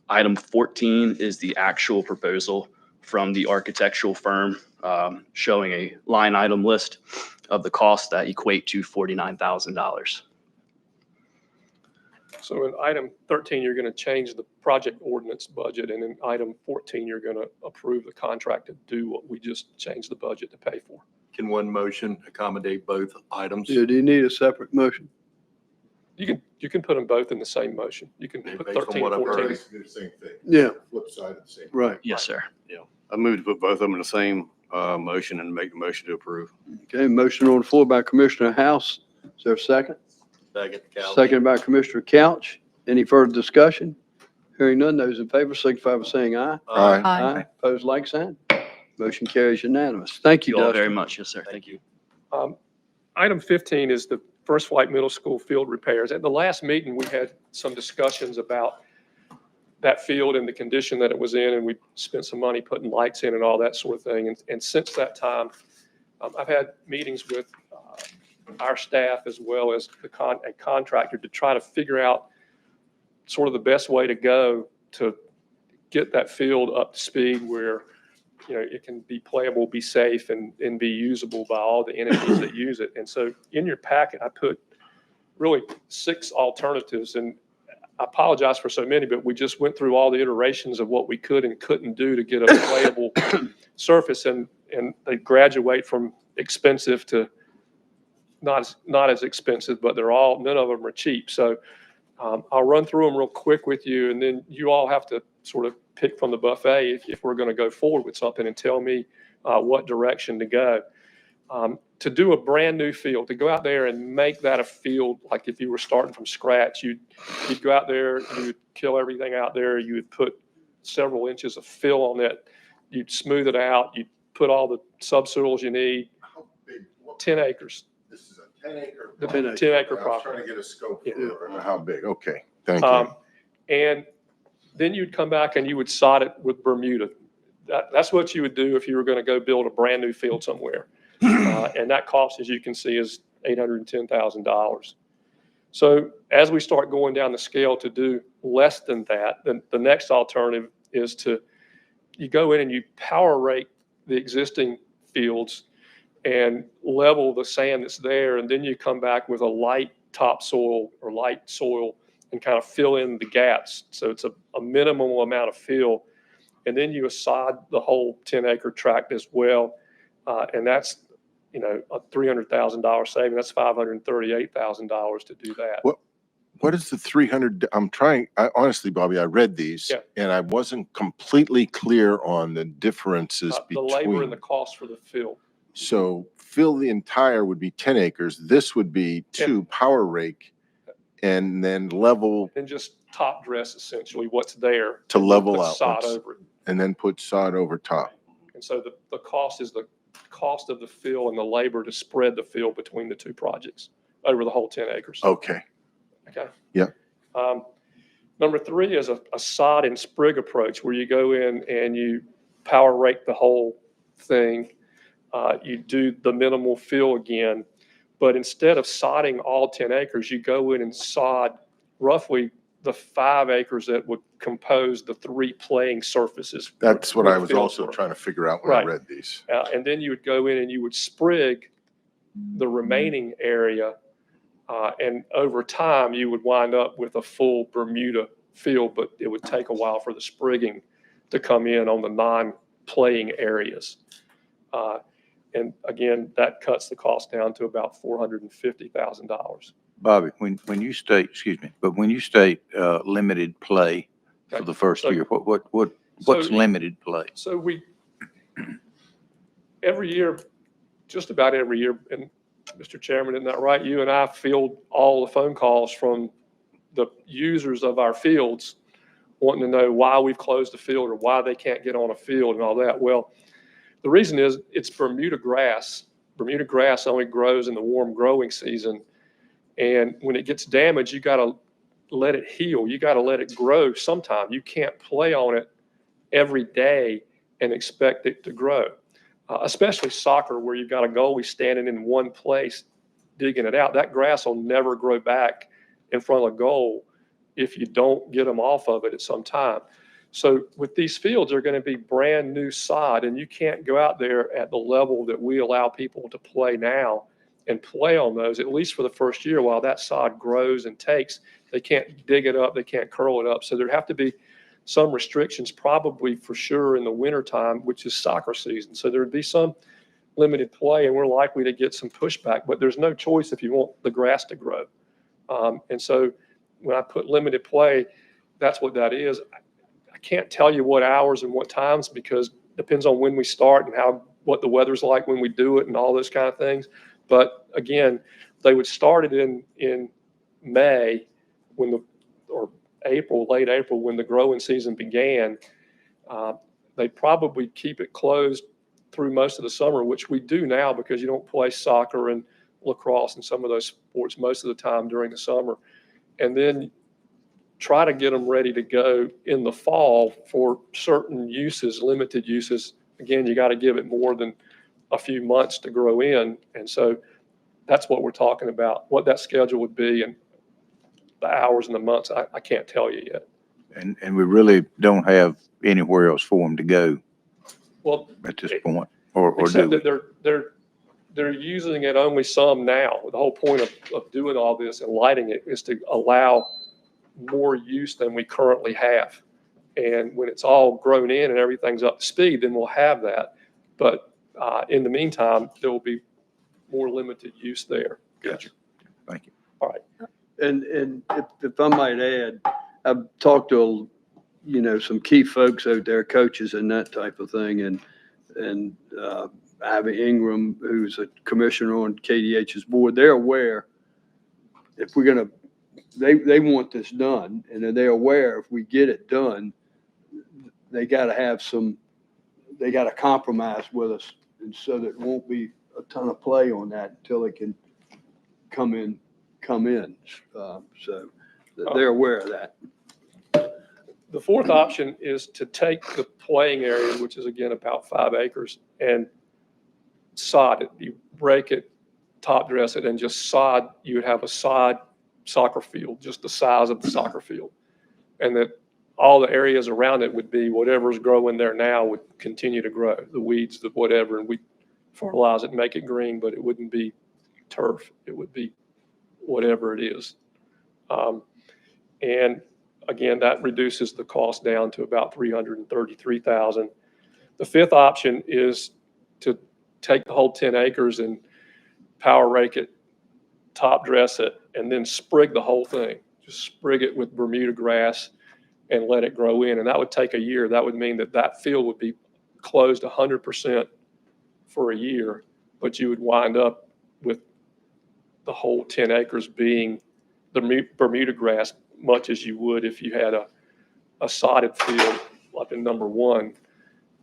Speaker 9: Item 14 is the actual proposal from the architectural firm, showing a line item list of the costs that equate to $49,000.
Speaker 7: So in item 13, you're going to change the project ordinance budget, and in item 14, you're going to approve the contract to do what we just changed the budget to pay for.
Speaker 18: Can one motion accommodate both items?
Speaker 1: Yeah, do you need a separate motion?
Speaker 7: You can put them both in the same motion. You can put
Speaker 18: Based on
Speaker 7: 13
Speaker 18: what
Speaker 7: and
Speaker 18: I've heard,
Speaker 7: 14.
Speaker 18: it's the same thing.
Speaker 1: Yeah.
Speaker 18: Flip side of the same.
Speaker 1: Right.
Speaker 9: Yes, sir.
Speaker 15: Yeah, I moved to put both of them in the same motion and make the motion to approve.
Speaker 1: Okay, motion on the floor by Commissioner House. Is there a second?
Speaker 18: Second, Cal.
Speaker 1: Seconded by Commissioner Couch. Any further discussion? Hearing none, those in favor signify by saying aye.
Speaker 3: Aye.
Speaker 16: Aye.
Speaker 1: Opposed, like sign. Motion carries unanimous. Thank you,
Speaker 9: Thank you all
Speaker 1: Dustin.
Speaker 9: very much. Yes, sir. Thank you.
Speaker 7: Item 15 is the First Flight Middle School field repairs. At the last meeting, we had some discussions about that field and the condition that it was in, and we spent some money putting lights in and all that sort of thing. And since that time, I've had meetings with our staff as well as a contractor to try to figure out sort of the best way to go to get that field up to speed where, you know, it can be playable, be safe, and be usable by all the entities that use it. And so in your packet, I put really 6 alternatives, and I apologize for so many, but we just went through all the iterations of what we could and couldn't do to get a playable surface, and they graduate from expensive to not as expensive, but none of them are cheap. So I'll run through them real quick with you, and then you all have to sort of pick from the buffet if we're going to go forward with something, and tell me what direction to go. To do a brand new field, to go out there and make that a field, like if you were starting from scratch, you'd go out there, you would kill everything out there, you would put several inches of fill on it, you'd smooth it out, you'd put all the subsoils you need. 10 acres.
Speaker 3: This is a 10-acre.
Speaker 7: 10-acre
Speaker 3: I was
Speaker 7: property.
Speaker 3: trying to get a scope
Speaker 7: Yeah.
Speaker 3: for how big. Okay, thank you.
Speaker 7: And then you'd come back and you would sod it with Bermuda. That's what you would do if you were going to go build a brand new field somewhere. And that cost, as you can see, is $810,000. So as we start going down the scale to do less than that, then the next alternative is you go in and you power rake the existing fields and level the sand that's there, and then you come back with a light topsoil or light soil and kind of fill in the gaps. So it's a minimum amount of fill, and then you sod the whole 10-acre tract as well, and that's, you know, a $300,000 saving. That's $538,000 to do that.
Speaker 3: What is the 300? Honestly, Bobby, I read these and I wasn't completely clear on the differences
Speaker 7: The
Speaker 3: between.
Speaker 7: labor and the cost for the fill.
Speaker 3: So fill the entire would be 10 acres. This would be 2 power rake and then level
Speaker 7: And just top dress essentially what's there.
Speaker 3: to level
Speaker 7: Put
Speaker 3: out.
Speaker 7: sod over it.
Speaker 3: And then put sod over top.
Speaker 7: And so the cost is the cost of the fill and the labor to spread the fill between the 2 projects over the whole 10 acres.
Speaker 3: Okay.
Speaker 7: Okay.
Speaker 3: Yeah.
Speaker 7: Number 3 is a sod and sprig approach, where you go in and you power rake the whole thing. You do the minimal fill again, but instead of sodding all 10 acres, you go in and sod roughly the 5 acres that would compose the 3 playing surfaces.
Speaker 3: That's what
Speaker 7: where
Speaker 3: I
Speaker 7: the
Speaker 3: was
Speaker 7: fields
Speaker 3: also
Speaker 7: were.
Speaker 3: trying to figure out when I
Speaker 7: Right.
Speaker 3: read these.
Speaker 7: And then you would go in and you would sprig the remaining area. And over time, you would wind up with a full Bermuda field, but it would take a while for the sprigging to come in on the non-playing areas. And again, that cuts the cost down to about $450,000.
Speaker 17: Bobby, when you state, excuse me, but when you state limited play for
Speaker 7: Okay.
Speaker 17: the first
Speaker 7: So-
Speaker 17: year, what's
Speaker 7: So-
Speaker 17: limited play?
Speaker 7: So we, every year, just about every year, and Mr. Chairman, isn't that right? You and I field all the phone calls from the users of our fields wanting to know why we've closed the field or why they can't get on a field and all that. Well, the reason is it's Bermuda grass. Bermuda grass only grows in the warm growing season. And when it gets damaged, you got to let it heal. You got to let it grow sometime. You can't play on it every day and expect it to grow. Especially soccer, where you've got a goalie standing in one place digging it out. That grass will never grow back in front of the goal if you don't get them off of it at some time. So with these fields, they're going to be brand new sod, and you can't go out there at the level that we allow people to play now and play on those, at least for the first year while that sod grows and takes. They can't dig it up, they can't curl it up. So there'd have to be some restrictions, probably for sure in the wintertime, which is soccer season. So there'd be some limited play, and we're likely to get some pushback, but there's no choice if you want the grass to grow. And so when I put limited play, that's what that is. I can't tell you what hours and what times, because it depends on when we start and what the weather's like when we do it and all those kind of things. But again, they would start it in May or April, late April, when the growing season began. They probably keep it closed through most of the summer, which we do now because you don't play soccer and lacrosse and some of those sports most of the time during the summer. And then try to get them ready to go in the fall for certain uses, limited uses. Again, you got to give it more than a few months to grow in. And so that's what we're talking about, what that schedule would be and the hours and the months. I can't tell you yet.
Speaker 17: And we really don't have anywhere else for them to go
Speaker 7: Well,
Speaker 17: at this point, or
Speaker 7: except
Speaker 17: do we?
Speaker 7: that they're using it only some now. The whole point of doing all this and lighting it is to allow more use than we currently have. And when it's all grown in and everything's up to speed, then we'll have that. But in the meantime, there will be more limited use there.
Speaker 17: Gotcha. Thank you.
Speaker 7: All right.
Speaker 1: And if I might add, I've talked to, some key folks out there, coaches and that type of thing. And Ivy Ingram, who's a commissioner on KDH's board, they're aware if we're going to, they want this done, and they're aware if we get it done, they got to compromise with us, and so that won't be a ton of play on that until it can come in. So they're aware of that.
Speaker 7: The fourth option is to take the playing area, which is again about 5 acres, and sod it. You break it, top dress it, and just sod. You would have a sod soccer field, just the size of the soccer field. And that all the areas around it would be whatever's growing there now would continue to grow, the weeds, the whatever, and we fertilize it and make it green, but it wouldn't be turf. It would be whatever it is. And again, that reduces the cost down to about $333,000. The fifth option is to take the whole 10 acres and power rake it, top dress it, and then sprig the whole thing. Just sprig it with Bermuda grass and let it grow in. And that would take a year. That would mean that field would be closed 100% for a year, but you would wind up with the whole 10 acres being the Bermuda grass, much as you would if you had a sodded field like in number 1,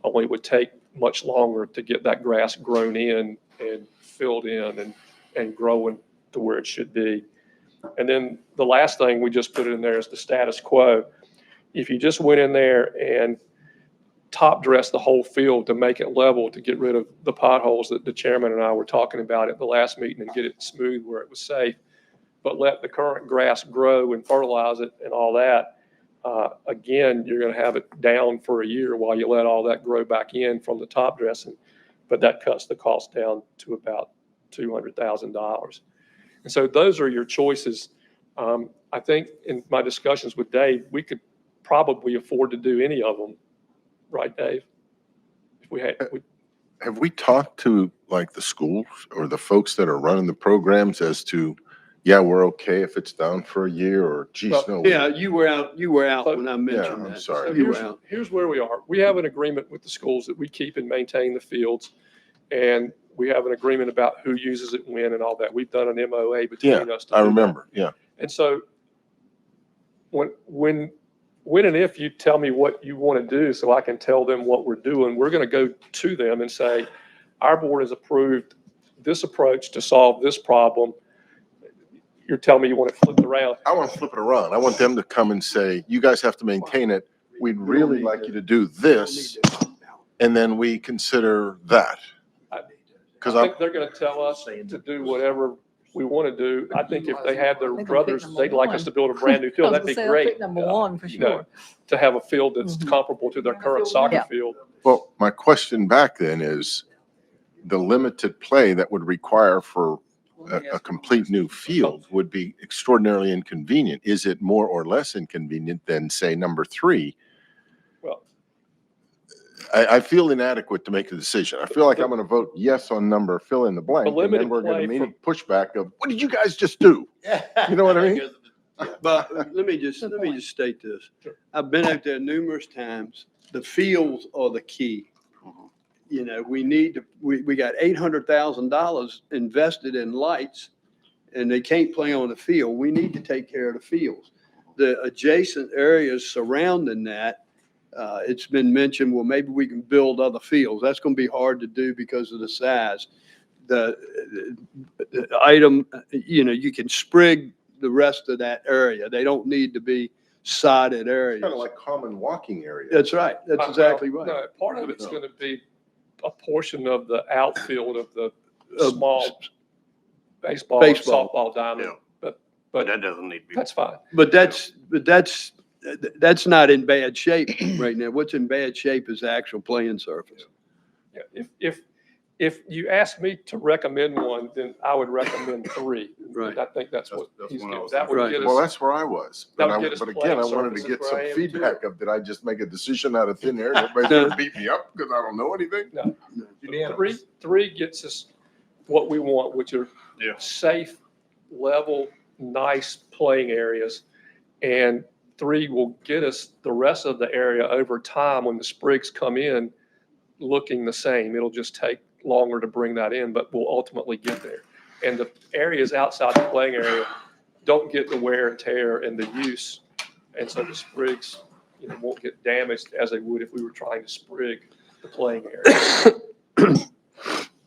Speaker 7: only it would take much longer to get that grass grown in and filled in and growing to where it should be. And then the last thing we just put in there is the status quo. If you just went in there and top dress the whole field to make it level, to get rid of the potholes that the chairman and I were talking about at the last meeting and get it smooth where it was safe, but let the current grass grow and fertilize it and all that, again, you're going to have it down for a year while you let all that grow back in from the top dressing. But that cuts the cost down to about $200,000. And so those are your choices. I think in my discussions with Dave, we could probably afford to do any of them. Right, Dave? If we had,
Speaker 3: Have we talked to like the schools or the folks that are running the programs as to, yeah, we're okay if it's down for a year, or geez,
Speaker 7: Well,
Speaker 3: no.
Speaker 1: Yeah, you were out when I mentioned
Speaker 3: I'm
Speaker 1: that.
Speaker 3: sorry.
Speaker 7: So
Speaker 1: You were out.
Speaker 7: here's where we are. We have an agreement with the schools that we keep and maintain the fields. And we have an agreement about who uses it when and all that. We've done an MOA between us. To
Speaker 3: I
Speaker 7: do that.
Speaker 3: remember, yeah.
Speaker 7: And so when and if you tell me what you want to do so I can tell them what we're doing, we're going to go to them and say, our board has approved this approach to solve this problem. You're telling me you want to flip it around.
Speaker 3: I want to flip it around. I want them to come and say, you guys have to maintain it. We'd really like you to do this. And then we consider that. Because
Speaker 7: I think they're going to tell us to do whatever we want to do. I think if they had their brothers, they'd like us to build a brand new field. That'd be great.
Speaker 16: Number one, for
Speaker 7: You know,
Speaker 16: sure.
Speaker 7: to have a field that's comparable to their current soccer
Speaker 16: Yeah.
Speaker 7: field.
Speaker 3: Well, my question back then is the limited play that would require for a complete new field would be extraordinarily inconvenient. Is it more or less inconvenient than, say, number 3?
Speaker 7: Well,
Speaker 3: I feel inadequate to make a decision. I feel like I'm going to vote yes on number, fill in the blank, and
Speaker 7: limited
Speaker 3: then we're going to
Speaker 7: play
Speaker 3: meet pushback of, what did you guys just do? You know what I mean?
Speaker 1: But let me just state this. I've been out there numerous times. The fields are the key. You know, we got $800,000 invested in lights, and they can't play on the field. We need to take care of the fields. The adjacent areas surrounding that, it's been mentioned, well, maybe we can build other fields. That's going to be hard to do because of the size. The item, you know, you can sprig the rest of that area. They don't need to be sodded areas.
Speaker 3: Kind of like common walking areas.
Speaker 1: That's right. That's exactly right.
Speaker 7: No, part of it's going to be a portion of the outfield of the small baseball, and softball diamond. But
Speaker 15: that doesn't need to be.
Speaker 7: That's fine.
Speaker 1: But that's not in bad shape right now. What's in bad shape is the actual playing surface.
Speaker 7: Yeah, if you ask me to recommend one, then I would recommend 3.
Speaker 1: Right.
Speaker 7: I think that's what he's
Speaker 15: what I
Speaker 7: getting.
Speaker 15: was
Speaker 7: That would
Speaker 1: Right.
Speaker 7: get us.
Speaker 3: Well, that's where I was.
Speaker 7: That
Speaker 3: But
Speaker 7: would get us
Speaker 3: but again,
Speaker 7: playing
Speaker 3: I wanted to
Speaker 7: surfaces
Speaker 3: get
Speaker 7: where
Speaker 3: some
Speaker 7: I am, too.
Speaker 3: feedback of, did I just make a decision out of thin air? Everybody's going to beat me up because I don't know anything?
Speaker 7: No. 3 gets us what we want, which are safe, level, nice playing areas. And 3 will get us the rest of the area over time when the sprigs come in looking the same. It'll just take longer to bring that in, but we'll ultimately get there. And the areas outside the playing area don't get the wear and tear and the use. And so the sprigs, you know, won't get damaged as they would if we were trying to sprig the playing area.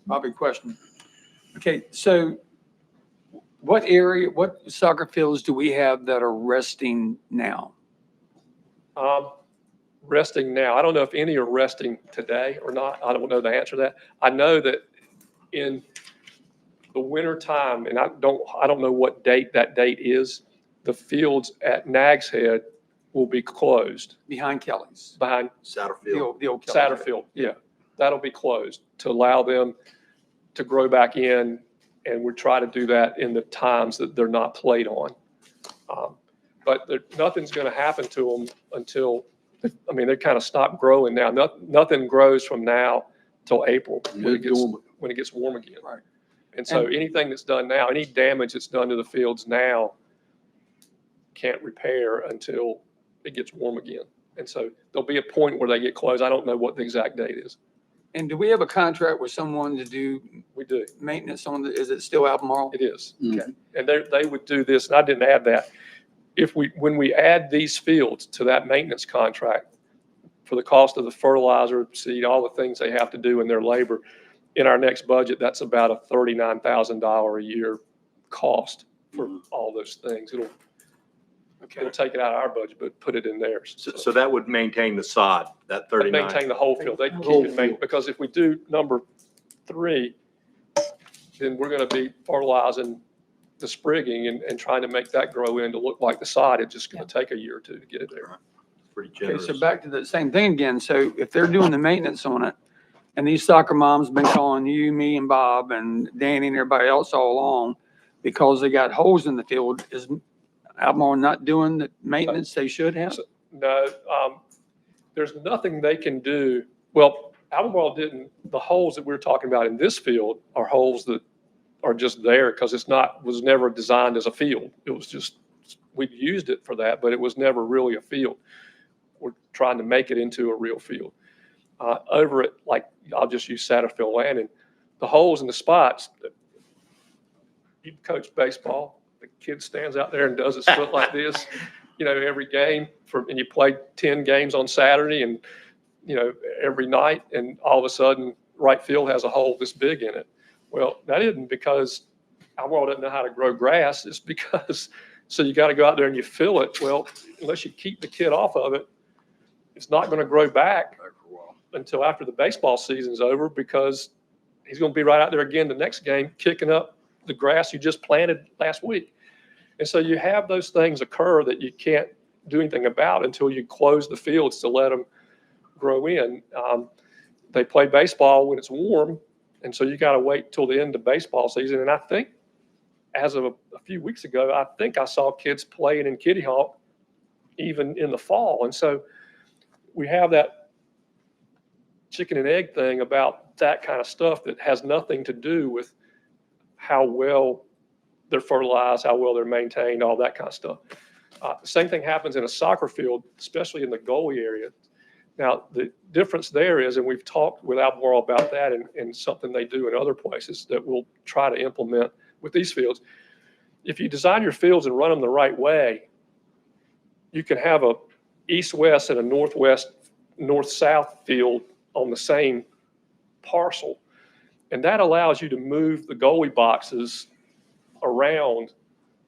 Speaker 6: Bobby, question. Okay, so what soccer fields do we have that are resting now?
Speaker 7: Resting now. I don't know if any are resting today or not. I don't know the answer to that. I know that in the winter time, and I don't know what date that date is, the fields at Nags Head will be closed.
Speaker 6: Behind Kelly's.
Speaker 7: Behind
Speaker 15: Satterfield.
Speaker 6: The old Kelly's.
Speaker 7: Satterfield, yeah. That'll be closed to allow them to grow back in, and we try to do that in the times that they're not played on. But nothing's going to happen to them until, I mean, they kind of stop growing now. Nothing grows from now till April when it gets warm again.
Speaker 6: Right.
Speaker 7: And so anything that's done now, any damage that's done to the fields now can't repair until it gets warm again. And so there'll be a point where they get closed. I don't know what the exact date is.
Speaker 6: And do we have a contract with someone to do
Speaker 7: We do.
Speaker 6: maintenance on is it still Albemarle?
Speaker 7: It is.
Speaker 6: Okay.
Speaker 7: And they would do this, and I didn't add that. When we add these fields to that maintenance contract for the cost of the fertilizer, seed, all the things they have to do in their labor, in our next budget, that's about a $39,000 a year cost for all those things. It'll take it out of our budget, but put it in theirs.
Speaker 11: So that would maintain the sod, that
Speaker 7: But
Speaker 11: 39.
Speaker 7: maintain the whole field. They can keep it maintained, because if we do number 3, then we're going to be fertilizing the sprigging and trying to make that grow in to look like the sod. It's just going to take a year or two to get it there.
Speaker 11: Pretty
Speaker 6: Okay,
Speaker 11: generous.
Speaker 6: so back to the same thing again. So if they're doing the maintenance on it, and these soccer moms been calling you, me, and Bob, and Danny, and everybody else all along because they got holes in the field, is Albaugh not doing the maintenance they should have?
Speaker 7: No, there's nothing they can do. Well, Albaugh didn't, the holes that we're talking about in this field are holes that are just there because was never designed as a field. It was just, we used it for that, but it was never really a field. We're trying to make it into a real field. Over at, like, I'll just use Satterfield Landing, the holes in the spots, you coach baseball, the kid stands out there and does his foot like this, every game and you play 10 games on Saturday and, every night, and all of a sudden right field has a hole this big in it. Well, that isn't because Albaugh doesn't know how to grow grass. It's because, so you got to go out there and you fill it. Well, unless you keep the kid off of it, it's not going to grow back until after the baseball season's over, because he's going to be right out there again the next game kicking up the grass you just planted last week. And so you have those things occur that you can't do anything about until you close the fields to let them grow in. They play baseball when it's warm, and so you got to wait till the end of baseball season. And I think as of a few weeks ago, I think I saw kids playing in Kitty Hawk even in the fall. And so we have that chicken and egg thing about that kind of stuff that has nothing to do with how well they're fertilized, how well they're maintained, all that kind of stuff. The same thing happens in a soccer field, especially in the goalie area. Now, the difference there is, and we've talked with Albaugh about that and something they do in other places that we'll try to implement with these fields. If you design your fields and run them the right way, you can have a east-west and a northwest, north-south field on the same parcel. And that allows you to move the goalie boxes around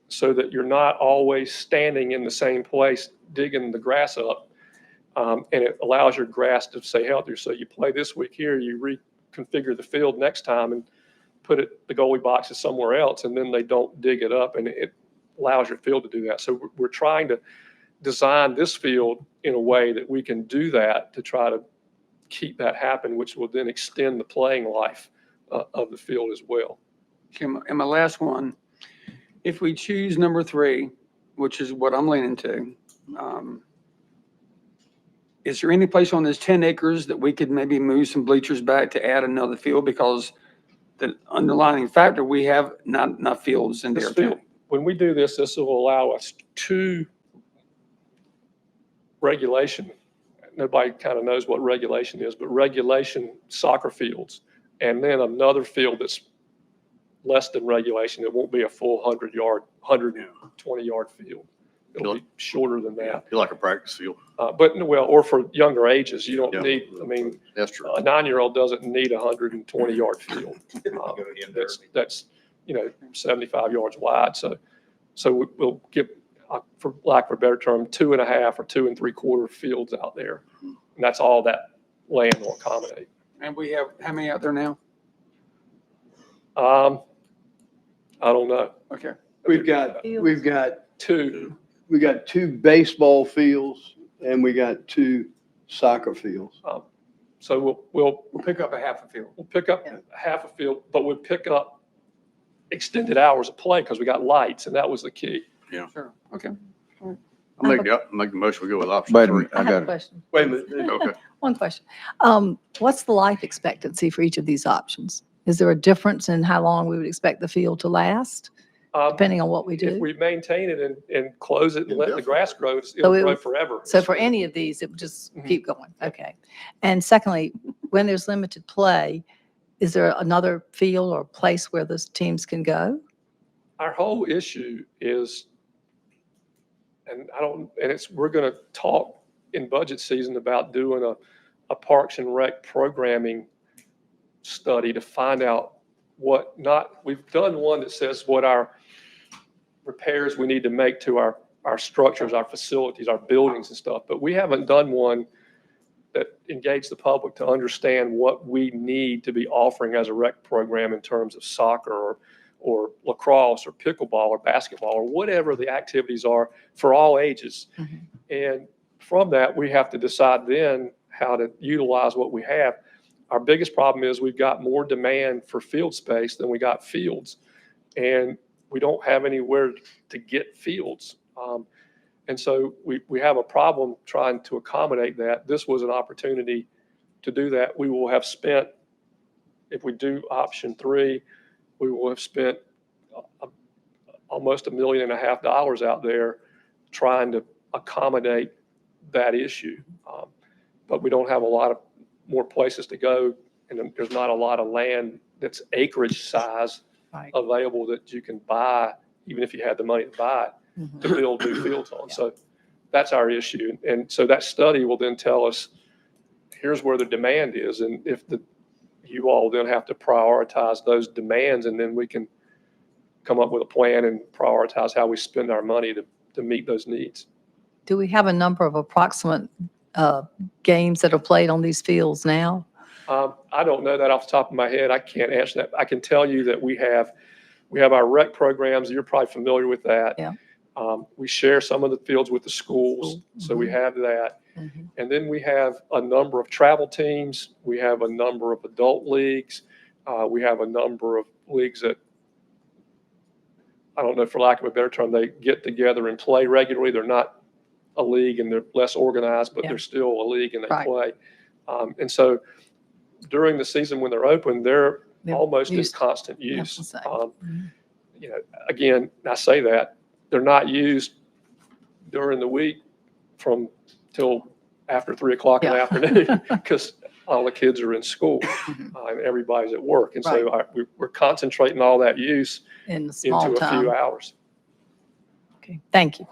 Speaker 7: so that you're not always standing in the same place digging the grass up. And it allows your grass to stay healthier. So you play this week here, you reconfigure the field next time and put the goalie boxes somewhere else, and then they don't dig it up, and it allows your field to do that. So we're trying to design this field in a way that we can do that to try to keep that happen, which will then extend the playing life of the field as well.
Speaker 6: Okay, and my last one, if we choose number 3, which is what I'm leaning to, is there any place on this 10 acres that we could maybe move some bleachers back to add another field? Because the underlying factor, we have not enough fields in
Speaker 7: This
Speaker 6: Dare
Speaker 7: field,
Speaker 6: County.
Speaker 7: when we do this, this will allow us 2 regulation. Nobody kind of knows what regulation is, but regulation soccer fields, and then another field that's less than regulation. It won't be a full 120-yard field. It'll be shorter than that.
Speaker 15: Feel like a practice field.
Speaker 7: Or for younger ages, you don't need,
Speaker 15: That's true.
Speaker 7: a 9-year-old doesn't need a 120-yard field. That's 75 yards wide. So we'll get, for lack of a better term, 2.5 or 2 3/4 fields out there. And that's all that land will accommodate.
Speaker 6: And we have, how many out there now?
Speaker 7: I don't know.
Speaker 6: Okay.
Speaker 1: We've got
Speaker 7: 2.
Speaker 1: We got 2 baseball fields and we got 2 soccer fields.
Speaker 7: So we'll
Speaker 6: pick up a half a field.
Speaker 7: We'll pick up half a field, but we'll pick up extended hours of play because we got lights, and that was the key.
Speaker 15: Yeah.
Speaker 6: Sure. Okay.
Speaker 15: I'll make the motion, we go with option
Speaker 17: Wait a
Speaker 15: 3.
Speaker 17: minute,
Speaker 16: I have a question.
Speaker 1: Wait a minute.
Speaker 15: Okay.
Speaker 16: One question. What's the life expectancy for each of these options? Is there a difference in how long we would expect the field to last, depending on what we
Speaker 7: If
Speaker 16: do?
Speaker 7: we maintain it and close it and let the grass grow,
Speaker 16: So
Speaker 7: it'll
Speaker 16: it
Speaker 7: grow
Speaker 16: would-
Speaker 7: forever.
Speaker 16: So for any of these, it would just
Speaker 7: Mhm.
Speaker 16: keep going. Okay. And secondly, when there's limited play, is there another field or place where those teams can go?
Speaker 7: Our whole issue is, and we're going to talk in budget season about doing a Parks and Rec programming study to find out we've done one that says what our repairs we need to make to our structures, our facilities, our buildings and stuff, but we haven't done one that engaged the public to understand what we need to be offering as a rec program in terms of soccer or lacrosse or pickleball or basketball or whatever the activities are for all ages. And from that, we have to decide then how to utilize what we have. Our biggest problem is we've got more demand for field space than we got fields. And we don't have anywhere to get fields. And so we have a problem trying to accommodate that. This was an opportunity to do that. We will have spent, if we do option 3, we will have spent almost $1.5 million out there trying to accommodate that issue. But we don't have a lot of more places to go, and there's not a lot of land that's acreage size available that you can buy, even if you had the money to buy it, to build new fields on. So that's our issue. And so that study will then tell us, here's where the demand is. And if you all then have to prioritize those demands, and then we can come up with a plan and prioritize how we spend our money to meet those needs.
Speaker 16: Do we have a number of approximate games that are played on these fields now?
Speaker 7: I don't know that off the top of my head. I can't answer that. I can tell you that we have our rec programs. You're probably familiar with that.
Speaker 16: Yeah.
Speaker 7: We share some of the fields with the schools, so we have that. And then we have a number of travel teams. We have a number of adult leagues. We have a number of leagues that, I don't know, for lack of a better term, they get together and play regularly. They're not a league and they're less organized, but they're still a league and they play. And so during the season when they're open, they're almost in constant use. You know, again, I say that they're not used during the week from till after 3 o'clock in the afternoon because all the kids are in school and everybody's at work. And so we're concentrating all that use
Speaker 16: in into
Speaker 7: a few hours.
Speaker 16: Okay, thank you.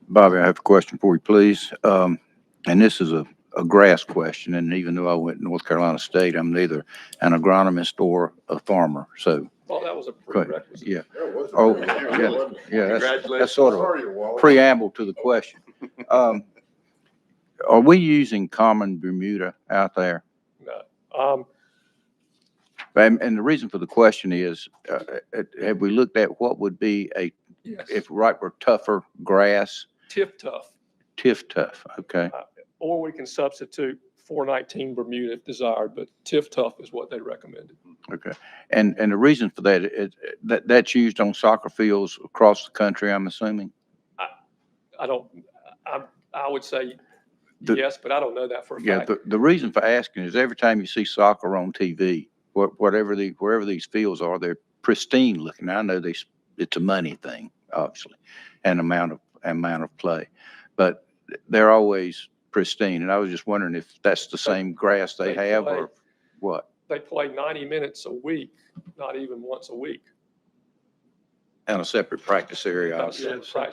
Speaker 17: Bobby, I have a question for you, please. And this is a grass question, and even though I went to North Carolina State, I'm neither an agronomist or a farmer, so.
Speaker 7: Well, that was a prerequisite.
Speaker 17: Yeah. Oh, yeah, that's sort of a preamble to the question. Are we using common Bermuda out there?
Speaker 7: No.
Speaker 17: And the reason for the question is, have we looked at what would be if were tougher grass?
Speaker 7: Tiff tough.
Speaker 17: Tiff tough, okay.
Speaker 7: Or we can substitute 419 Bermuda if desired, but Tiff tough is what they recommended.
Speaker 17: Okay. And the reason for that, that's used on soccer fields across the country, I'm assuming?
Speaker 7: I would say yes, but I don't know that for a fact.
Speaker 17: Yeah, the reason for asking is every time you see soccer on TV, wherever these fields are, they're pristine looking. I know it's a money thing, obviously, and amount of play, but they're always pristine. And I was just wondering if that's the same grass they have or what?
Speaker 7: They play 90 minutes a week, not even once a week.
Speaker 17: And a separate practice area, obviously.
Speaker 7: So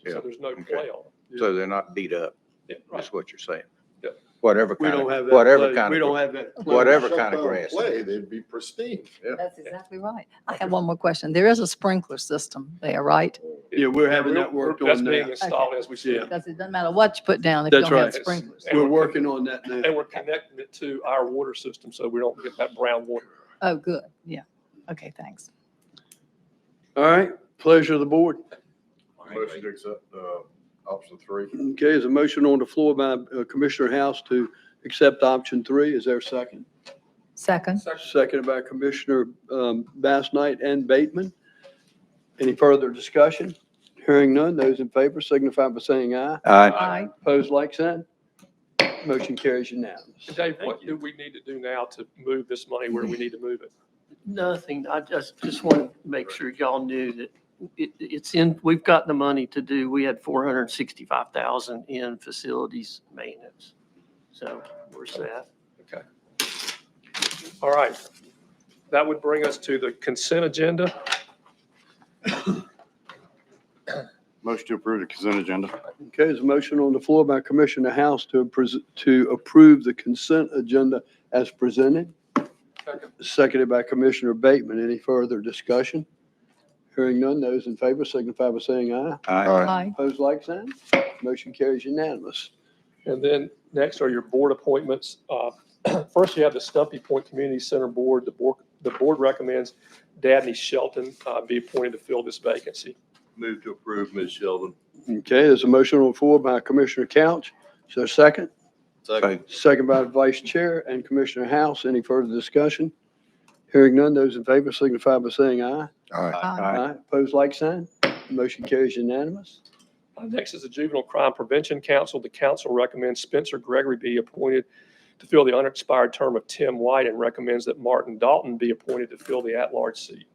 Speaker 7: there's no play on them.
Speaker 17: So they're not beat up.
Speaker 7: Yeah,
Speaker 17: That's what you're saying.
Speaker 7: Yeah.
Speaker 17: Whatever
Speaker 1: We
Speaker 17: kind
Speaker 1: don't have
Speaker 17: of,
Speaker 1: that.
Speaker 17: whatever kind
Speaker 1: We
Speaker 17: of,
Speaker 1: don't have that.
Speaker 17: whatever kind of grass.
Speaker 3: Play, they'd be pristine. Yeah.
Speaker 16: That's exactly right. I have one more question. There is a sprinkler system there, right?
Speaker 1: Yeah, we're having that worked
Speaker 7: That's
Speaker 1: on
Speaker 7: being
Speaker 1: now.
Speaker 7: installed as we speak.
Speaker 16: Because it doesn't matter what you put down if you
Speaker 1: That's
Speaker 16: don't have
Speaker 1: right.
Speaker 16: sprinklers.
Speaker 7: And
Speaker 1: We're working on that now.
Speaker 7: And we're connecting it to our water system so we don't get that brown water.
Speaker 16: Oh, good. Yeah. Okay, thanks.
Speaker 1: All right, pleasure of the board.
Speaker 3: Motion to accept, option 3.
Speaker 1: Okay, there's a motion on the floor by Commissioner House to accept option 3. Is there a second?
Speaker 16: Second.
Speaker 1: Seconded by Commissioner Bass Knight and Bateman. Any further discussion? Hearing none, those in favor signify by saying aye.
Speaker 16: Aye.
Speaker 1: Opposed, like sign. Motion carries unanimous.
Speaker 7: Dave, what do we need to do now to move this money where we need to move it?
Speaker 5: Nothing. I just want to make sure y'all knew that it's in, we've got the money to do. We had 465,000 in facilities maintenance. So we're set.
Speaker 7: Okay. All right. That would bring us to the consent agenda.
Speaker 15: Motion to approve the consent agenda.
Speaker 1: Okay, there's a motion on the floor by Commissioner House to approve the consent agenda as presented. Seconded by Commissioner Bateman. Any further discussion? Hearing none, those in favor signify by saying aye.
Speaker 16: Aye.
Speaker 1: Opposed, like sign. Motion carries unanimous.
Speaker 7: And then next are your board appointments. First, you have the Stumpy Point Community Center Board. The board recommends Dabney Shelton be appointed to fill this vacancy.
Speaker 18: Move to approve, Ms. Sheldon.
Speaker 1: Okay, there's a motion on the floor by Commissioner Couch. Is there a second?
Speaker 18: Second.
Speaker 1: Second by the Vice Chair and Commissioner House. Any further discussion? Hearing none, those in favor signify by saying aye.
Speaker 3: Aye.
Speaker 1: Aye. Opposed, like sign. Motion carries unanimous.
Speaker 7: Next is the Juvenile Crime Prevention Council. The council recommends Spencer Gregory be appointed to fill the unexpired term of Tim White and recommends that Martin Dalton be appointed to fill the at-large seat.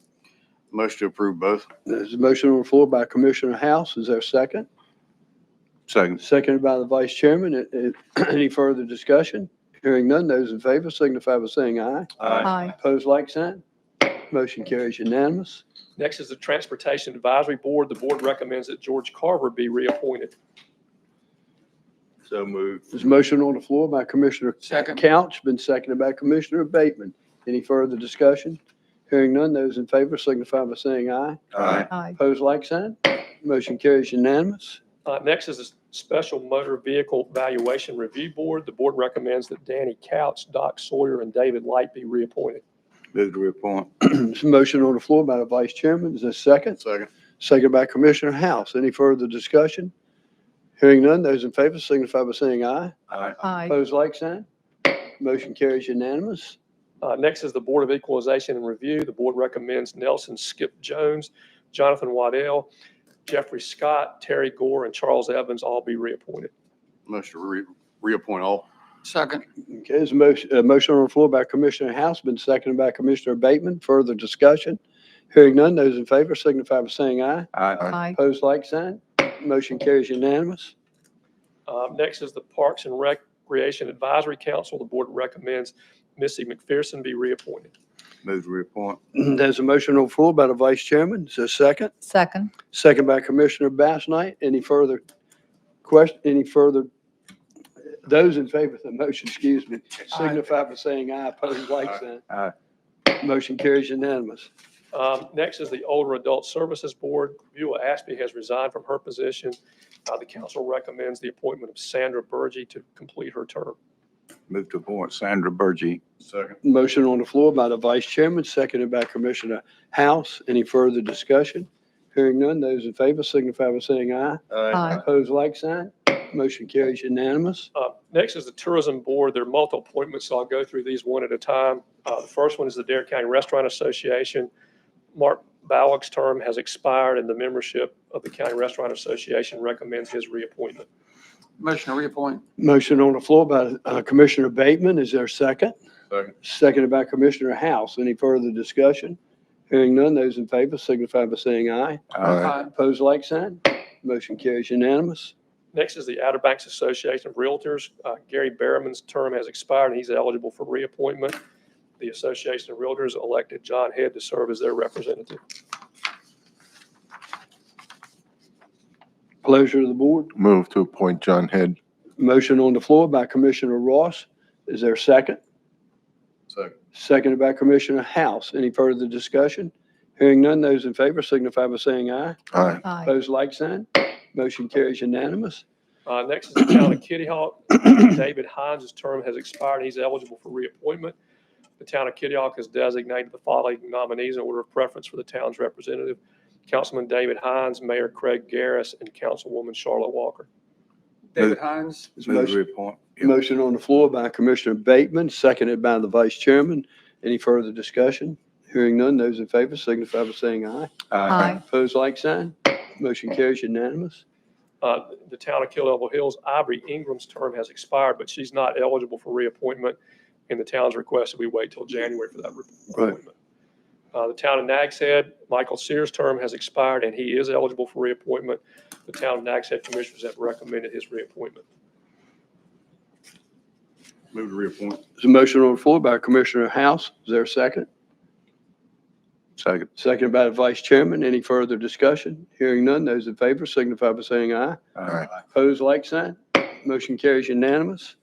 Speaker 15: Motion to approve both.
Speaker 1: There's a motion on the floor by Commissioner House. Is there a second?
Speaker 17: Second.
Speaker 1: Seconded by the Vice Chairman. Any further discussion? Hearing none, those in favor signify by saying aye.
Speaker 16: Aye.
Speaker 1: Opposed, like sign. Motion carries unanimous.
Speaker 7: Next is the Transportation Advisory Board. The board recommends that George Carver be reappointed.
Speaker 18: So moved.
Speaker 1: There's a motion on the floor by Commissioner
Speaker 6: Second.
Speaker 1: Couch, been seconded by Commissioner Bateman. Any further discussion? Hearing none, those in favor signify by saying aye.
Speaker 18: Aye.
Speaker 16: Aye.
Speaker 1: Opposed, like sign. Motion carries unanimous.
Speaker 7: Next is the Special Motor Vehicle Valuation Review Board. The board recommends that Danny Couch, Doc Sawyer, and David Light be reappointed.
Speaker 17: Move to reappoint.
Speaker 1: There's a motion on the floor by the Vice Chairman. Is there a second?
Speaker 15: Second.
Speaker 1: Seconded by Commissioner House. Any further discussion? Hearing none, those in favor signify by saying aye.
Speaker 16: Aye.
Speaker 1: Opposed, like sign. Motion carries unanimous.
Speaker 7: Next is the Board of Equalization and Review. The board recommends Nelson Skip Jones, Jonathan Waddell, Jeffrey Scott, Terry Gore, and Charles Evans all be reappointed.
Speaker 15: Motion to reappoint all.
Speaker 6: Second.
Speaker 1: Okay, there's a motion on the floor by Commissioner House, been seconded by Commissioner Bateman. Further discussion? Hearing none, those in favor signify by saying aye.
Speaker 16: Aye.
Speaker 1: Opposed, like sign. Motion carries unanimous.
Speaker 7: Next is the Parks and Recreation Advisory Council. The board recommends Missy McPherson be reappointed.
Speaker 17: Move to reappoint.
Speaker 1: There's a motion on the floor by the Vice Chairman. Is there a second?
Speaker 16: Second.
Speaker 1: Second by Commissioner Bass Knight. Any further question, those in favor of the motion, signify by saying aye. Opposed, like sign.
Speaker 17: Aye.
Speaker 1: Motion carries unanimous.
Speaker 7: Next is the Older Adult Services Board. Beulah Ashby has resigned from her position. The council recommends the appointment of Sandra Burgee to complete her term.
Speaker 17: Move to appoint Sandra Burgee.
Speaker 15: Second.
Speaker 1: Motion on the floor by the Vice Chairman, seconded by Commissioner House. Any further discussion? Hearing none, those in favor signify by saying aye.
Speaker 16: Aye.
Speaker 1: Opposed, like sign. Motion carries unanimous.
Speaker 7: Next is the Tourism Board. There are multiple appointments, so I'll go through these one at a time. The first one is the Dare County Restaurant Association. Mark Ballock's term has expired, and the membership of the County Restaurant Association recommends his reappointment.
Speaker 6: Motion to reappoint.
Speaker 1: Motion on the floor by Commissioner Bateman. Is there a second?
Speaker 15: Second.
Speaker 1: Seconded by Commissioner House. Any further discussion? Hearing none, those in favor signify by saying aye.
Speaker 15: Aye.
Speaker 1: Opposed, like sign. Motion carries unanimous.
Speaker 7: Next is the Outer Banks Association of Realtors. Gary Berriman's term has expired, and he's eligible for reappointment. The Association of Realtors elected John Head to serve as their representative.
Speaker 1: Pleasure of the board.
Speaker 3: Move to appoint John Head.
Speaker 1: Motion on the floor by Commissioner Ross. Is there a second?
Speaker 15: Second.
Speaker 1: Seconded by Commissioner House. Any further discussion? Hearing none, those in favor signify by saying aye.
Speaker 3: Aye.
Speaker 16: Aye.
Speaker 1: Opposed, like sign. Motion carries unanimous.
Speaker 7: Next is the Town of Kitty Hawk. David Hines' term has expired, and he's eligible for reappointment. The Town of Kitty Hawk has designated the following nominees in order of preference for the town's representative: Councilman David Hines, Mayor Craig Garris, and Councilwoman Charlotte Walker.
Speaker 6: David Hines.
Speaker 17: Move to reappoint.
Speaker 1: Motion on the floor by Commissioner Bateman, seconded by the Vice Chairman. Any further discussion? Hearing none, those in favor signify by saying aye.
Speaker 16: Aye.
Speaker 1: Opposed, like sign. Motion carries unanimous.
Speaker 7: The Town of Kill Elbow Hills, Ivory Ingram's term has expired, but she's not eligible for reappointment. And the town's requested we wait till January for that reappointment. The Town of Nags Head, Michael Sears' term has expired, and he is eligible for reappointment. The Town of Nags Head Commissioners have recommended his reappointment.
Speaker 15: Move to reappoint.
Speaker 1: There's a motion on the floor by Commissioner House. Is there a second?
Speaker 17: Second.
Speaker 1: Seconded by the Vice Chairman. Any further discussion? Hearing none, those in favor signify by saying aye.
Speaker 3: Aye.
Speaker 1: Opposed, like sign. Motion carries unanimous.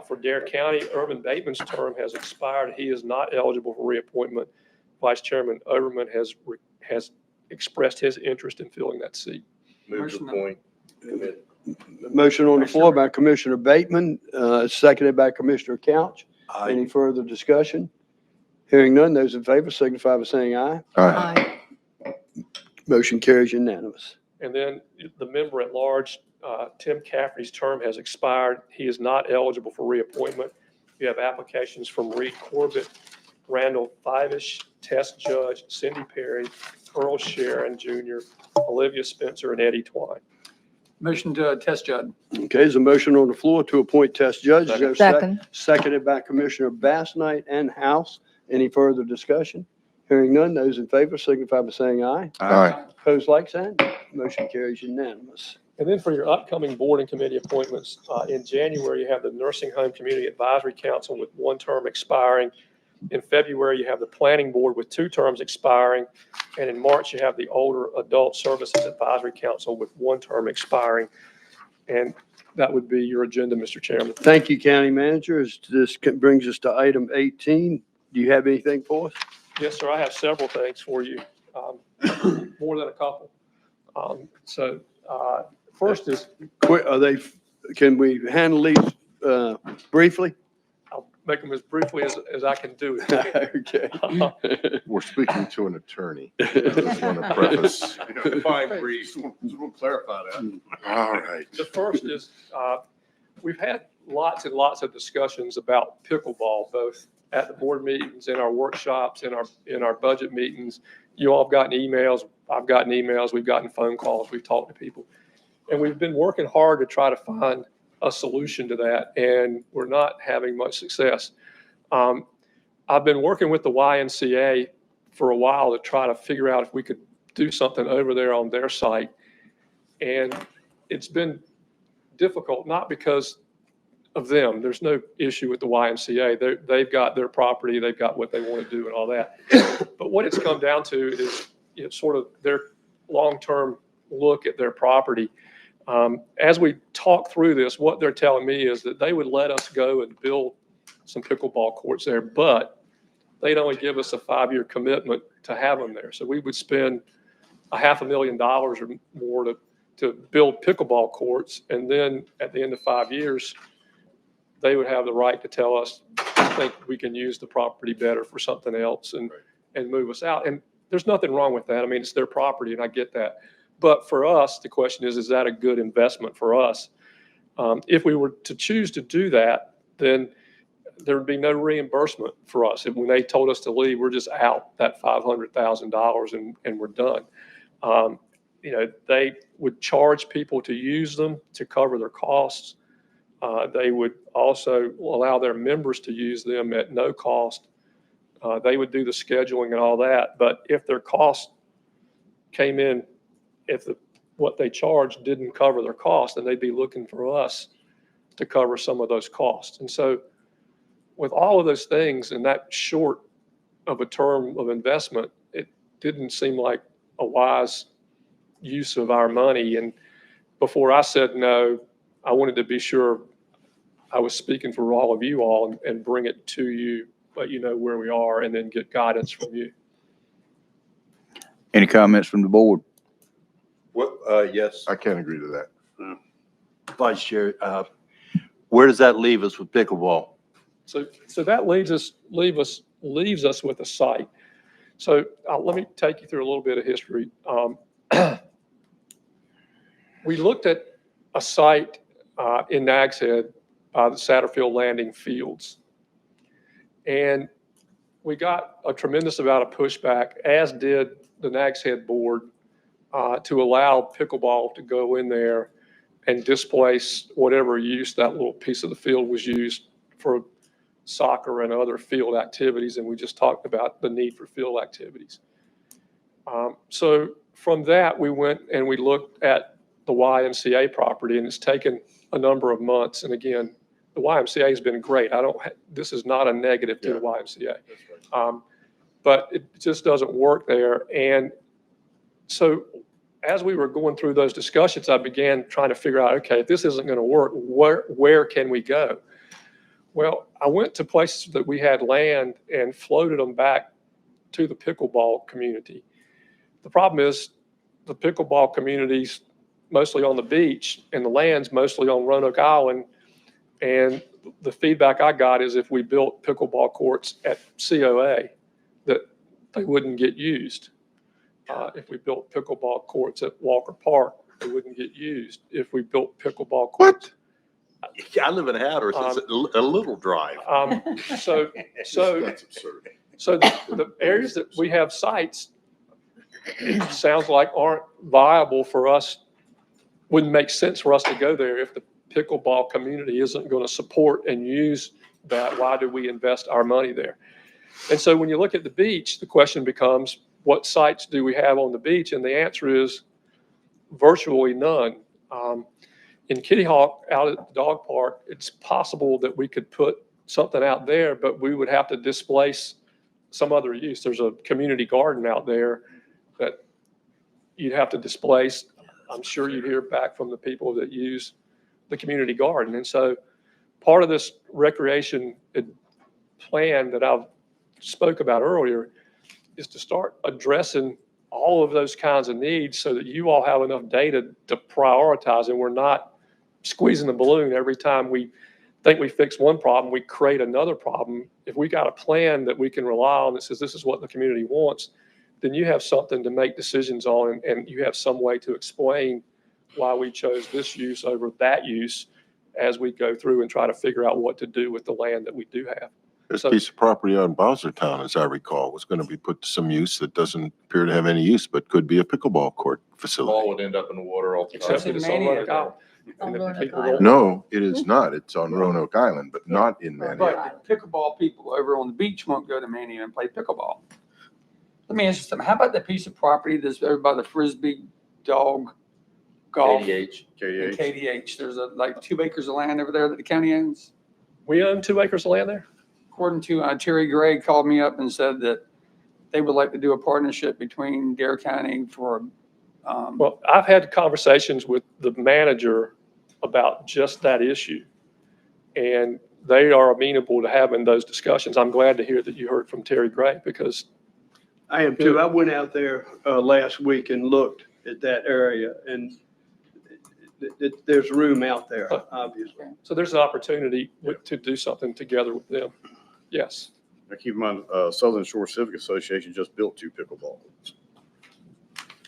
Speaker 7: For Dare County, Urban Bateman's term has expired. He is not eligible for reappointment. Vice Chairman Overman has expressed his interest in filling that seat.
Speaker 18: Move to appoint.
Speaker 1: Motion on the floor by Commissioner Bateman, seconded by Commissioner Couch. Any further discussion? Hearing none, those in favor signify by saying aye.
Speaker 3: Aye.
Speaker 1: Motion carries unanimous.
Speaker 7: And then the member at large, Tim Caffrey's term has expired. He is not eligible for reappointment. We have applications from Reed Corbett, Randall Fivish, Tess Judge, Cindy Perry, Earl Sharon Jr., Olivia Spencer, and Eddie Twine.
Speaker 6: Motion to test judge.
Speaker 1: Okay, there's a motion on the floor to appoint test judge. Is there a
Speaker 16: Second.
Speaker 1: Seconded by Commissioner Bass Knight and House. Any further discussion? Hearing none, those in favor signify by saying aye.
Speaker 3: Aye.
Speaker 1: Opposed, like sign. Motion carries unanimous.
Speaker 7: And then for your upcoming board and committee appointments, in January, you have the Nursing Home Community Advisory Council with one term expiring. In February, you have the Planning Board with 2 terms expiring. And in March, you have the Older Adult Services Advisory Council with 1 term expiring. And that would be your agenda, Mr. Chairman.
Speaker 1: Thank you, County Manager. This brings us to item 18. Do you have anything for us?
Speaker 7: Yes, sir. I have several things for you, more than a couple. First is,
Speaker 1: Can we handle these briefly?
Speaker 7: I'll make them as briefly as I can do it.
Speaker 1: Okay.
Speaker 3: We're speaking to an attorney. I just want to preface.
Speaker 11: Define brief. We'll clarify that.
Speaker 3: All right.
Speaker 7: The first is, we've had lots and lots of discussions about pickleball, both at the board meetings, in our workshops, in our budget meetings. You all have gotten emails. I've gotten emails. We've gotten phone calls. We've talked to people. And we've been working hard to try to find a solution to that, and we're not having much success. I've been working with the YMCA for a while to try to figure out if we could do something over there on their site. And it's been difficult, not because of them. There's no issue with the YMCA. They've got their property, they've got what they want to do and all that. But what it's come down to is, sort of their long-term look at their property. As we talk through this, what they're telling me is that they would let us go and build some pickleball courts there, but they'd only give us a 5-year commitment to have them there. So we would spend $500,000 or more to build pickleball courts. And then at the end of 5 years, they would have the right to tell us, I think we can use the property better for something else and move us out. And there's nothing wrong with that. I mean, it's their property and I get that. But for us, the question is that a good investment for us? If we were to choose to do that, then there would be no reimbursement for us. If when they told us to leave, we're just out that $500,000 and we're done. They would charge people to use them to cover their costs. They would also allow their members to use them at no cost. They would do the scheduling and all that. But if their costs came in, if what they charged didn't cover their costs, then they'd be looking for us to cover some of those costs. And so with all of those things and that short of a term of investment, it didn't seem like a wise use of our money. And before I said no, I wanted to be sure I was speaking for all of you all and bring it to you, let you know where we are, and then get guidance from you.
Speaker 17: Any comments from the board?
Speaker 18: Yes.
Speaker 3: I can't agree to that.
Speaker 11: Vice Chair, where does that leave us with pickleball?
Speaker 7: So that leaves us with a site. So let me take you through a little bit of history. We looked at a site in Nags Head, the Satterfield Landing Fields, and we got a tremendous amount of pushback, as did the Nags Head board, to allow pickleball to go in there and displace whatever use that little piece of the field was used for soccer and other field activities. And we just talked about the need for field activities. So from that, we went and we looked at the YMCA property, and it's taken a number of months. And again, the YMCA has been great. This is not a negative to the YMCA, but it just doesn't work there. And so as we were going through those discussions, I began trying to figure out, okay, if this isn't going to work, where can we go? Well, I went to places that we had land and floated them back to the pickleball community. The problem is the pickleball community's mostly on the beach and the land's mostly on Roanoke Island, and the feedback I got is if we built pickleball courts at COA, that they wouldn't get used. If we built pickleball courts at Walker Park, they wouldn't get used. If we built pickleball courts.
Speaker 18: Yeah, I live in Hatters. It's a little drive.
Speaker 7: So
Speaker 18: That's absurd.
Speaker 7: So the areas that we have sites, it sounds like aren't viable for us, wouldn't make sense for us to go there if the pickleball community isn't going to support and use that. Why do we invest our money there? And so when you look at the beach, the question becomes, what sites do we have on the beach? And the answer is virtually none. In Kitty Hawk out at the dog park, it's possible that we could put something out there, but we would have to displace some other use. There's a community garden out there that you'd have to displace. I'm sure you'd hear back from the people that use the community garden. And so part of this recreation plan that I've spoke about earlier is to start addressing all of those kinds of needs so that you all have enough data to prioritize, and we're not squeezing the balloon every time we think we fix one problem, we create another problem. If we got a plan that we can rely on that says this is what the community wants, then you have something to make decisions on, and you have some way to explain why we chose this use over that use as we go through and try to figure out what to do with the land that we do have.
Speaker 3: This piece of property on Bowsertown, as I recall, was going to be put to some use that doesn't appear to have any use, but could be a pickleball court facility.
Speaker 18: Ball would end up in the water all the time.
Speaker 7: Except it's on Roanoke Island. And if people don't-
Speaker 3: No, it is not. It's on Roanoke Island, but not in Manhattan.
Speaker 6: But pickleball people over on the beach won't go to Manny and play pickleball. Let me ask you something. How about that piece of property that's over by the Frisbee dog golf?
Speaker 15: KDH.
Speaker 6: in KDH. There's like 2 acres of land over there that the county owns.
Speaker 7: We own 2 acres of land there?
Speaker 6: According to Terry Gray called me up and said that they would like to do a partnership between Dare County for.
Speaker 7: Well, I've had conversations with the manager about just that issue, and they are amenable to having those discussions. I'm glad to hear that you heard from Terry Gray, because
Speaker 1: I am too. I went out there last week and looked at that area, and there's room out there, obviously.
Speaker 7: so there's an opportunity to do something together with them. Yes.
Speaker 15: Now keep in mind, Southern Shore Civic Association just built 2 pickleball courts.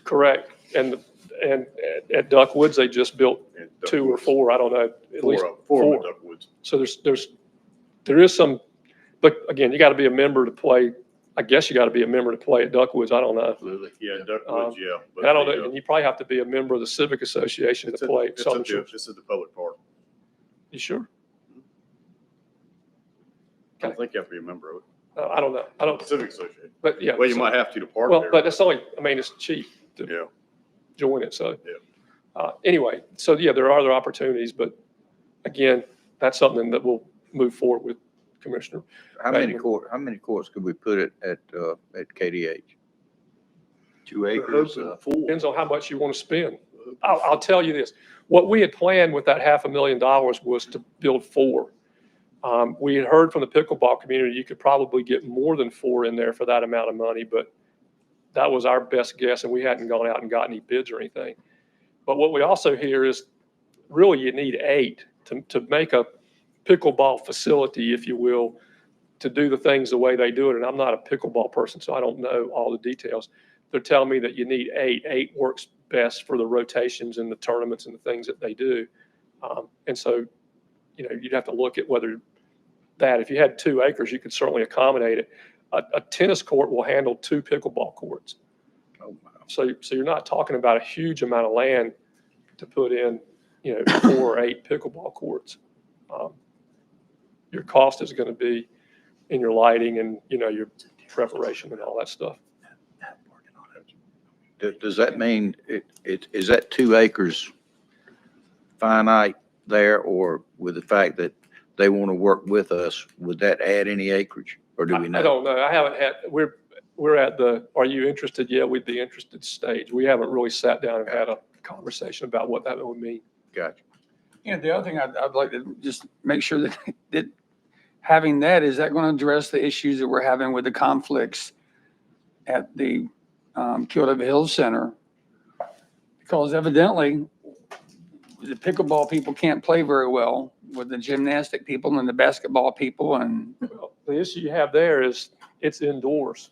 Speaker 7: Correct. And at Duck Woods, they just built 2 or 4, I don't know, at least 4.
Speaker 15: At Duck Woods.
Speaker 7: So there is some, but again, you got to be a member to play. I guess you got to be a member to play at Duck Woods. I don't know.
Speaker 15: Absolutely. Yeah, Duck Woods, yeah.
Speaker 7: I don't know. And you probably have to be a member of the Civic Association to play at Southern Shore.
Speaker 15: This is the public park.
Speaker 7: You sure?
Speaker 15: I don't think you have to be a member of it.
Speaker 7: I don't know. I don't.
Speaker 15: Civic Association.
Speaker 7: But yeah.
Speaker 15: Well, you might have to park
Speaker 7: Well,
Speaker 15: there.
Speaker 7: but it's only, I mean, it's cheap to join it. So anyway, so yeah, there are other opportunities, but again, that's something that we'll move forward with, Commissioner.
Speaker 17: How many courts could we put it at KDH?
Speaker 3: 2 acres.
Speaker 7: Depends on how much you want to spend. I'll tell you this. What we had planned with that $500,000 was to build 4. We had heard from the pickleball community, you could probably get more than 4 in there for that amount of money, but that was our best guess, and we hadn't gone out and got any bids or anything. But what we also hear is really you need 8 to make a pickleball facility, if you will, to do the things the way they do it. And I'm not a pickleball person, so I don't know all the details. They're telling me that you need 8. 8 works best for the rotations and the tournaments and the things that they do. And so, you know, you'd have to look at whether that, if you had 2 acres, you could certainly accommodate it. A tennis court will handle 2 pickleball courts.
Speaker 17: Oh, wow.
Speaker 7: So you're not talking about a huge amount of land to put in, you know, 4 or 8 pickleball courts. Your cost is going to be in your lighting and, you know, your preparation and all that stuff.
Speaker 17: Does that mean is that 2 acres finite there, or with the fact that they want to work with us, would that add any acreage, or do we know?
Speaker 7: I don't know. I haven't had, we're at the, are you interested? Yeah, we'd be interested stage. We haven't really sat down and had a conversation about what that would mean.
Speaker 17: Gotcha.
Speaker 6: You know, the other thing I'd like to just make sure that having that, is that going to address the issues that we're having with the conflicts at the Kildare Hills Center? Because evidently, the pickleball people can't play very well with the gymnastic people and the basketball people and.
Speaker 7: Well, the issue you have there is it's indoors.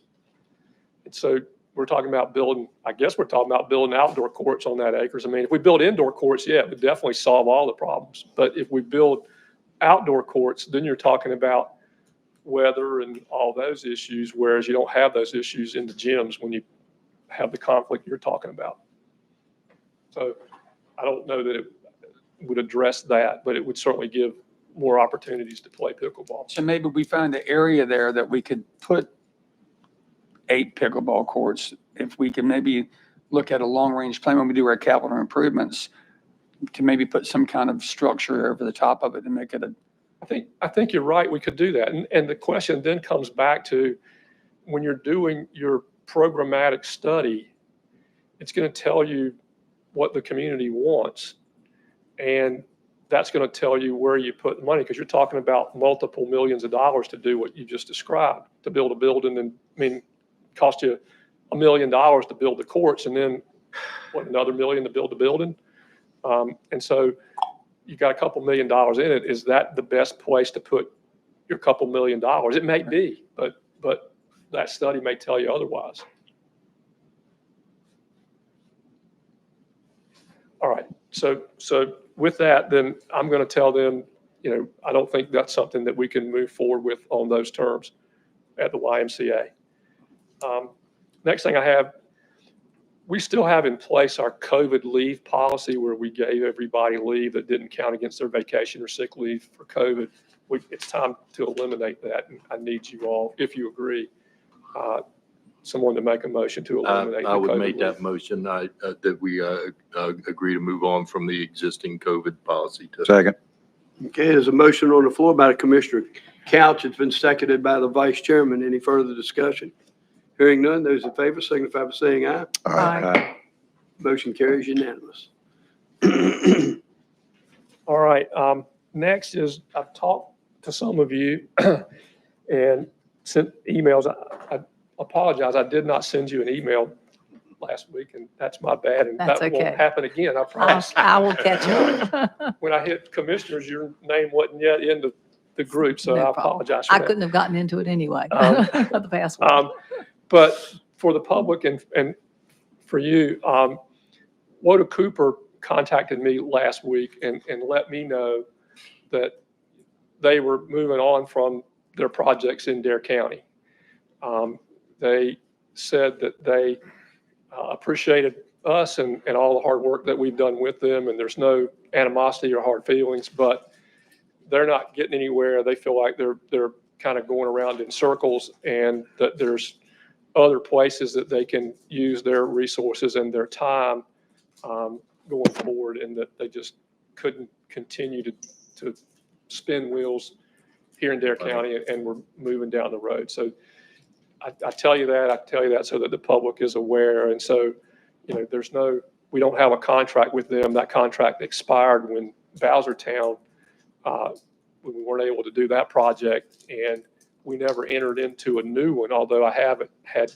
Speaker 7: And so we're talking about building, I guess we're talking about building outdoor courts on that acres. I mean, if we build indoor courts, yeah, it would definitely solve all the problems. But if we build outdoor courts, then you're talking about weather and all those issues, whereas you don't have those issues in the gyms when you have the conflict you're talking about. So I don't know that it would address that, but it would certainly give more opportunities to play pickleball.
Speaker 6: So maybe we find an area there that we could put 8 pickleball courts. If we can maybe look at a long-range plan when we do our capital improvements to maybe put some kind of structure over the top of it and make it a.
Speaker 7: I think you're right. We could do that. And the question then comes back to when you're doing your programmatic study, it's going to tell you what the community wants. And that's going to tell you where you put the money, because you're talking about multiple millions of dollars to do what you just described, to build a building. And I mean, cost you $1 million to build the courts, and then what, another $1 million to build the building. And so you got a couple $1 million in it. Is that the best place to put your couple $1 million? It may be, but that study may tell you otherwise. All right. So with that, then I'm going to tell them, I don't think that's something that we can move forward with on those terms at the YMCA. Next thing I have, we still have in place our COVID leave policy where we gave everybody leave that didn't count against their vacation or sick leave for COVID. It's time to eliminate that. And I need you all, if you agree, someone to make a motion to eliminate the
Speaker 18: I would
Speaker 7: COVID
Speaker 18: make that
Speaker 7: leave.
Speaker 18: motion that we agree to move on from the existing COVID policy to.
Speaker 17: Second.
Speaker 1: Okay, there's a motion on the floor by Commissioner Couch. It's been seconded by the Vice Chairman. Any further discussion? Hearing none, those in favor signify by saying aye.
Speaker 17: Aye.
Speaker 1: Motion carries unanimous.
Speaker 7: All right. Next is I've talked to some of you and sent emails. I apologize. I did not send you an email last week, and that's my bad. And
Speaker 16: That's
Speaker 7: that
Speaker 16: okay.
Speaker 7: won't happen again, I promise.
Speaker 16: I will catch up.
Speaker 7: When I hit commissioners, your name wasn't yet in the group, so
Speaker 16: No
Speaker 7: I
Speaker 16: problem.
Speaker 7: apologize for
Speaker 16: I
Speaker 7: that.
Speaker 16: couldn't have gotten into it anyway. The past
Speaker 7: But for the public and for you, Woda Cooper contacted me last week and let me know that they were moving on from their projects in Dare County. They said that they appreciated us and all the hard work that we've done with them, and there's no animosity or hard feelings, but they're not getting anywhere. They feel like they're kind of going around in circles, and that there's other places that they can use their resources and their time going forward, and that they just couldn't continue to spin wheels here in Dare County, and we're moving down the road. So I tell you that so that the public is aware. And so, we don't have a contract with them. That contract expired when Bowsertown, when we weren't able to do that project, and we never entered into a new one, although I had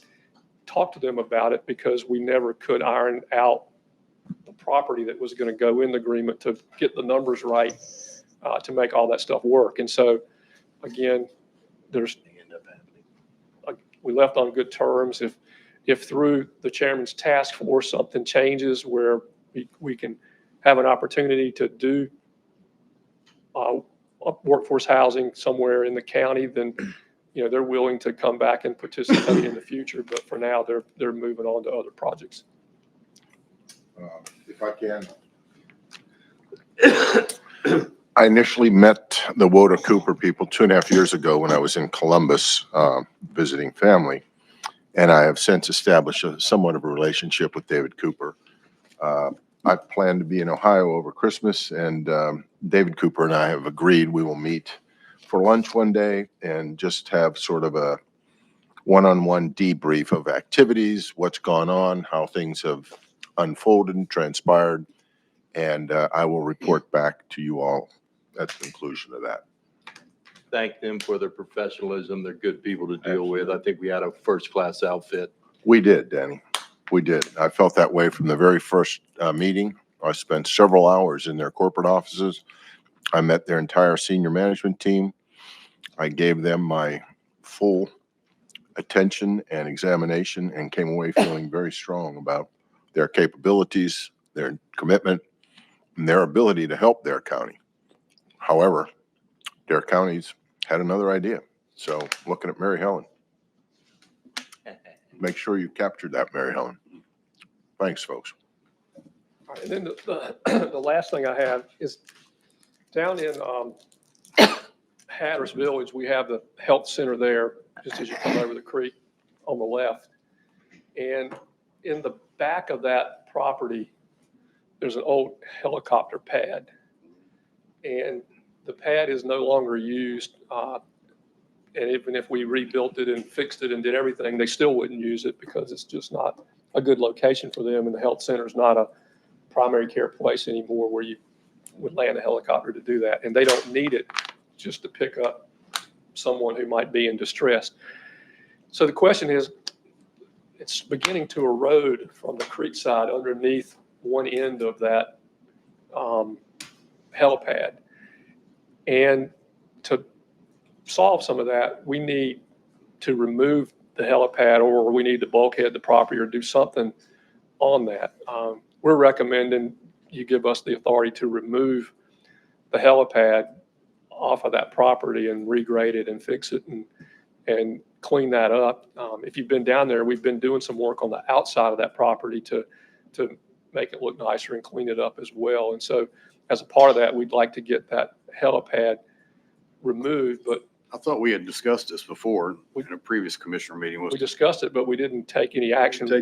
Speaker 7: talked to them about it because we never could iron out the property that was going to go in the agreement to get the numbers right, to make all that stuff work. And so, again, we left on good terms. If through the chairman's task force something changes where we can have an opportunity to do workforce housing somewhere in the county, then they're willing to come back and participate in the future. But for now, they're moving on to other projects.
Speaker 3: If I can. I initially met the Woda Cooper people 2.5 years ago when I was in Columbus visiting family, and I have since established somewhat of a relationship with David Cooper. I plan to be in Ohio over Christmas, and David Cooper and I have agreed we will meet for lunch one day and just have sort of a one-on-one debrief of activities, what's gone on, how things have unfolded and transpired, and I will report back to you all at the conclusion of that.
Speaker 18: Thank them for their professionalism. They're good people to deal with. I think we had a first-class outfit.
Speaker 3: We did, Danny. We did. I felt that way from the very first meeting I spent several hours in their corporate offices. I met their entire senior management team. I gave them my full attention and examination and came away feeling very strong about their capabilities, their commitment, and their ability to help Dare County. However, Dare County's had another idea. So looking at Mary Helen. Make sure you captured that, Mary Helen. Thanks, folks.
Speaker 7: All right, and then the last thing I have is down in Hatteras Village, we have the health center there, just as you come over the creek on the left. And in the back of that property, there's an old helicopter pad. And the pad is no longer used. And even if we rebuilt it and fixed it and did everything, they still wouldn't use it because it's just not a good location for them. And the health center is not a primary care place anymore where you would land a helicopter to do that. And they don't need it just to pick up someone who might be in distress. So the question is, it's beginning to erode from the creek side underneath one end of that helipad. And to solve some of that, we need to remove the helipad, or we need to bulkhead the property or do something on that. We're recommending you give us the authority to remove the helipad off of that property and regrade it and fix it and clean that up. If you've been down there, we've been doing some work on the outside of that property to make it look nicer and clean it up as well. And so as a part of that, we'd like to get that helipad removed, but
Speaker 15: I thought we had discussed this before in a previous commissioner meeting.
Speaker 7: we discussed it, but we didn't take any action.
Speaker 3: Yeah,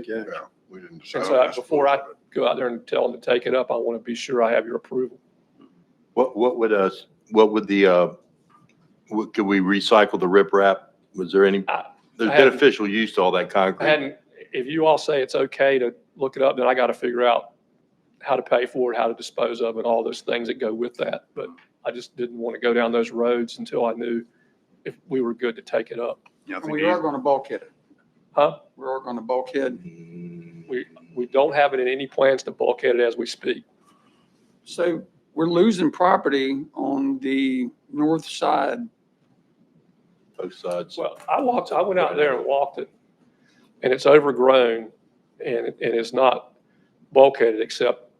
Speaker 3: we didn't
Speaker 7: And
Speaker 3: decide.
Speaker 7: so before I go out there and tell them to take it up, I want to be sure I have your approval.
Speaker 11: What would could we recycle the riprap? Was there any, there's beneficial use to all that concrete?
Speaker 7: If you all say it's okay to look it up, then I got to figure out how to pay for it, how to dispose of it, all those things that go with that. But I just didn't want to go down those roads until I knew if we were good to take it up.
Speaker 15: Yeah,
Speaker 6: We are going to bulkhead it.
Speaker 7: Huh?
Speaker 6: We are going to bulkhead.
Speaker 7: We don't have it in any plans to bulkhead it as we speak.
Speaker 6: So we're losing property on the north side.
Speaker 11: Both sides.
Speaker 7: Well, I went out there and walked it, and it's overgrown, and it's not bulkheaded except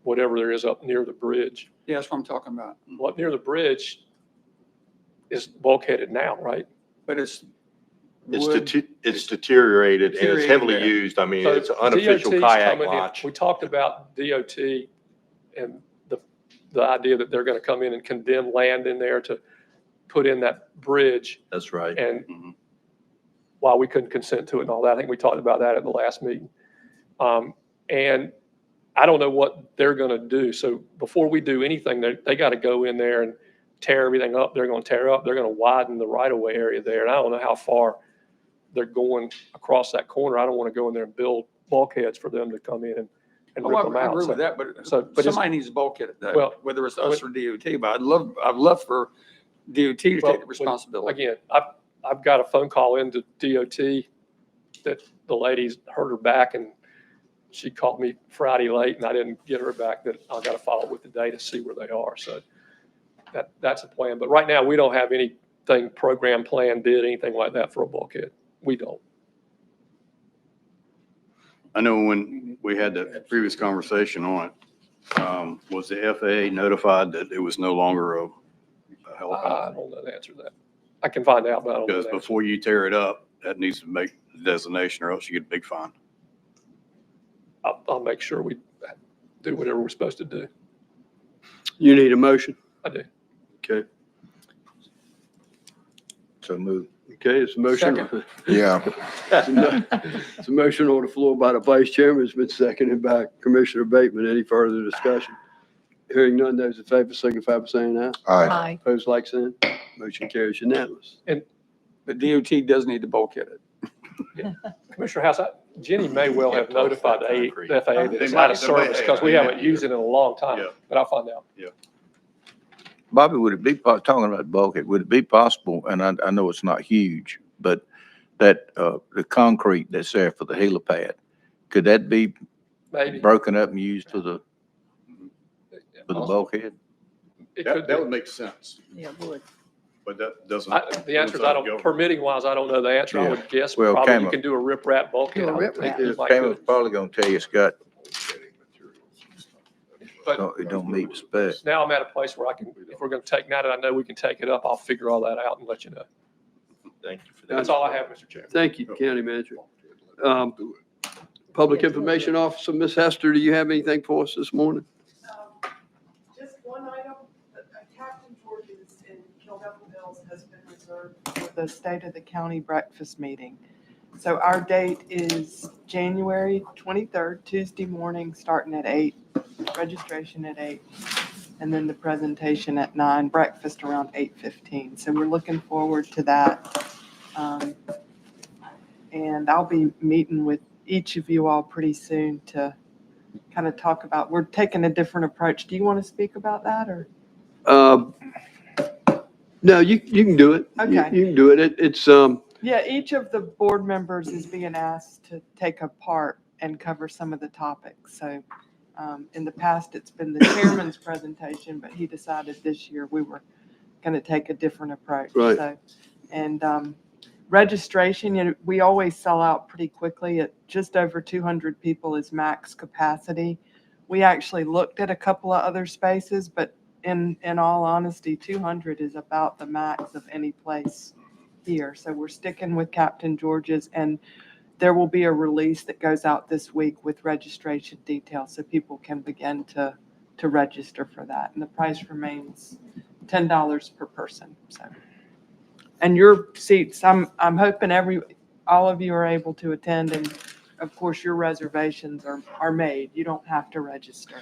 Speaker 7: whatever there is up near the bridge.
Speaker 6: Yeah, that's what I'm talking about.
Speaker 7: Well, near the bridge is bulkheaded now, right?
Speaker 6: But it's
Speaker 11: It's deteriorated and it's heavily
Speaker 6: there.
Speaker 11: used. I mean,
Speaker 7: So
Speaker 11: it's an unofficial
Speaker 7: DOT's
Speaker 11: kayak
Speaker 7: coming in.
Speaker 11: launch.
Speaker 7: We talked about DOT and the idea that they're going to come in and condemn land in there to put in that bridge.
Speaker 11: That's right.
Speaker 7: And while we couldn't consent to it and all that, I think we talked about that at the last meeting. And I don't know what they're going to do. So before we do anything, they got to go in there and tear everything up. They're going to tear up. They're going to widen the right-of-way area there. And I don't know how far they're going across that corner. I don't want to go in there and build bulkheads for them to come in and rip them
Speaker 6: I
Speaker 7: out.
Speaker 6: agree with that, but somebody needs to bulkhead it though,
Speaker 7: Well,
Speaker 6: whether it's us or DOT. But I'd love for DOT to take the responsibility.
Speaker 7: Again, I've got a phone call into DOT that the lady's hurt her back, and she called me Friday late, and I didn't get her back. That I got to follow up with the day to see where they are. So that's a plan. But right now, we don't have anything program, plan, bid, anything like that for a bulkhead. We don't.
Speaker 15: I know when we had that previous conversation on it, was the FAA notified that it was no longer a helipad?
Speaker 7: I don't know the answer to that. I can find out, but I don't know
Speaker 15: Because
Speaker 7: the answer.
Speaker 15: before you tear it up, that needs to make the designation or else you get a big fine.
Speaker 7: I'll make sure we do whatever we're supposed to do.
Speaker 1: You need a motion?
Speaker 7: I do.
Speaker 1: Okay.
Speaker 17: So move.
Speaker 1: Okay, it's a motion.
Speaker 6: Second.
Speaker 3: Yeah.
Speaker 1: It's a motion on the floor by the vice chairman. It's been seconded by Commissioner Bateman. Any further discussion? Hearing none, those in favor signify by saying aye.
Speaker 3: Aye.
Speaker 1: Opposed, like sign. Motion carries unanimous.
Speaker 6: The DOT does need to bulkhead it.
Speaker 7: Commissioner House, Jenny may well have notified the FAA that it's
Speaker 15: They
Speaker 7: out
Speaker 15: might-
Speaker 7: of service because we haven't used it in a long time,
Speaker 15: Yeah.
Speaker 7: but I'll find out.
Speaker 17: Bobby, would it be, talking about bulkhead, would it be possible, and I know it's not huge, but that, the concrete that's there for the helipad, could that be
Speaker 7: Maybe.
Speaker 17: broken up and used for the For the bulkhead?
Speaker 15: That would make sense,
Speaker 16: Yeah, it would.
Speaker 15: but that doesn't.
Speaker 7: The answer is I don't, permitting wise, I don't know the answer. I
Speaker 17: Yeah.
Speaker 7: would guess
Speaker 17: Well,
Speaker 7: probably you
Speaker 17: Kama-
Speaker 7: can do a riprap bulkhead.
Speaker 16: Do a
Speaker 7: I would think
Speaker 16: riprap.
Speaker 7: you might
Speaker 17: Cameron's
Speaker 7: could.
Speaker 17: probably gonna tell you it's got,
Speaker 7: But
Speaker 17: it don't meet the spec.
Speaker 7: now I'm at a place where I can, if we're going to take, now that I know we can take it up, I'll figure all that out and let you know.
Speaker 11: Thank you for that.
Speaker 7: That's all I have, Mr. Chairman.
Speaker 1: Thank you, County Manager. Public Information Officer, Ms. Hester, do you have anything for us this morning?
Speaker 13: Just one item, Captain George's in Kilduffin Hills has been reserved for the State of the County breakfast meeting. So our date is January 23rd, Tuesday morning, starting at 8, registration at 8, and then the presentation at 9, breakfast around 8:15. So we're looking forward to that. And I'll be meeting with each of you all pretty soon to kind of talk about, we're taking a different approach. Do you want to speak about that or?
Speaker 1: No, you can do it.
Speaker 13: Okay.
Speaker 1: You can do it. It's,
Speaker 13: Yeah, each of the board members is being asked to take a part and cover some of the topics. So in the past, it's been the chairman's presentation, but he decided this year we were going to take a different approach.
Speaker 1: Right.
Speaker 13: So, and registration, we always sell out pretty quickly. At just over 200 people is max capacity. We actually looked at a couple of other spaces, but in all honesty, 200 is about the max of any place here. So we're sticking with Captain George's, and there will be a release that goes out this week with registration details so people can begin to register for that. And the price remains $10 per person. So, and your seats, I'm hoping all of you are able to attend, and of course your reservations are made. You don't have to register.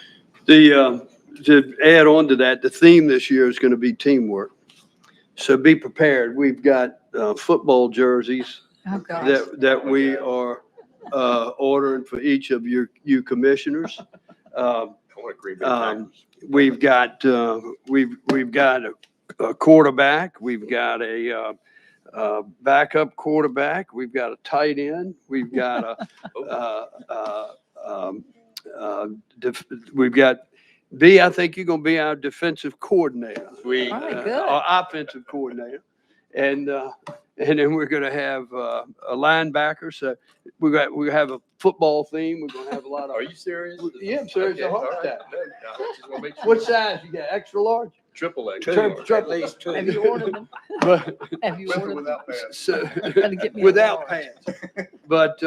Speaker 1: To add on to that, the theme this year is going to be teamwork. So be prepared. We've got football jerseys
Speaker 16: Oh, gosh.
Speaker 1: that we are ordering for each of you commissioners. We've got a quarterback. We've got a backup quarterback. We've got a tight end. We've got we've got B. I think you're going to be our defensive coordinator. Our offensive coordinator, and then we're going to have a linebacker. So we have a football theme. We're going to have a lot of.
Speaker 11: Are you serious?
Speaker 1: Yeah, I'm serious.
Speaker 11: Okay,
Speaker 1: A heart
Speaker 11: all right.
Speaker 1: attack.
Speaker 11: No, I just wanna make sure.
Speaker 1: What size you got? Extra large?
Speaker 11: Triple X.
Speaker 1: At least two.
Speaker 16: Have you ordered them?
Speaker 1: But,
Speaker 16: Have you
Speaker 15: With or
Speaker 16: ordered them?
Speaker 15: without pants?
Speaker 1: so,
Speaker 16: Gotta get me a
Speaker 1: without
Speaker 16: large.
Speaker 1: pass. But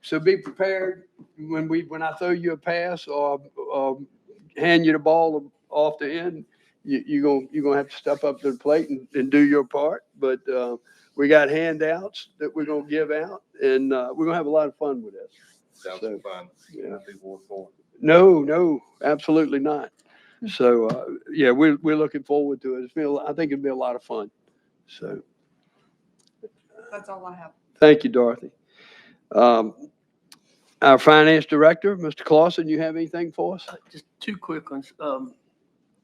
Speaker 1: so be prepared when I throw you a pass or hand you the ball off the end. You're gonna have to step up to the plate and do your part. But we got handouts that we're gonna give out, and we're gonna have a lot of fun with this.
Speaker 11: Sounds
Speaker 1: So,
Speaker 11: fun.
Speaker 1: yeah.
Speaker 11: I'd be more for it.
Speaker 1: No, absolutely not. So yeah, we're looking forward to it. I think it'll be a lot of fun. So
Speaker 13: That's all I have.
Speaker 1: thank you, Dorothy. Our finance director, Mr. Clausen, you have anything for us?
Speaker 5: Just two quick ones.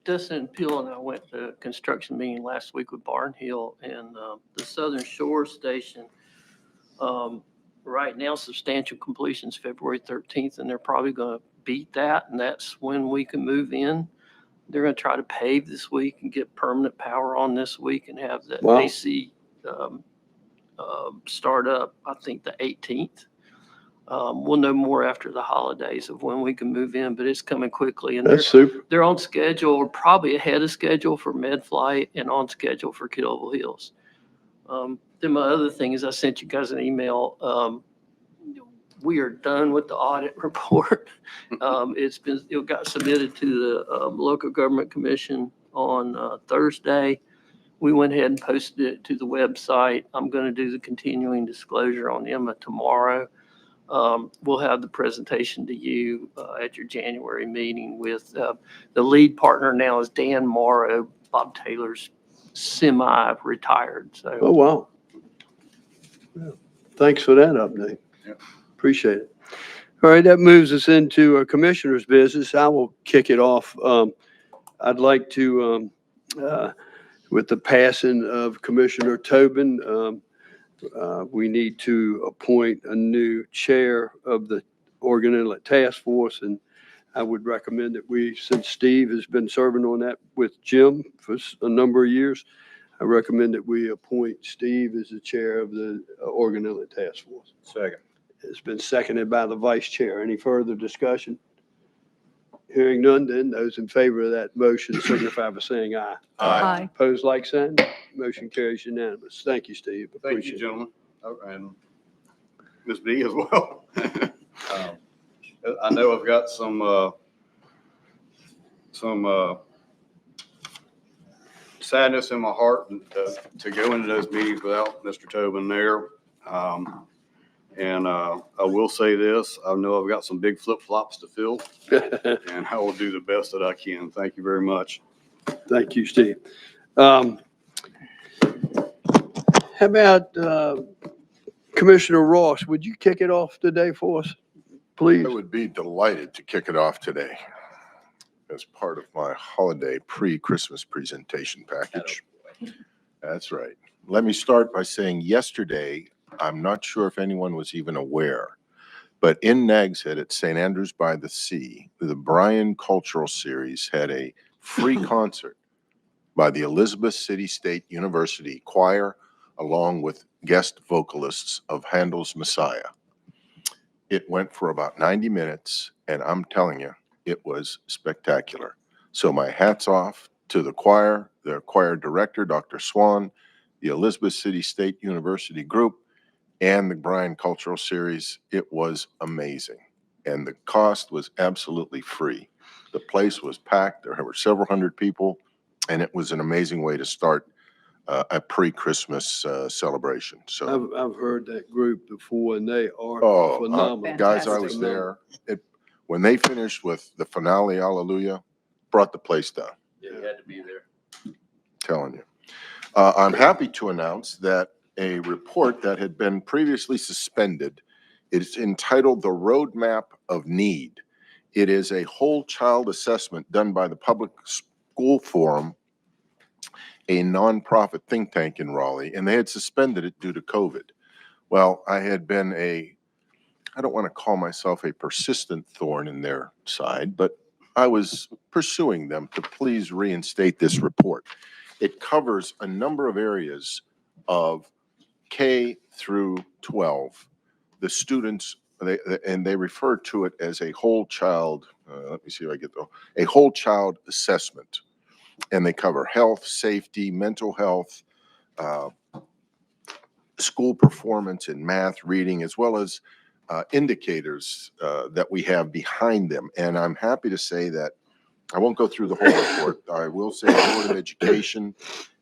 Speaker 5: Dustin Peel and I went to a construction meeting last week with Barn Hill and the Southern Shore Station. Right now, substantial completion's February 13th, and they're probably going to beat that, and that's when we can move in. They're going to try to pave this week and get permanent power on this week and have the
Speaker 1: Wow.
Speaker 5: AC start up, I think, the 18th. We'll know more after the holidays of when we can move in, but it's coming quickly. And
Speaker 1: That's super.
Speaker 5: they're on schedule, or probably ahead of schedule for Med-Flight and on schedule for Kildover Hills. Then my other thing is I sent you guys an email. We are done with the audit report. It got submitted to the local government commission on Thursday. We went ahead and posted it to the website. I'm going to do the continuing disclosure on Emma tomorrow. We'll have the presentation to you at your January meeting with the lead partner now is Dan Morrow, Bob Taylor's semi-retired. So.
Speaker 1: Oh, wow. Yeah. Thanks for that update.
Speaker 15: Yeah.
Speaker 1: Appreciate it. All right, that moves us into a commissioner's business. I will kick it off. I'd like to, with the passing of Commissioner Tobin, we need to appoint a new chair of the Oregon Inlet Task Force, and I would recommend that we, since Steve has been serving on that with Jim for a number of years, I recommend that we appoint Steve as the chair of the Organ Inlet Task Force.
Speaker 11: Second.
Speaker 1: It's been seconded by the vice chair. Any further discussion? Hearing none, then those in favor of that motion signify by saying aye.
Speaker 16: Aye.
Speaker 1: Opposed, like sign. Motion carries unanimous. Thank you, Steve.
Speaker 15: Thank you,
Speaker 1: Appreciate it.
Speaker 15: gentlemen, and Ms. B as well. I know I've got some sadness in my heart to go into those meetings without Mr. Tobin there. And I will say this, I know I've got some big flip-flops to fill, and I will do the best that I can. Thank you very much.
Speaker 1: Thank you, Steve. How about Commissioner Ross? Would you kick it off today for us, please?
Speaker 3: I would be delighted to kick it off today as part of my holiday pre-Christmas presentation package. That's right. Let me start by saying yesterday, I'm not sure if anyone was even aware, but in Nags Head at St. Andrews by the Sea, the Bryan Cultural Series had a free concert by the Elizabeth City State University Choir, along with guest vocalists of Handel's Messiah. It went for about 90 minutes, and I'm telling you, it was spectacular. So my hat's off to the choir director, Dr. Swan, the Elizabeth City State University group, and the Bryan Cultural Series. It was amazing. And the cost was absolutely free. The place was packed. There were several hundred people, and it was an amazing way to start a pre-Christmas celebration. So
Speaker 1: I've heard that group before, and they are phenomenal.
Speaker 3: guys, I was there. When they finished with the finale, Hallelujah, brought the place down.
Speaker 11: Yeah, you had to be there.
Speaker 3: Telling you. I'm happy to announce that a report that had been previously suspended is entitled The Roadmap of Need. It is a whole child assessment done by the Public School Forum, a nonprofit think tank in Raleigh, and they had suspended it due to COVID. Well, I had been I don't want to call myself a persistent thorn in their side, but I was pursuing them to please reinstate this report. It covers a number of areas of K through 12. The students, they refer to it as a whole child, let me see if I get a whole child assessment. And they cover health, safety, mental health, school performance in math, reading, as well as indicators that we have behind them. And I'm happy to say that I won't go through the whole report. I will say the Board of Education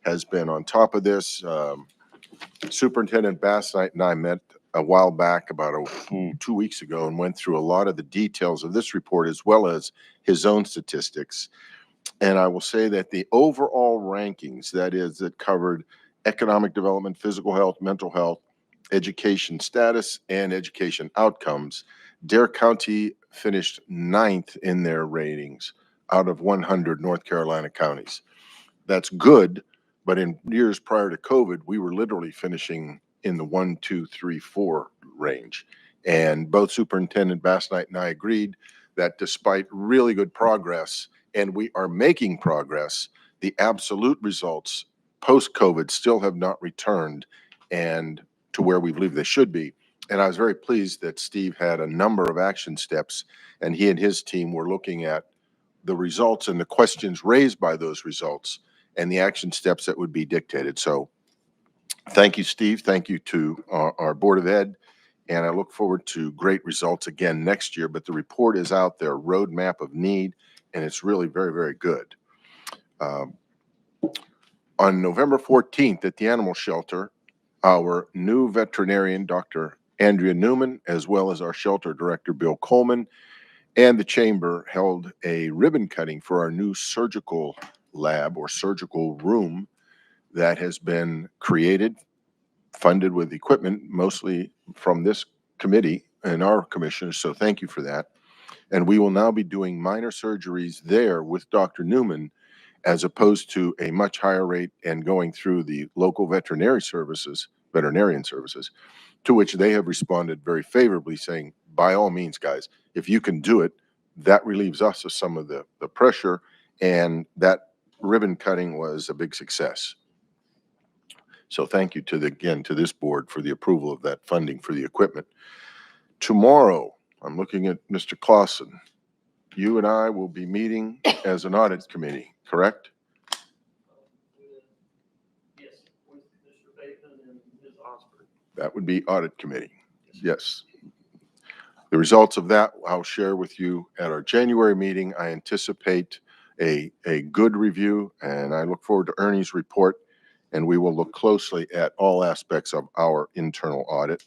Speaker 3: has been on top of this. Superintendent Bassnight and I met a while back, about 2 weeks ago, and went through a lot of the details of this report as well as his own statistics. And I will say that the overall rankings, that covered economic development, physical health, mental health, education status, and education outcomes, Dare County finished 9th in their ratings out of 100 North Carolina counties. That's good, but in years prior to COVID, we were literally finishing in the 1, 2, 3, 4 range. And both Superintendent Bassnight and I agreed that despite really good progress, and we are making progress, the absolute results post-COVID still have not returned and to where we believe they should be. And I was very pleased that Steve had a number of action steps, and he and his team were looking at the results and the questions raised by those results and the action steps that would be dictated. So thank you, Steve. Thank you to our Board of Ed. And I look forward to great results again next year. But the report is out there, Roadmap of Need, and it's really very, very good. On November 14th at the animal shelter, our new veterinarian, Dr. Andrea Newman, as well as our shelter director, Bill Coleman, and the chamber held a ribbon cutting for our new surgical lab or surgical room that has been created, funded with equipment, mostly from this committee and our commissioners. So thank you for that. And we will now be doing minor surgeries there with Dr. Newman, as opposed to a much higher rate and going through the local veterinarian services, to which they have responded very favorably, saying, by all means, guys, if you can do it, that relieves us of some of the pressure, and that ribbon cutting was a big success. So thank you again to this board for the approval of that funding for the equipment. Tomorrow, I'm looking at Mr. Clausen. You and I will be meeting as an audit committee, correct?
Speaker 5: Yes, with Mr. Bateman and Ms. Osborne.
Speaker 3: That would be audit committee. Yes. The results of that I'll share with you at our January meeting. I anticipate a good review, and I look forward to Ernie's report, and we will look closely at all aspects of our internal audit.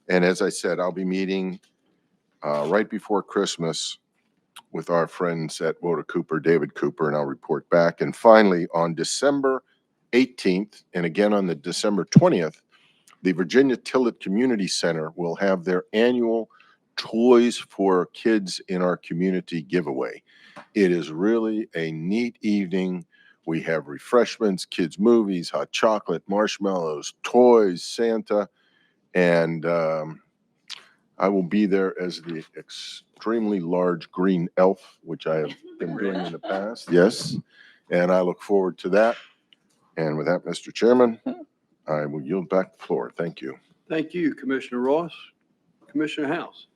Speaker 3: And as I said, I'll be meeting right before Christmas with our friends at Woda Cooper, David Cooper, and I'll report back. And finally, on December 18th, and again on the December 20th, the Virginia Tillett Community Center will have their annual Toys for Kids in Our Community giveaway. It is really a neat evening. We have refreshments, kids' movies, hot chocolate, marshmallows, toys, Santa, and I will be there as the extremely large green elf, which I have been doing in the past. Yes, and I look forward to that. And with that, Mr. Chairman, I will yield back the floor. Thank you.
Speaker 1: Thank you, Commissioner Ross. Commissioner House.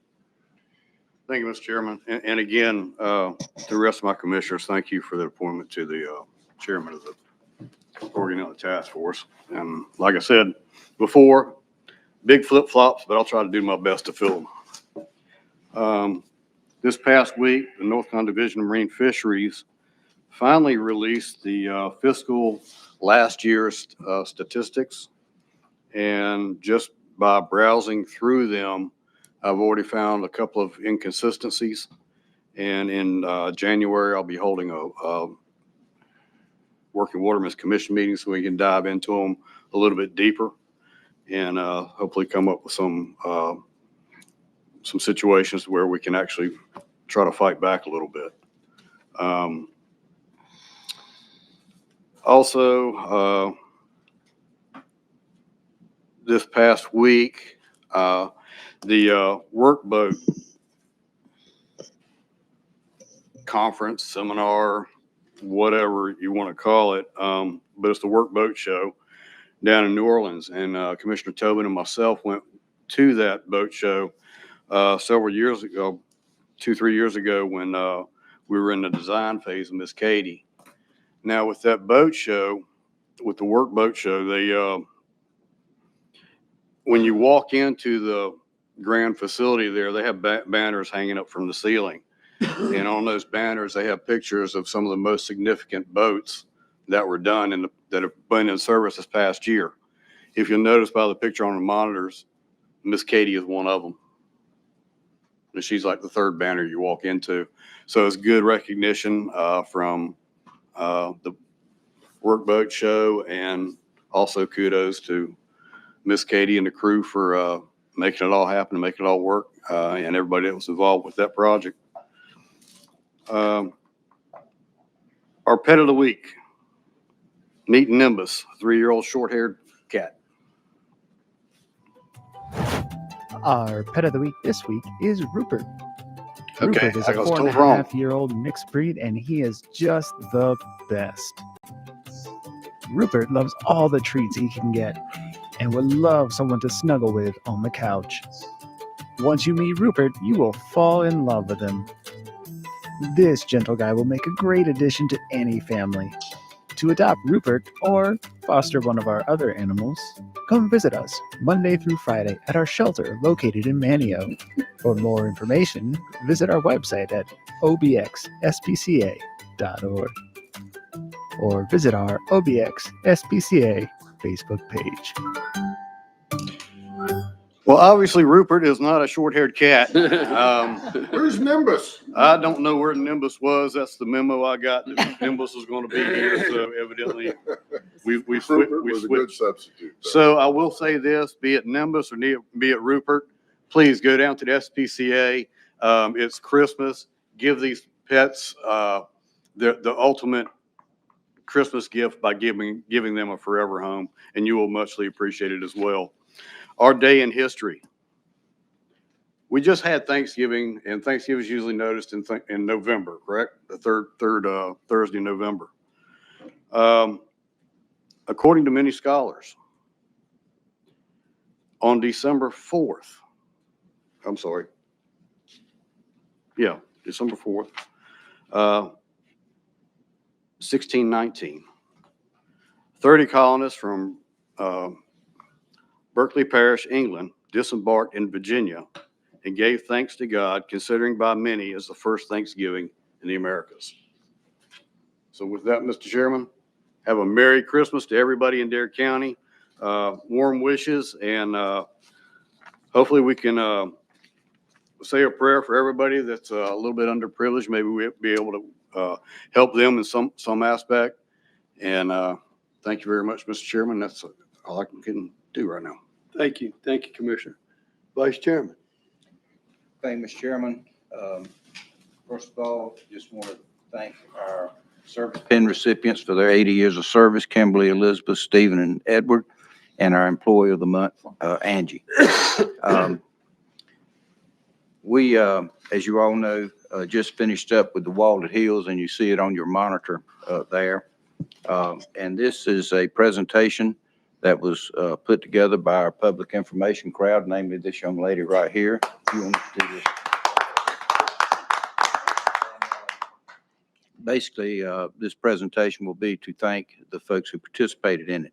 Speaker 15: Thank you, Mr. Chairman. And again, to the rest of my commissioners, thank you for the appointment to the chairman of the Ordinance Task Force. And like I said before, big flip-flops, but I'll try to do my best to fill them. This past week, the North Carolina Division of Marine Fisheries finally released the fiscal last year's statistics. And just by browsing through them, I've already found a couple of inconsistencies. And in January, I'll be holding a Working Watermen's Commission meeting so we can dive into them a little bit deeper and hopefully come up with some situations where we can actually try to fight back a little bit. Also, this past week, the workboat conference, seminar, whatever you want to call it, but it's the workboat show down in New Orleans. And Commissioner Tobin and myself went to that boat show several years ago, 2-3 years ago, when we were in the design phase of Miss Katie. Now with that boat show, with the workboat show, they when you walk into the grand facility there, they have banners hanging up from the ceiling. And on those banners, they have pictures of some of the most significant boats that were done and that have been in service this past year. If you'll notice by the picture on the monitors, Miss Katie is one of them. And she's like the third banner you walk into. So it's good recognition from the workboat show, and also kudos to Miss Katie and the crew for making it all happen and making it all work, and everybody that was involved with that project. Our pet of the week, meet Nimbus, a 3-year-old short-haired cat.
Speaker 2: Our pet of the week this week is Rupert.
Speaker 15: Okay,
Speaker 2: Rupert is
Speaker 15: I
Speaker 2: a
Speaker 15: was
Speaker 2: 4.5-year-old mixed breed, and he is just the best. Rupert loves all the treats he can get and would love someone to snuggle with on the couch. Once you meet Rupert, you will fall in love with him. This gentle guy will make a great addition to any family. To adopt Rupert or foster one of our other animals, come visit us Monday through Friday at our shelter located in Manio. For more information, visit our website at obxspca.org or visit our OBX SPCA Facebook page.
Speaker 15: Well, obviously Rupert is not a short-haired cat.
Speaker 3: Where's Nimbus?
Speaker 15: I don't know where Nimbus was. That's the memo I got, that Nimbus was going to be here. So evidently we
Speaker 3: Rupert was a good
Speaker 15: switched.
Speaker 3: substitute.
Speaker 15: So I will say this, be it Nimbus or be it Rupert, please go down to the SPCA. It's Christmas. Give these pets the ultimate Christmas gift by giving them a forever home, and you will muchly appreciate it as well. Our day in history. we just had Thanksgiving, and Thanksgiving is usually noticed in November, correct? The third Thursday in November. According to many scholars, on December 4th, I'm sorry. Yeah, December 4th, 1619. 30 colonists from Berkeley Parish, England, disembarked in Virginia and gave thanks to God, considering by many as the first Thanksgiving in the Americas. So with that, Mr. Chairman, have a Merry Christmas to everybody in Dare County. Warm wishes, and hopefully we can say a prayer for everybody that's a little bit underprivileged. Maybe we'll be able to help them in some aspect. And thank you very much, Mr. Chairman. That's all I can do right now.
Speaker 1: Thank you. Thank you, Commissioner. Vice Chairman.
Speaker 17: Thank you, Mr. Chairman. First of all, just want to thank our service pin recipients for their 80 years of service, Kimberly, Elizabeth, Stephen, and Edward, and our Employee of the Month, Angie. We, as you all know, just finished up with the Walled Hills, and you see it on your monitor there. And this is a presentation that was put together by our public information crowd, namely this young lady right here. You want to do this? Basically, this presentation will be to thank the folks who participated in it.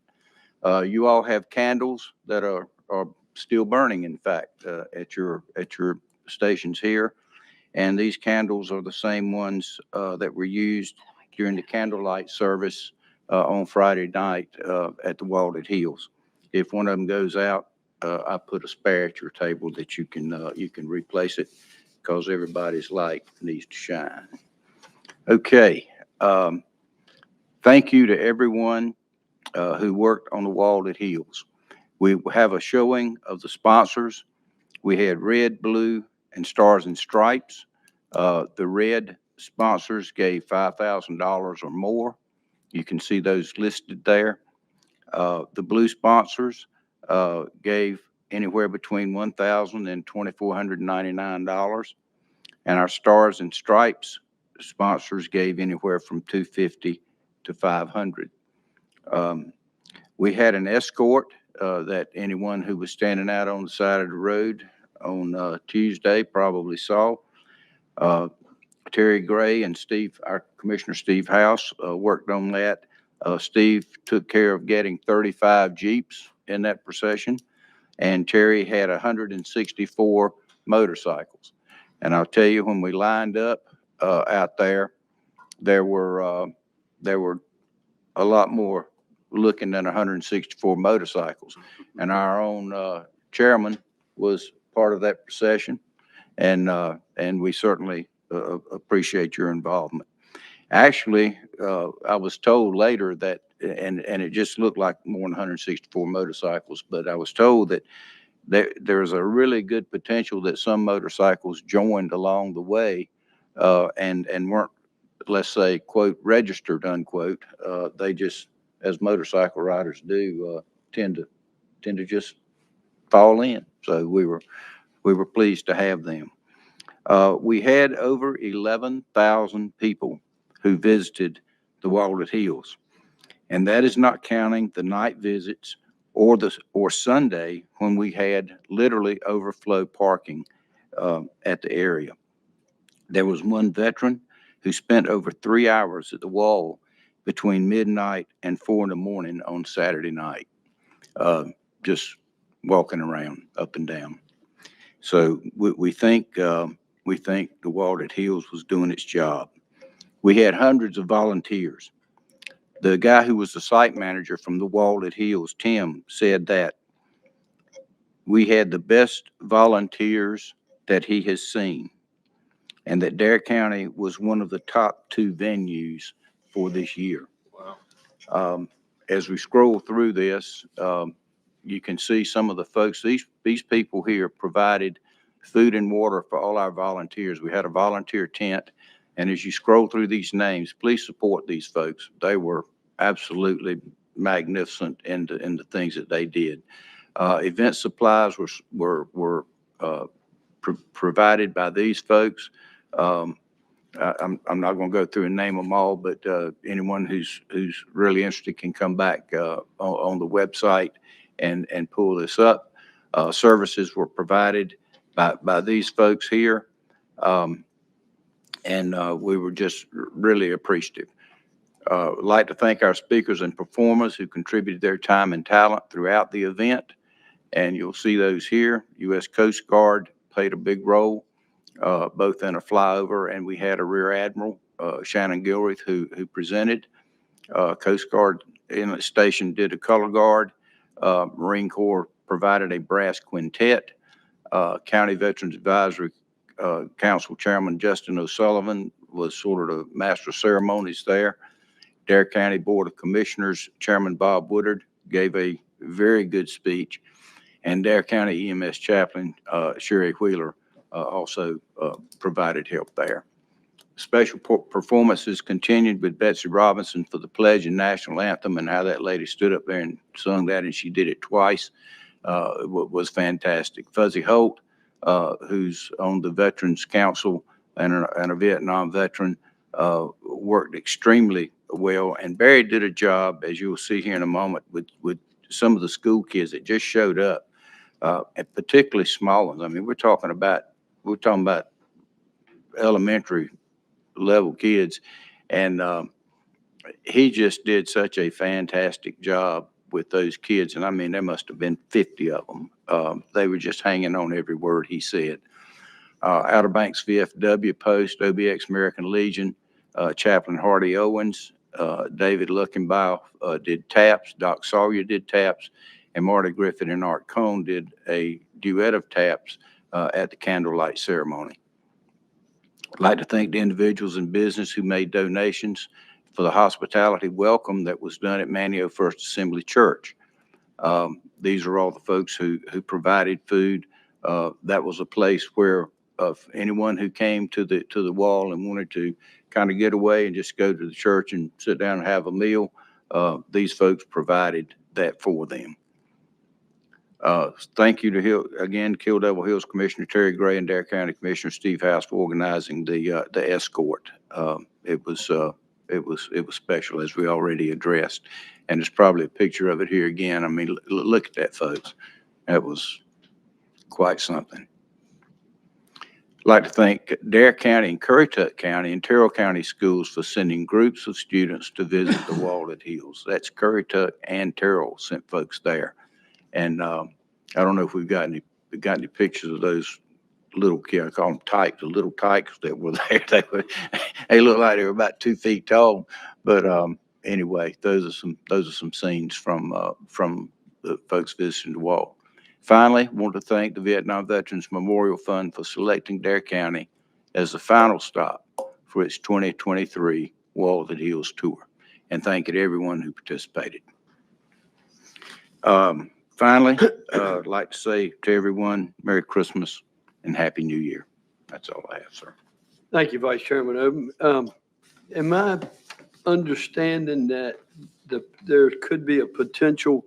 Speaker 17: You all have candles that are still burning, in fact, at your stations here. And these candles are the same ones that were used during the candlelight service on Friday night at the Walled Hills. If one of them goes out, I put a spare at your table that you can replace it, because everybody's light needs to shine. Okay. Thank you to everyone who worked on the Walled Hills. We have a showing of the sponsors. We had Red, Blue, and Stars and Stripes. The red sponsors gave $5,000 or more. You can see those listed there. The blue sponsors gave anywhere between $1,000 and $2,499. And our Stars and Stripes sponsors gave anywhere from $250 to $500. We had an escort that anyone who was standing out on the side of the road on Tuesday probably saw. Terry Gray and our Commissioner Steve House worked on that. Steve took care of getting 35 Jeeps in that procession, and Terry had 164 motorcycles. And I'll tell you, when we lined up out there, there were a lot more looking than 164 motorcycles. And our own chairman was part of that procession, and we certainly appreciate your involvement. Actually, I was told later that, and it just looked like more than 164 motorcycles, but I was told that there's a really good potential that some motorcycles joined along the way and weren't, let's say, quote, registered, unquote. They just, as motorcycle riders do, tend to just fall in. So we were pleased to have them. We had over 11,000 people who visited the Walled Hills, and that is not counting the night visits or Sunday when we had literally overflow parking at the area. There was one veteran who spent over 3 hours at the wall between midnight and 4 in the morning on Saturday night, just walking around up and down. So we think the Walled Hills was doing its job. We had hundreds of volunteers. The guy who was the site manager from the Walled Hills, Tim, said that we had the best volunteers that he has seen, and that Dare County was one of the top 2 venues for this year. Wow. As we scroll through this, you can see some of the folks. These people here provided food and water for all our volunteers. We had a volunteer tent, and as you scroll through these names, please support these folks. They were absolutely magnificent in the things that they did. Event supplies were provided by these folks. I'm not going to go through and name them all, but anyone who's really interested can come back on the website and pull this up. Services were provided by these folks here, and we were just really appreciative. I'd like to thank our speakers and performers who contributed their time and talent throughout the event, and you'll see those here. U.S. Coast Guard played a big role, both in a flyover, and we had a Rear Admiral, Shannon Gilreath, who presented. Coast Guard Inlet Station did a color guard. Marine Corps provided a brass quintet. County Veterans Advisory Council Chairman Justin O'Sullivan was sort of the master of ceremonies there. Dare County Board of Commissioners Chairman Bob Woodard gave a very good speech, and Dare County EMS Chaplain Sherry Wheeler also provided help there. Special performances continued with Betsy Robinson for the pledge and national anthem, and how that lady stood up there and sung that, and she did it twice. Was fantastic. Fuzzy Holt, who's on the Veterans Council and a Vietnam veteran, worked extremely well. And Barry did a job, as you will see here in a moment, with some of the school kids that just showed up, and particularly small ones. I mean, we're talking about elementary level kids, and he just did such a fantastic job with those kids. And I mean, there must have been 50 of them. They were just hanging on every word he said. Outer Banks VFW Post, OBX American Legion, Chaplain Hardy Owens, David Luckenbaugh did taps, Doc Sawyer did taps, and Marty Griffin and Art Cohn did a duet of taps at the candlelight ceremony. I'd like to thank the individuals in business who made donations for the hospitality welcome that was done at Manio First Assembly Church. These are all the folks who provided food. That was a place where anyone who came to the wall and wanted to kind of get away and just go to the church and sit down and have a meal, these folks provided that for them. Thank you to Kill Devil Hills Commissioner Terry Gray and Dare County Commissioner Steve House for organizing the escort. It was special, as we already addressed, and there's probably a picture of it here again. I mean, look at that, folks. That was quite something. I'd like to thank Dare County and Currituck County and Terrell County schools for sending groups of students to visit the Walled Hills. That's Currituck and Terrell sent folks there. And I don't know if we've got any pictures of those little kids. I call them tykes, the little tykes that were there. They looked like they were about 2 feet tall. But anyway, those are some scenes from the folks visiting the wall. Finally, I want to thank the Vietnam Veterans Memorial Fund for selecting Dare County as the final stop for its 2023 Walled Hills tour, and thank everyone who participated. Finally, I'd like to say to everyone, Merry Christmas and Happy New Year. That's all I have, sir.
Speaker 1: Thank you, Vice Chairman Odom. Am I understanding that there could be a potential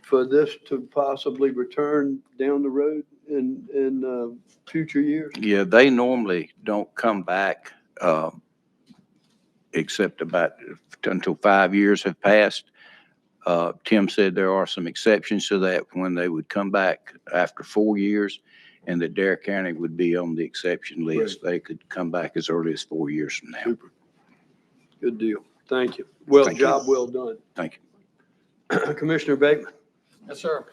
Speaker 1: for this to possibly return down the road in future years?
Speaker 17: Yeah, they normally don't come back except about until 5 years have passed. Tim said there are some exceptions to that when they would come back after 4 years, and that Dare County would be on the exception list. Right. They could come back as early as 4 years from now.
Speaker 1: Super. Good deal. Thank you. Well,
Speaker 17: Thank
Speaker 1: job
Speaker 17: you.
Speaker 1: well done.
Speaker 17: Thank you.
Speaker 1: Commissioner Bateman.
Speaker 6: Yes, sir.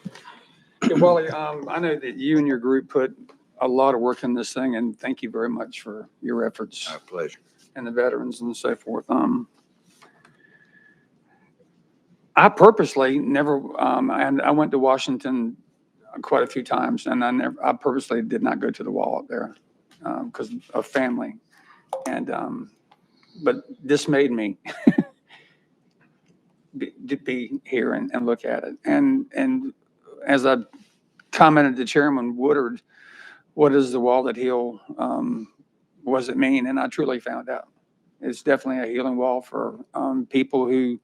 Speaker 6: Yeah, Wally, I know that you and your group put a lot of work in this thing, and thank you very much for your efforts.
Speaker 17: Our pleasure.
Speaker 6: And the veterans and so forth. I purposely never, and I went to Washington quite a few times, and I purposely did not go to the wall up there because of family. And, but this made me be here and look at it. And as I commented to Chairman Woodard, what is the Walled Hill? What does it mean? And I truly found out. It's definitely a healing wall for people who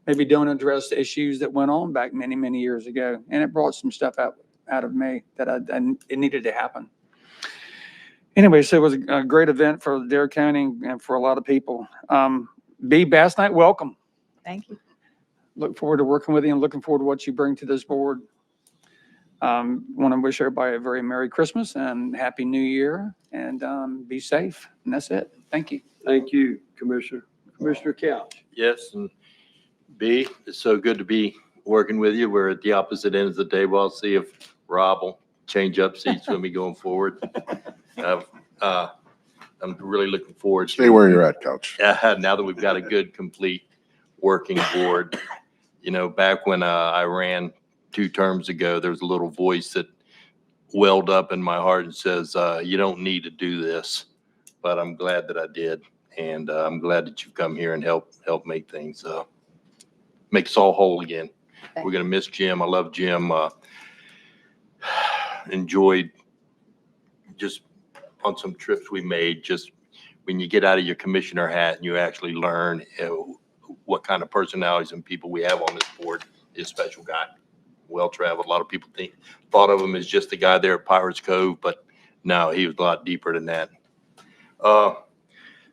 Speaker 6: maybe don't address the issues that went on back many, many years ago. And it brought some stuff out of me that it needed to happen. Anyway, so it was a great event for Dare County and for a lot of people. B. Bass Night, welcome.
Speaker 16: Thank you.
Speaker 6: Look forward to working with you and looking forward to what you bring to this board. Want to wish everybody a very Merry Christmas and Happy New Year, and be safe. And that's it. Thank you.
Speaker 1: Thank you, Commissioner. Commissioner Couch.
Speaker 11: Yes, and B, it's so good to be working with you. We're at the opposite ends of the table. I'll see if Rob will change up seats with me going forward. I'm really looking forward to.
Speaker 3: Stay where you're at, Coach.
Speaker 11: Now that we've got a good, complete working board. You know, back when I ran 2 terms ago, there was a little voice that welled up in my heart and says, you don't need to do this, but I'm glad that I did. And I'm glad that you've come here and help make things, make us all whole again. We're going to miss Jim. I love Jim. Enjoyed just on some trips we made, just when you get out of your commissioner hat and you actually learn what kind of personalities and people we have on this board. Is a special guy, well-traveled. A lot of people thought of him as just the guy there at Pirates Cove, but no, he was a lot deeper than that.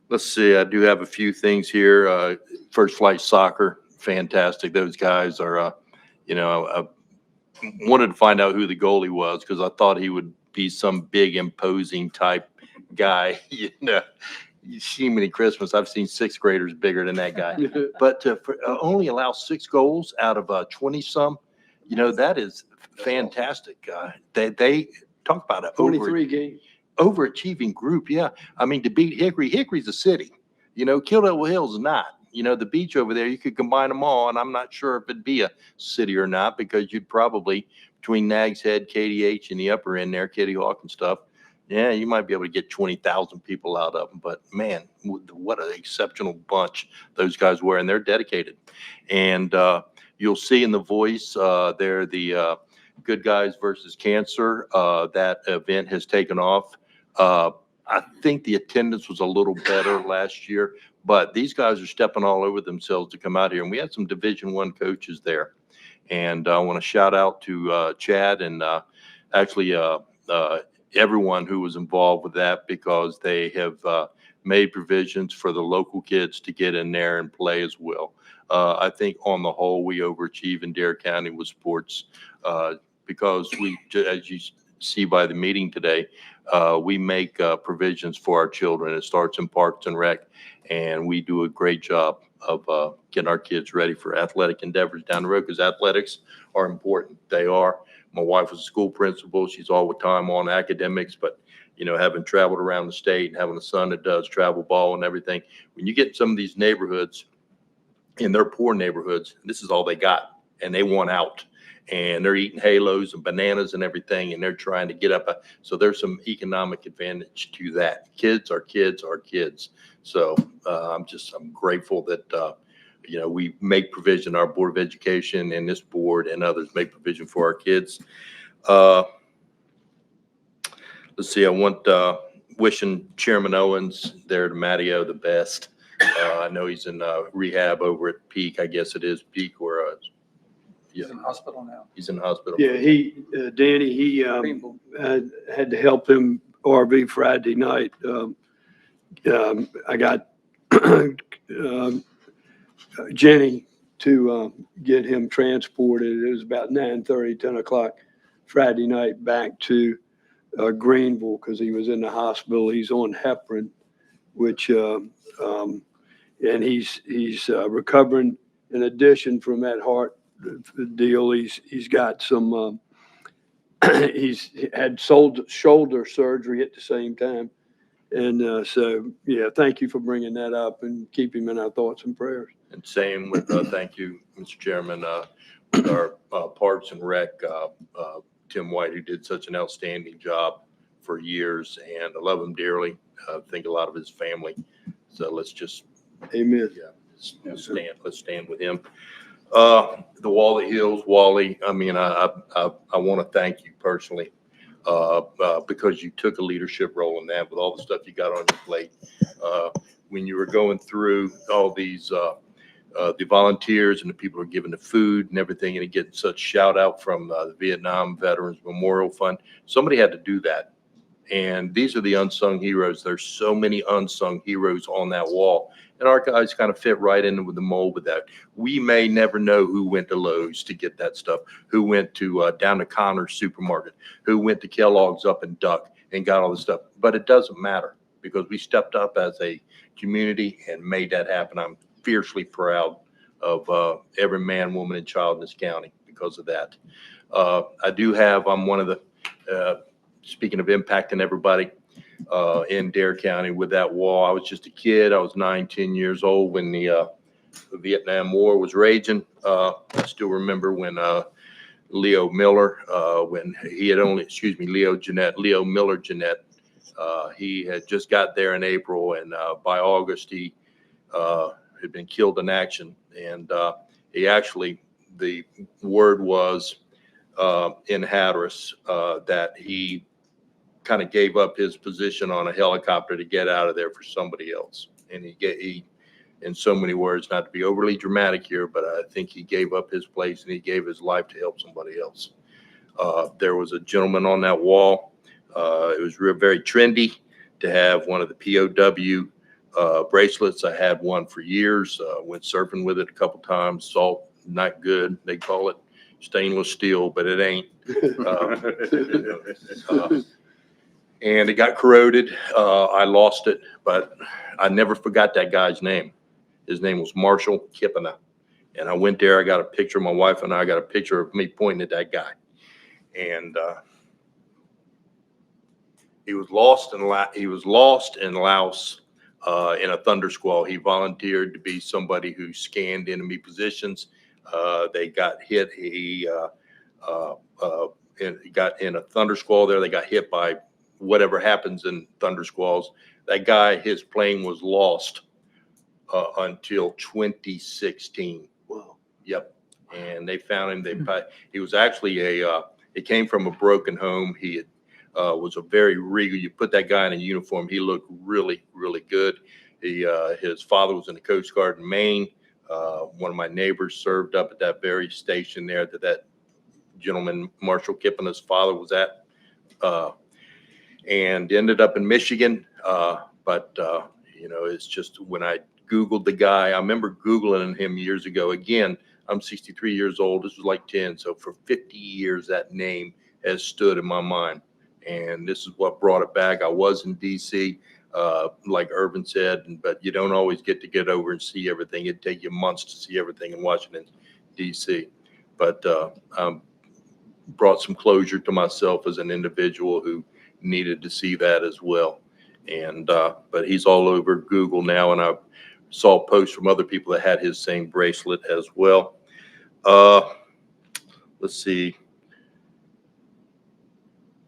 Speaker 11: Let's see, I do have a few things here. First Flight Soccer, fantastic. Those guys are, you know, I wanted to find out who the goalie was because I thought he would be some big imposing type guy. You know, you see many Christmas. I've seen 6th graders bigger than that guy. But to only allow 6 goals out of 20 some, you know, that is fantastic. They talk about it.
Speaker 1: 23 games.
Speaker 11: Overachieving group. Yeah. I mean, to beat Hickory, Hickory's a city, you know, Kill Devil Hill's not. You know, the beach over there, you could combine them all, and I'm not sure if it'd be a city or not because you'd probably, between Nags Head, KDH, and the upper end there, Kitty Hawk and stuff, yeah, you might be able to get 20,000 people out of them. But, man, what an exceptional bunch those guys were, and they're dedicated. And you'll see in the voice there the Good Guys versus Cancer. That event has taken off. I think the attendance was a little better last year. But these guys are stepping all over themselves to come out here. And we had some Division I coaches there. And I want to shout out to Chad and actually everyone who was involved with that because they have made provisions for the local kids to get in there and play as well. I think on the whole, we overachieve in Dare County with sports because we, as you see by the meeting today, we make provisions for our children. It starts in Parks and Rec. And we do a great job of getting our kids ready for athletic endeavors down the road because athletics are important. They are. My wife was a school principal. She's all the time on academics, but, you know, having traveled around the state and having a son that does travel ball and everything, when you get in some of these neighborhoods, in their poor neighborhoods, this is all they got, and they want out. And they're eating halos and bananas and everything, and they're trying to get up. So there's some economic advantage to that. Kids are kids are kids. So I'm grateful that, you know, we make provision, our Board of Education and this board and others make provision for our kids. Let's see, I want wishing Chairman Owens there to Matteo the best. I know he's in rehab over at Peak. I guess it is Peak or
Speaker 6: He's in hospital now.
Speaker 11: He's in hospital.
Speaker 1: Yeah, Danny, he had to help him RV Friday night. I got Jenny to get him transported. It was about 9:30, 10 o'clock Friday night back to Greenville because he was in the hospital. He's on heparin, which and he's recovering. In addition from that heart deal, he's got some. He's had shoulder surgery at the same time. And so, yeah, thank you for bringing that up and keep him in our thoughts and prayers.
Speaker 11: And same with, thank you, Mr. Chairman, with our Parks and Rec, Tim White, who did such an outstanding job for years. And I love him dearly. I think a lot of his family. So let's just,
Speaker 1: amen.
Speaker 11: Yeah, let's stand with him. The Wally Hills, Wally, I mean, I want to thank you personally. Because you took a leadership role in that with all the stuff you got on your plate. When you were going through all these, the volunteers and the people who are giving the food and everything, and getting such shout out from the Vietnam Veterans Memorial Fund, somebody had to do that.
Speaker 18: And these are the unsung heroes. There's so many unsung heroes on that wall. And our guys kind of fit right in with the mold with that. We may never know who went to Lowe's to get that stuff, who went to down to Connor's supermarket, who went to Kellogg's up in Duck and got all this stuff. But it doesn't matter because we stepped up as a community and made that happen. I'm fiercely proud of every man, woman, and child in this county because of that. I'm one of the, speaking of impacting everybody, in Dare County with that wall. I was just a kid. I was 9, 10 years old when the Vietnam War was raging. I still remember when Leo Miller, when he had only, Leo Miller Jeanette, he had just got there in April, and by August he had been killed in action. And he actually, the word was in Hatteras that he kind of gave up his position on a helicopter to get out of there for somebody else. And he, in so many words, not to be overly dramatic here, but I think he gave up his place and he gave his life to help somebody else. There was a gentleman on that wall. It was very trendy to have one of the POW bracelets. I had one for years, went surfing with it a couple times. Salt, not good. They call it stainless steel, but it ain't. And it got corroded. I lost it, but I never forgot that guy's name. His name was Marshall Kippena. And I went there. I got a picture. My wife and I got a picture of me pointing at that guy. And he was lost in Laos in a thunder squall. He volunteered to be somebody who scanned enemy positions. They got hit. He got in a thunder squall there. They got hit by whatever happens in thunder squalls. That guy, his plane was lost until 2016. Wow. Yep. And they found him. He was actually it came from a broken home. He had, was a very regal. You put that guy in a uniform, he looked really, really good. His father was in the Coast Guard in Maine. One of my neighbors served up at that very station there that gentleman, Marshall Kippena's father, was at. And ended up in Michigan. It's just when I Googled the guy, I remember Googling him years ago. Again, I'm 63 years old. This was like 10. So for 50 years, that name has stood in my mind. And this is what brought it back. I was in D.C., like Irvin said, but you don't always get over and see everything. It'd take you months to see everything in Washington, D.C. But brought some closure to myself as an individual who needed to see that as well. And but he's all over Google now, and I saw posts from other people that had his same bracelet as well. Let's see,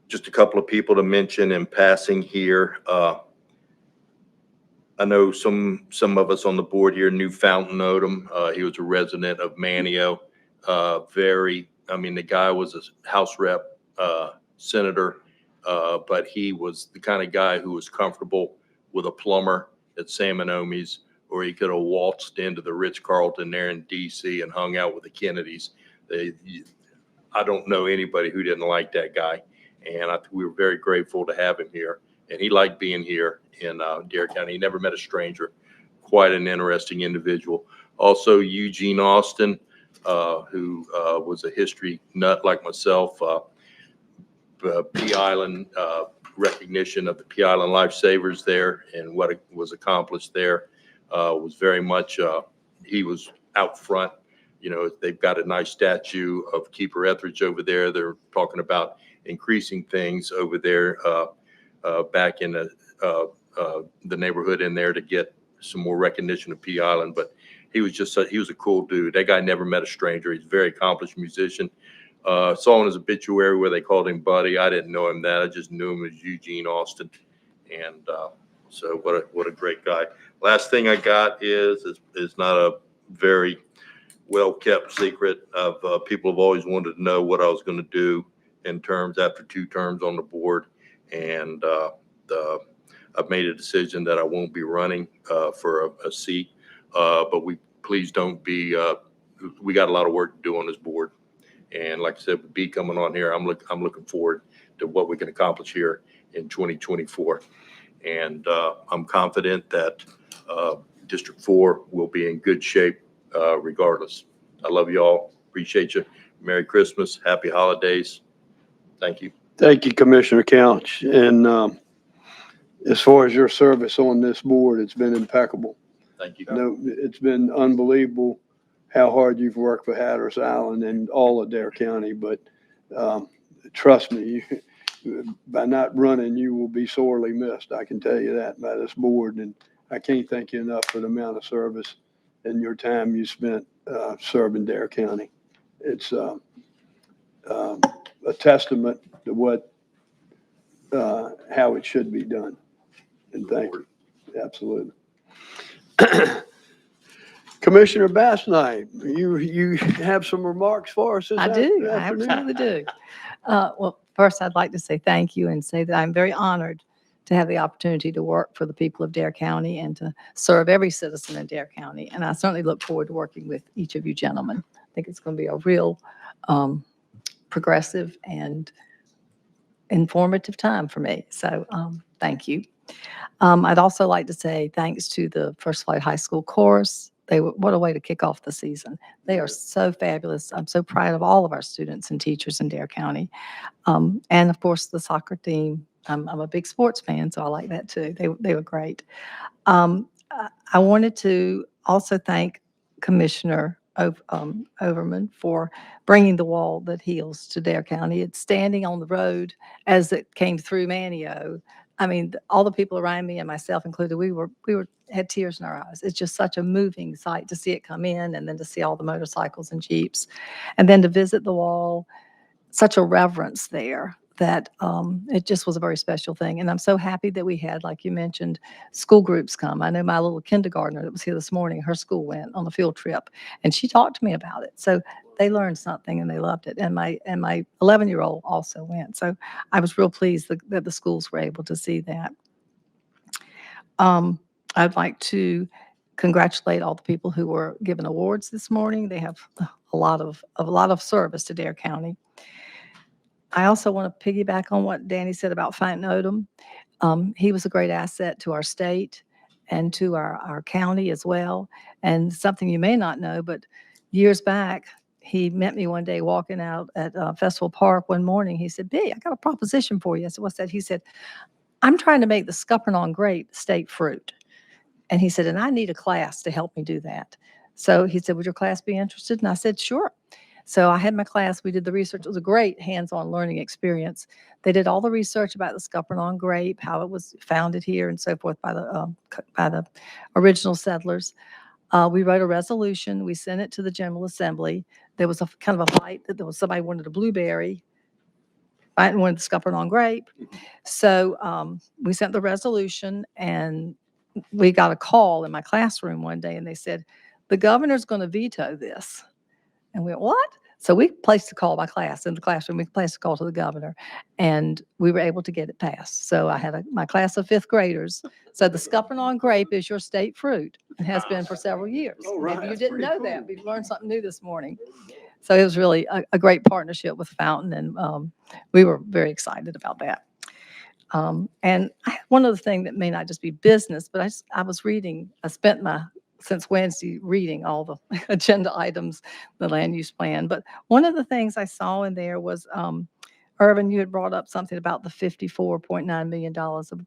Speaker 18: just a couple of people to mention in passing here. I know some of us on the board here knew Fountain Odom. He was a resident of Manteo. The guy was a House rep, senator, but he was the kind of guy who was comfortable with a plumber at Sam and Omi's, or he could have waltzed into the Ritz-Carlton there in D.C. and hung out with the Kennedys. I don't know anybody who didn't like that guy, and we were very grateful to have him here. And he liked being here in Dare County. He never met a stranger. Quite an interesting individual. Also, Eugene Austin, who was a history nut like myself. Pea Island, recognition of the Pea Island lifesavers there and what was accomplished there was very much, he was out front. They've got a nice statue of Keeper Etheridge over there. They're talking about increasing things over there back in the neighborhood in there to get some more recognition of Pea Island. But he was a cool dude. That guy never met a stranger. He's a very accomplished musician. Saw in his obituary where they called him Buddy. I didn't know him that. I just knew him as Eugene Austin. And so what a great guy. Last thing I got is not a very well-kept secret of people have always wanted to know what I was going to do in terms after 2 terms on the board. And I've made a decision that I won't be running for a seat. But please don't be, we got a lot of work to do on this board. And like I said, with B coming on here, I'm looking forward to what we can accomplish here. in 2024. And I'm confident that District 4 will be in good shape regardless. I love you all. Appreciate you. Merry Christmas. Happy holidays. Thank you.
Speaker 1: Thank you, Commissioner Couch. And as far as your service on this board, it's been impeccable.
Speaker 18: Thank you.
Speaker 1: No, it's been unbelievable how hard you've worked for Hatteras Island and all of Dare County. But trust me, by not running, you will be sorely missed. I can tell you that by this board. And I can't thank you enough for the amount of service and your time you spent serving Dare County. It's a testament to what how it should be done. And thank you. Absolutely. Commissioner Bass Knight, you have some remarks for us this
Speaker 16: I do. I
Speaker 1: afternoon?
Speaker 16: absolutely do. Well, first, I'd like to say thank you and say that I'm very honored to have the opportunity to work for the people of Dare County and to serve every citizen in Dare County. And I certainly look forward to working with each of you gentlemen. I think it's going to be a real progressive and informative time for me. So thank you. I'd also like to say thanks to the First Flight High School chorus. What a way to kick off the season. They are so fabulous. I'm so proud of all of our students and teachers in Dare County. And of course, the soccer team. I'm a big sports fan, so I like that too. They were great. I wanted to also thank Commissioner Overman for bringing the wall that heals to Dare County. It's standing on the road as it came through Manio. I mean, all the people around me and myself included, we had tears in our eyes. It's just such a moving sight to see it come in and then to see all the motorcycles and Jeeps and then to visit the wall, such a reverence there that it just was a very special thing. And I'm so happy that we had, like you mentioned, school groups come. I know my little kindergartner that was here this morning, her school went on a field trip and she talked to me about it. So they learned something and they loved it. And my 11-year-old also went. So I was real pleased that the schools were able to see that. I'd like to congratulate all the people who were given awards this morning. They have a lot of service to Dare County. I also want to piggyback on what Danny said about Fountain Odom. He was a great asset to our state and to our county as well. And something you may not know, but years back, he met me one day walking out at Festival Park one morning. He said, "B, I got a proposition for you." I said, "What's that?" He said, "I'm trying to make the Scuppernong grape state fruit." And he said, "And I need a class to help me do that." So he said, "Would your class be interested?" And I said, "Sure." So I had my class, we did the research. It was a great hands-on learning experience. They did all the research about the Scuppernong grape, how it was founded here and so forth by the original settlers. We wrote a resolution. We sent it to the General Assembly. There was a kind of a fight that there was somebody wanted a blueberry. I wanted the Scuppernong grape. So we sent the resolution and we got a call in my classroom one day and they said, "The governor's going to veto this." And we went, "What?" So we placed a call, my class in the classroom, we placed a call to the governor and we were able to get it passed. So I had my class of 5th graders. So the Scuppernong grape is your state fruit and has been for several years. Maybe you didn't know that, but you learned something new this morning. So it was really a great partnership with Fountain and we were very excited about that. And one other thing that may not just be business, but I was reading, I spent since Wednesday reading all the agenda items, the land use plan. But one of the things I saw in there was, Irvin, you had brought up something about the $54.9 million of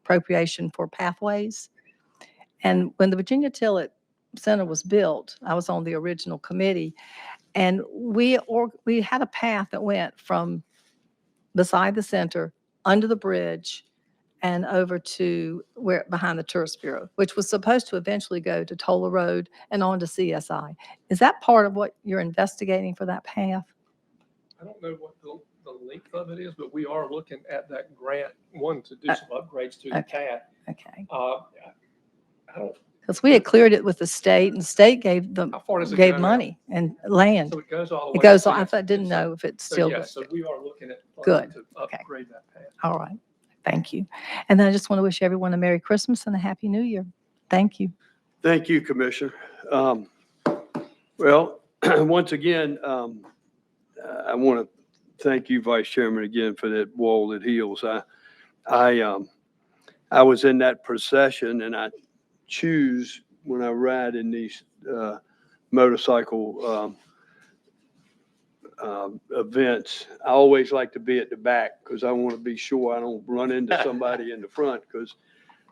Speaker 16: appropriation for pathways. And when the Virginia Tillett Center was built, I was on the original committee, and we had a path that went from beside the center, under the bridge, and over to where behind the Tourist Bureau, which was supposed to eventually go to Tola Road and on to CSI. Is that part of what you're investigating for that path?
Speaker 7: I don't know what the length of it is, but we are looking at that grant, one, to do some upgrades to the CAT.
Speaker 16: Okay.
Speaker 7: I don't.
Speaker 16: Because we had cleared it with the state, and the state gave
Speaker 7: How far does it go now?
Speaker 16: money and land.
Speaker 7: So it goes all the way.
Speaker 16: It goes
Speaker 7: to
Speaker 16: on. I
Speaker 7: CSI.
Speaker 16: didn't know if it's still.
Speaker 7: Yeah, so we are looking at
Speaker 16: Good.
Speaker 7: to upgrade that path.
Speaker 16: All right. Thank you. And then I just want to wish everyone a Merry Christmas and a Happy New Year. Thank you.
Speaker 1: Thank you, Commissioner. Well, once again, I want to thank you, Vice Chairman, again for that wall that heals. I was in that procession, and I choose when I ride in these motorcycle events, I always like to be at the back because I want to be sure I don't run into somebody in the front, because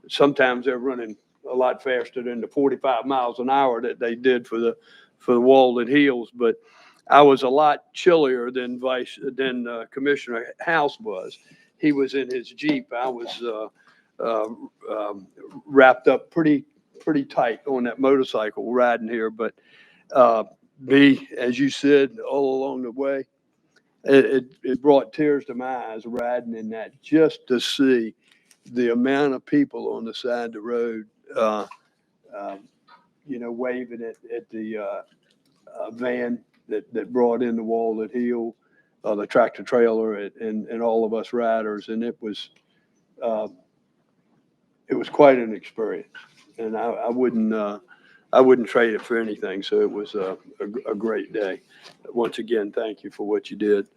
Speaker 1: sometimes they're running a lot faster than the 45 miles an hour that they did for the Walden Hills. But I was a lot chillier than Commissioner House was. He was in his Jeep. I was wrapped up pretty tight on that motorcycle riding here. But as you said, all along the way, it brought tears to my eyes riding in that, just to see the amount of people on the side of the road, waving at the van that brought in the Walnut Hill, the tractor trailer, and all of us riders. And it was quite an experience, and I wouldn't trade it for anything. So it was a great day. Once again, thank you for what you did.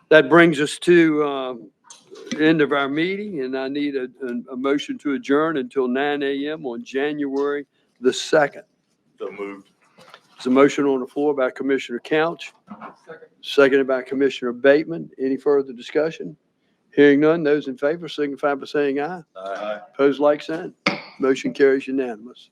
Speaker 1: That brings us to the end of our meeting, and I need a motion to adjourn until 9 a.m. on January the 2nd.
Speaker 18: So moved.
Speaker 1: There's a motion on the floor by Commissioner Couch, seconded by Commissioner Bateman. Any further discussion? Hearing none, those in favor signify by saying aye.
Speaker 18: Aye.
Speaker 1: Opposed, like sign. Motion carries unanimous.